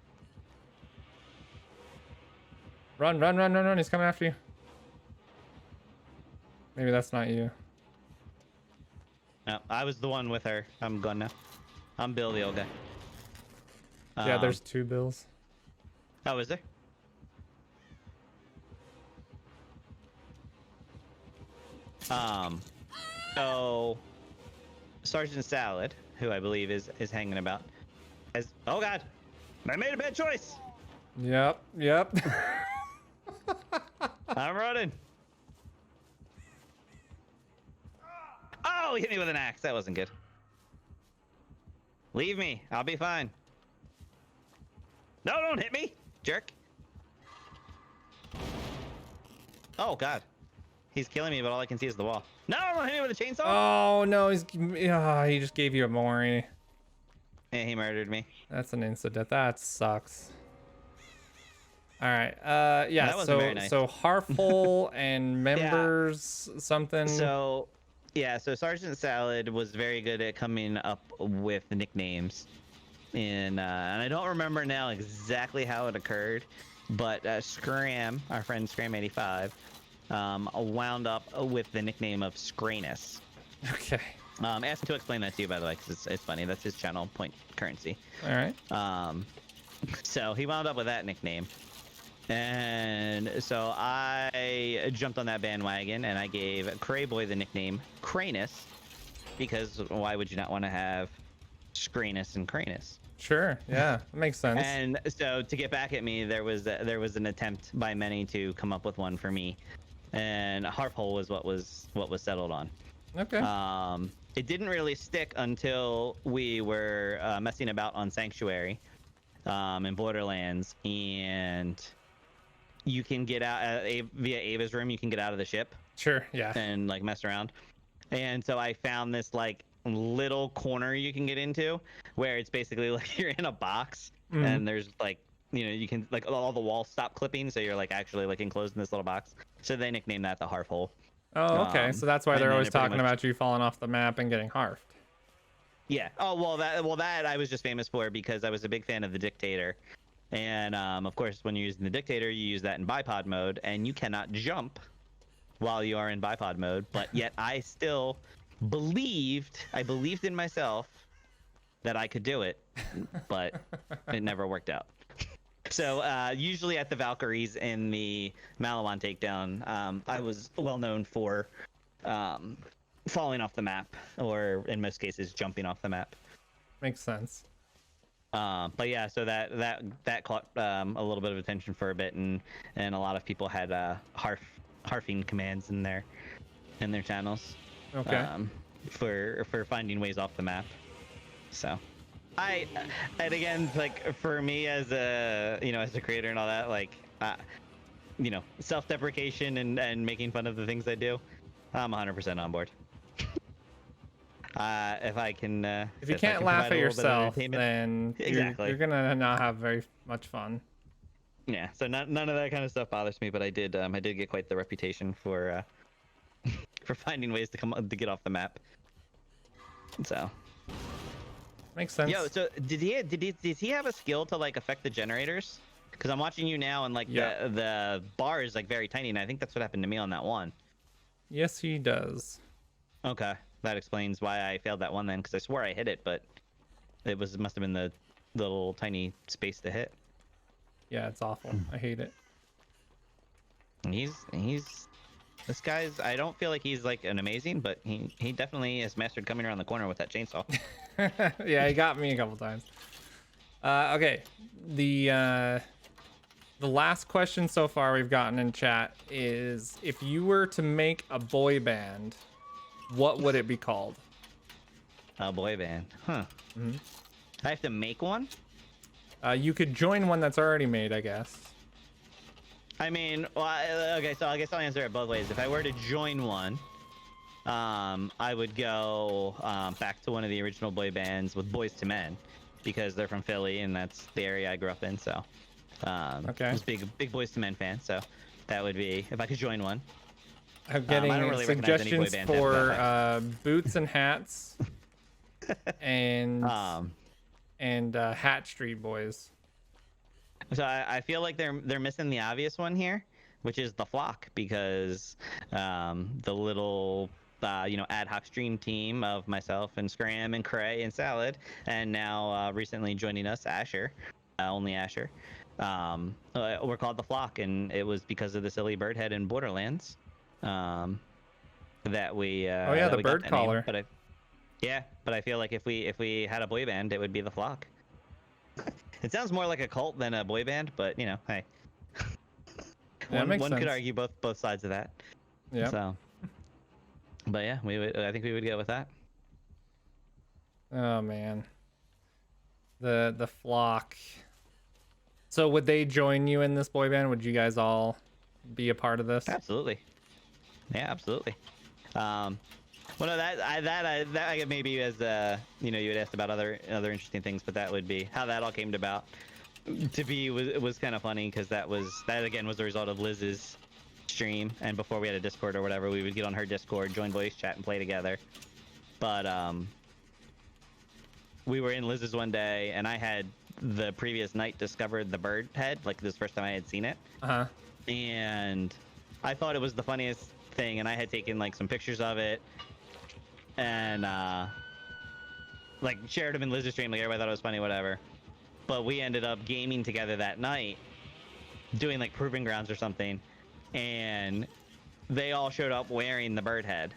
S1: Run. He's coming after you. Maybe that's not you.
S2: No, I was the one with her. I'm gone now. I'm Bill, the old guy.
S1: Yeah, there's 2 Bills.
S2: Oh, is there? So Sergeant Salad, who I believe is hanging about, has, oh god, I made a bad choice.
S1: Yep.
S2: I'm running. Oh, he hit me with an axe. That wasn't good. Leave me. I'll be fine. No, don't hit me, jerk. Oh god. He's killing me, but all I can see is the wall. No, don't hit me with a chainsaw.
S1: Oh no, he just gave you a Mori.
S2: Yeah, he murdered me.
S1: That's an insta death. That sucks. All right. Yeah.
S2: That wasn't very nice.
S1: So Harfmil and members something.
S2: So Sergeant Salad was very good at coming up with nicknames, and I don't remember now exactly how it occurred, but Scram, our friend Scram85, wound up with the nickname of Scranus.
S1: Okay.
S2: Ask him to explain that to you, by the way, because it's funny. That's his channel point currency.
S1: All right.
S2: So he wound up with that nickname. And so I jumped on that bandwagon and I gave Cray Boy the nickname Cranus, because why would you not want to have Screenus and Cranus.
S1: Sure. Yeah, that makes sense.
S2: And so to get back at me, there was an attempt by many to come up with one for me, and Harfmil was what was settled on.
S1: Okay.
S2: It didn't really stick until we were messing about on Sanctuary in Borderlands, and you can get out via Ava's room. You can get out of the ship
S1: Sure. Yeah.
S2: and like mess around. And so I found this like little corner you can get into where it's basically like you're in a box and there's like, you know, you can like all the walls stop clipping, so you're like actually like enclosed in this little box. So they nicknamed that the Harfhole.
S1: Oh, okay. So that's why
S2: and
S1: they're
S2: then
S1: always
S2: it pretty
S1: talking
S2: much-
S1: about you falling off the map and getting harfed.
S2: Yeah. Oh well, that I was just famous for because I was a big fan of the Dictator, and of course when you're using the Dictator, you use that in bipod mode, and you cannot jump while you are in bipod mode. But yet I still I believed in myself that I could do it, but it never worked out. So usually at the Valkyries in the Malawan takedown, I was well known for falling off the map, or in most cases jumping off the map.
S1: Makes sense.
S2: But yeah, so that caught a little bit of attention for a bit, and a lot of people had harfing commands in their channels.
S1: Okay.
S2: For finding ways off the map. So and again, like for me as a creator and all that, like self-deprecation and making fun of the things I do, I'm 100% on board. If I can
S1: If you
S2: I
S1: can't
S2: can
S1: laugh
S2: provide
S1: at
S2: a little bit of
S1: yourself,
S2: entertainment-
S1: then
S2: Exactly.
S1: you're gonna not have very much fun.
S2: Yeah, so none of that kind of stuff bothers me, but I did get quite the reputation for for finding ways to get off the map. So
S1: Makes sense.
S2: yo, so did he have a skill to like affect the generators? Because I'm watching you now, and like
S1: Yeah.
S2: the bar is like very tiny, and I think that's what happened to me on that one.
S1: Yes, he does.
S2: Okay, that explains why I failed that one then, because I swore I hit it, but it must have been the little tiny space to hit.
S1: Yeah, it's awful. I hate it.
S2: This guy's, I don't feel like he's like an amazing, but he definitely has mastered coming around the corner with that chainsaw.
S1: Yeah, he got me a couple times. Okay, the last question so far we've gotten in chat is, if you were to make a boy band, what would it be called?
S2: A boy band, huh? I have to make one.
S1: You could join one that's already made, I guess.
S2: I mean, well, okay, so I guess I'll answer it both ways. If I were to join one, I would go back to one of the original boy bands with Boys to Men, because they're from Philly and that's the area I grew up in. So,
S1: Okay.
S2: I was big Boys to Men fan. So that would be if I could join one.
S1: I'm getting
S2: I don't really recognize any boy
S1: suggestions
S2: bands after
S1: for
S2: that
S1: boots and hats, and Hat Street Boys.
S2: So I feel like they're missing the obvious one here, which is the Flock, because the little ad hoc stream team of myself and Scram and Cray and Salad, and now recently joining us Asher, only Asher, we're called the Flock, and it was because of the silly bird head in Borderlands that we
S1: Oh yeah,
S2: that
S1: the
S2: we got
S1: bird
S2: that name.
S1: collar.
S2: But I feel like if we had a boy band, it would be the Flock. It sounds more like a cult than a boy band, but you know, hey.
S1: Yeah,
S2: one
S1: makes
S2: could
S1: sense.
S2: argue both sides of that.
S1: Yeah.
S2: So, but yeah, I think we would go with that.
S1: Oh man. The Flock. So would they join you in this boy band? Would you guys all be a part of this?
S2: Absolutely. Yeah, absolutely. Well, no, that I maybe as you had asked about other interesting things, but that would be how that all came about. To be was kind of funny, because that again was the result of Liz's stream, and before we had a Discord or whatever, we would get on her Discord, join voice chat, and play together. But we were in Liz's one day, and I had the previous night discovered the bird head, like this first time I had seen it.
S1: Uh-huh.
S2: And I thought it was the funniest thing, and I had taken like some pictures of it and like shared them in Liz's stream, like everybody thought it was funny, whatever. But we ended up gaming together that night, doing like Proving Grounds or something, and they all showed up wearing the bird head.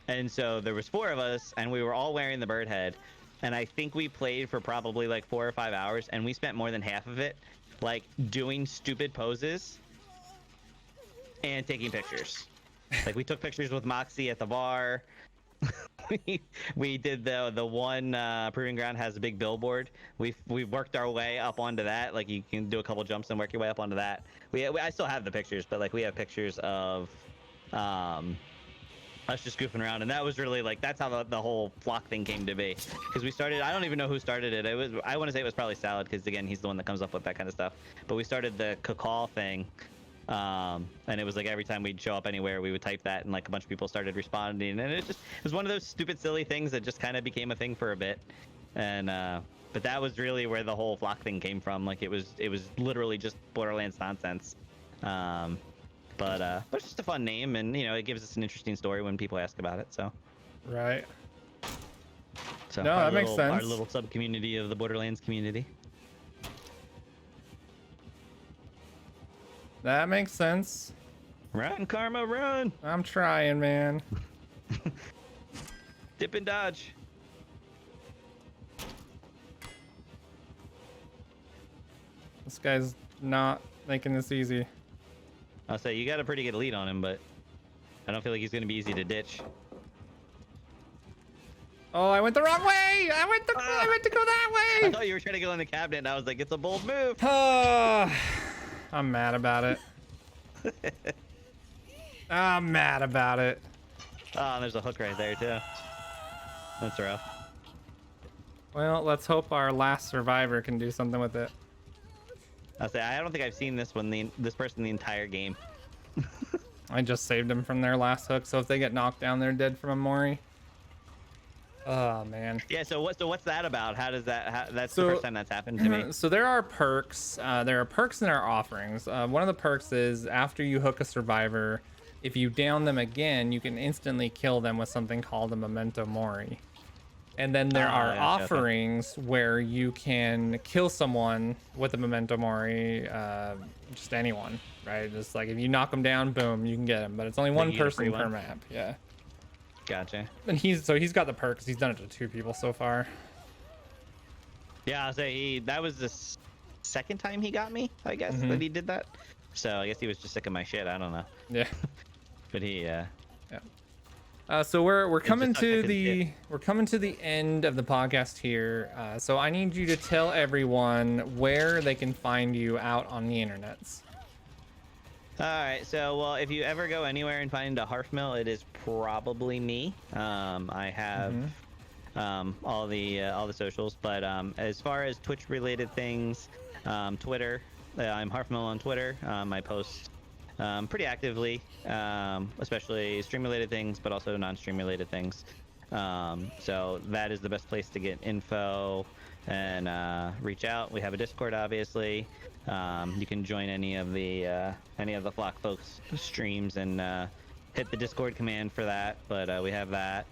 S2: And so there was 4 of us, and we were all wearing the bird head, and I think we played for probably like 4 or 5 hours, and we spent more than half of it like doing stupid poses and taking pictures. Like we took pictures with Moxie at the bar. we did the one proving ground has a big billboard. We worked our way up onto that. Like you can do a couple jumps and work your way up onto that. I still have the pictures, but like we have pictures of us just goofing around, and that was really like that's how the whole flock thing came to be. Because we started, I don't even know who started it. It was, I want to say it was probably Salad, because again he's the one that comes up with that kind of stuff. But we started the call thing. And it was like every time we'd show up anywhere, we would type that, and like a bunch of people started responding, and it was one of those stupid, silly things that just kind of became a thing for a bit. And but that was really where the whole flock thing came from. Like it was literally just Borderlands nonsense. But it's just a fun name, and you know it gives us an interesting story when people ask about it. So
S1: Right.
S2: so
S1: No, that makes sense.
S2: Our little sub community of the Borderlands community.
S1: That makes sense.
S2: Run, Karma, run!
S1: I'm trying, man.
S2: Dip and dodge.
S1: This guy's not making this easy.
S2: I'll say you got a pretty good lead on him, but I don't feel like he's going to be easy to ditch.
S1: Oh, I went the wrong way! I went to go that
S2: I
S1: way!
S2: thought you were trying to go in the cabinet, and I was like, it's a bold move.
S1: Oh, I'm mad about it. I'm mad about it.
S2: Oh, and there's a hook right there, too. That's rough.
S1: Well, let's hope our last survivor can do something with it.
S2: I'll say, I don't think I've seen this person the entire game.
S1: I just saved them from their last hook, so if they get knocked down, they're dead from a Mori. Oh, man.
S2: Yeah, so what's that about? How does that, that's
S1: So-
S2: the first time that's happened to me.
S1: So there are perks. There are perks in our offerings. One of the perks is after you hook a survivor, if you down them again, you can instantly kill them with something called a Memento Mori. And then there are
S2: gotcha, okay.
S1: offerings where you can kill someone with a Memento Mori, just anyone, right? Just like if you knock them down, boom, you can get them. But it's only one
S2: you get a free
S1: person per
S2: one?
S1: map. Yeah.
S2: Gotcha.
S1: And he's got the perks. He's done it to 2 people so far.
S2: Yeah, I'll say that was the second time he got me, I guess,
S1: Mhm.
S2: that he did that. So I guess he was just sick of my shit. I don't know.
S1: Yeah.
S2: But he,
S1: So we're coming
S2: just like I
S1: to
S2: could
S1: the end of the podcast here. So I need you to tell everyone where they can find you out on the internets.
S2: All right, so well, if you ever go anywhere and find a Harfmil, it is probably me. I have all the socials, but as far as Twitch related things, Twitter, I'm Harfmil on Twitter. I post pretty actively, especially stream related things, but also non-stream related things. So that is the best place to get info and reach out. We have a Discord, obviously. You can join any of the Flock folks streams and hit the Discord command for that. But we have that,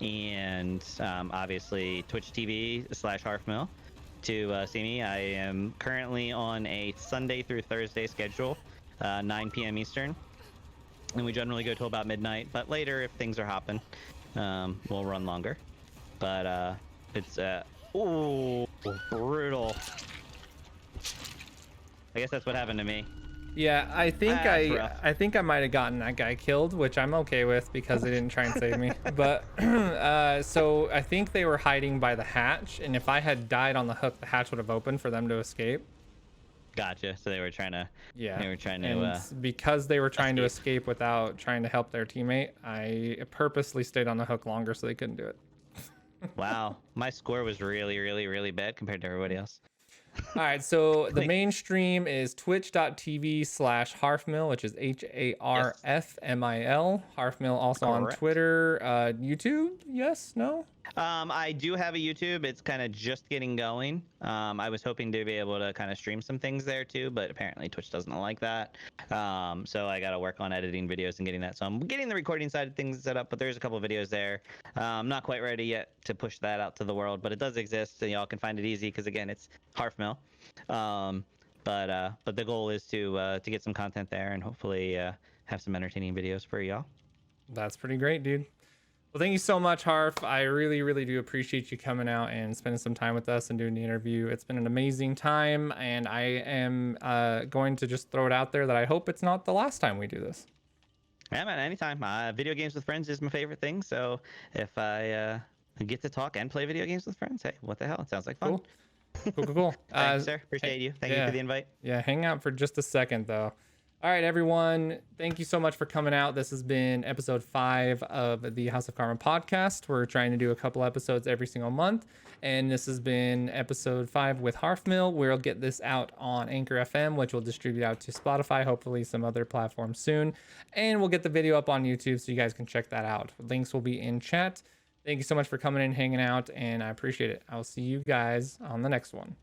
S2: and obviously Twitch TV/Harfmil to see me. I am currently on a Sunday through Thursday schedule, 9 p.m. Eastern, and we generally go till about midnight. But later, if things are hopping, we'll run longer. But it's ooh, brutal. I guess that's what happened to me.
S1: Yeah, I think
S2: That's rough.
S1: I think I might have gotten that guy killed, which I'm okay with because they didn't try and save me. But so I think they were hiding by the hatch, and if I had died on the hook, the hatch would have opened for them to escape.
S2: Gotcha. So they were trying to.
S1: Yeah.
S2: They were trying to.
S1: And because they were trying to escape without trying to help their teammate, I purposely stayed on the hook longer so they couldn't do it.
S2: Wow, my score was really, really, really bad compared to everybody else.
S1: All right, so the main stream is twitch.tv/Harfmil, which is HARFMIL. Harfmil also on
S2: Correct.
S1: Twitter, YouTube. Yes, no.
S2: I do have a YouTube. It's kind of just getting going. I was hoping to be able to kind of stream some things there too, but apparently Twitch doesn't like that. So I got to work on editing videos and getting that. So I'm getting the recording side of things set up, but there's a couple videos there. I'm not quite ready yet to push that out to the world, but it does exist, and y'all can find it easy because again, it's Harfmil. But the goal is to get some content there and hopefully have some entertaining videos for y'all.
S1: That's pretty great, dude. Well, thank you so much, Harf. I really, really do appreciate you coming out and spending some time with us and doing the interview. It's been an amazing time, and I am going to just throw it out there that I hope it's not the last time we do this.
S2: Yeah, man, anytime. Video games with friends is my favorite thing. So if I get to talk and play video games with friends, hey, what the hell? It sounds like fun.
S1: Cool. Cool, cool, cool.
S2: Thanks, sir. Appreciate you. Thank you
S1: yeah.
S2: for the invite.
S1: Yeah, hang out for just a second, though. All right, everyone. Thank you so much for coming out. This has been episode 5 of the House of Karma podcast. We're trying to do a couple episodes every single month. And this has been episode 5 with Harfmil. We'll get this out on Anchor FM, which will distribute out to Spotify, hopefully some other platforms soon. And we'll get the video up on YouTube so you guys can check that out. Links will be in chat. Thank you so much for coming in, hanging out, and I appreciate it. I'll see you guys on the next one.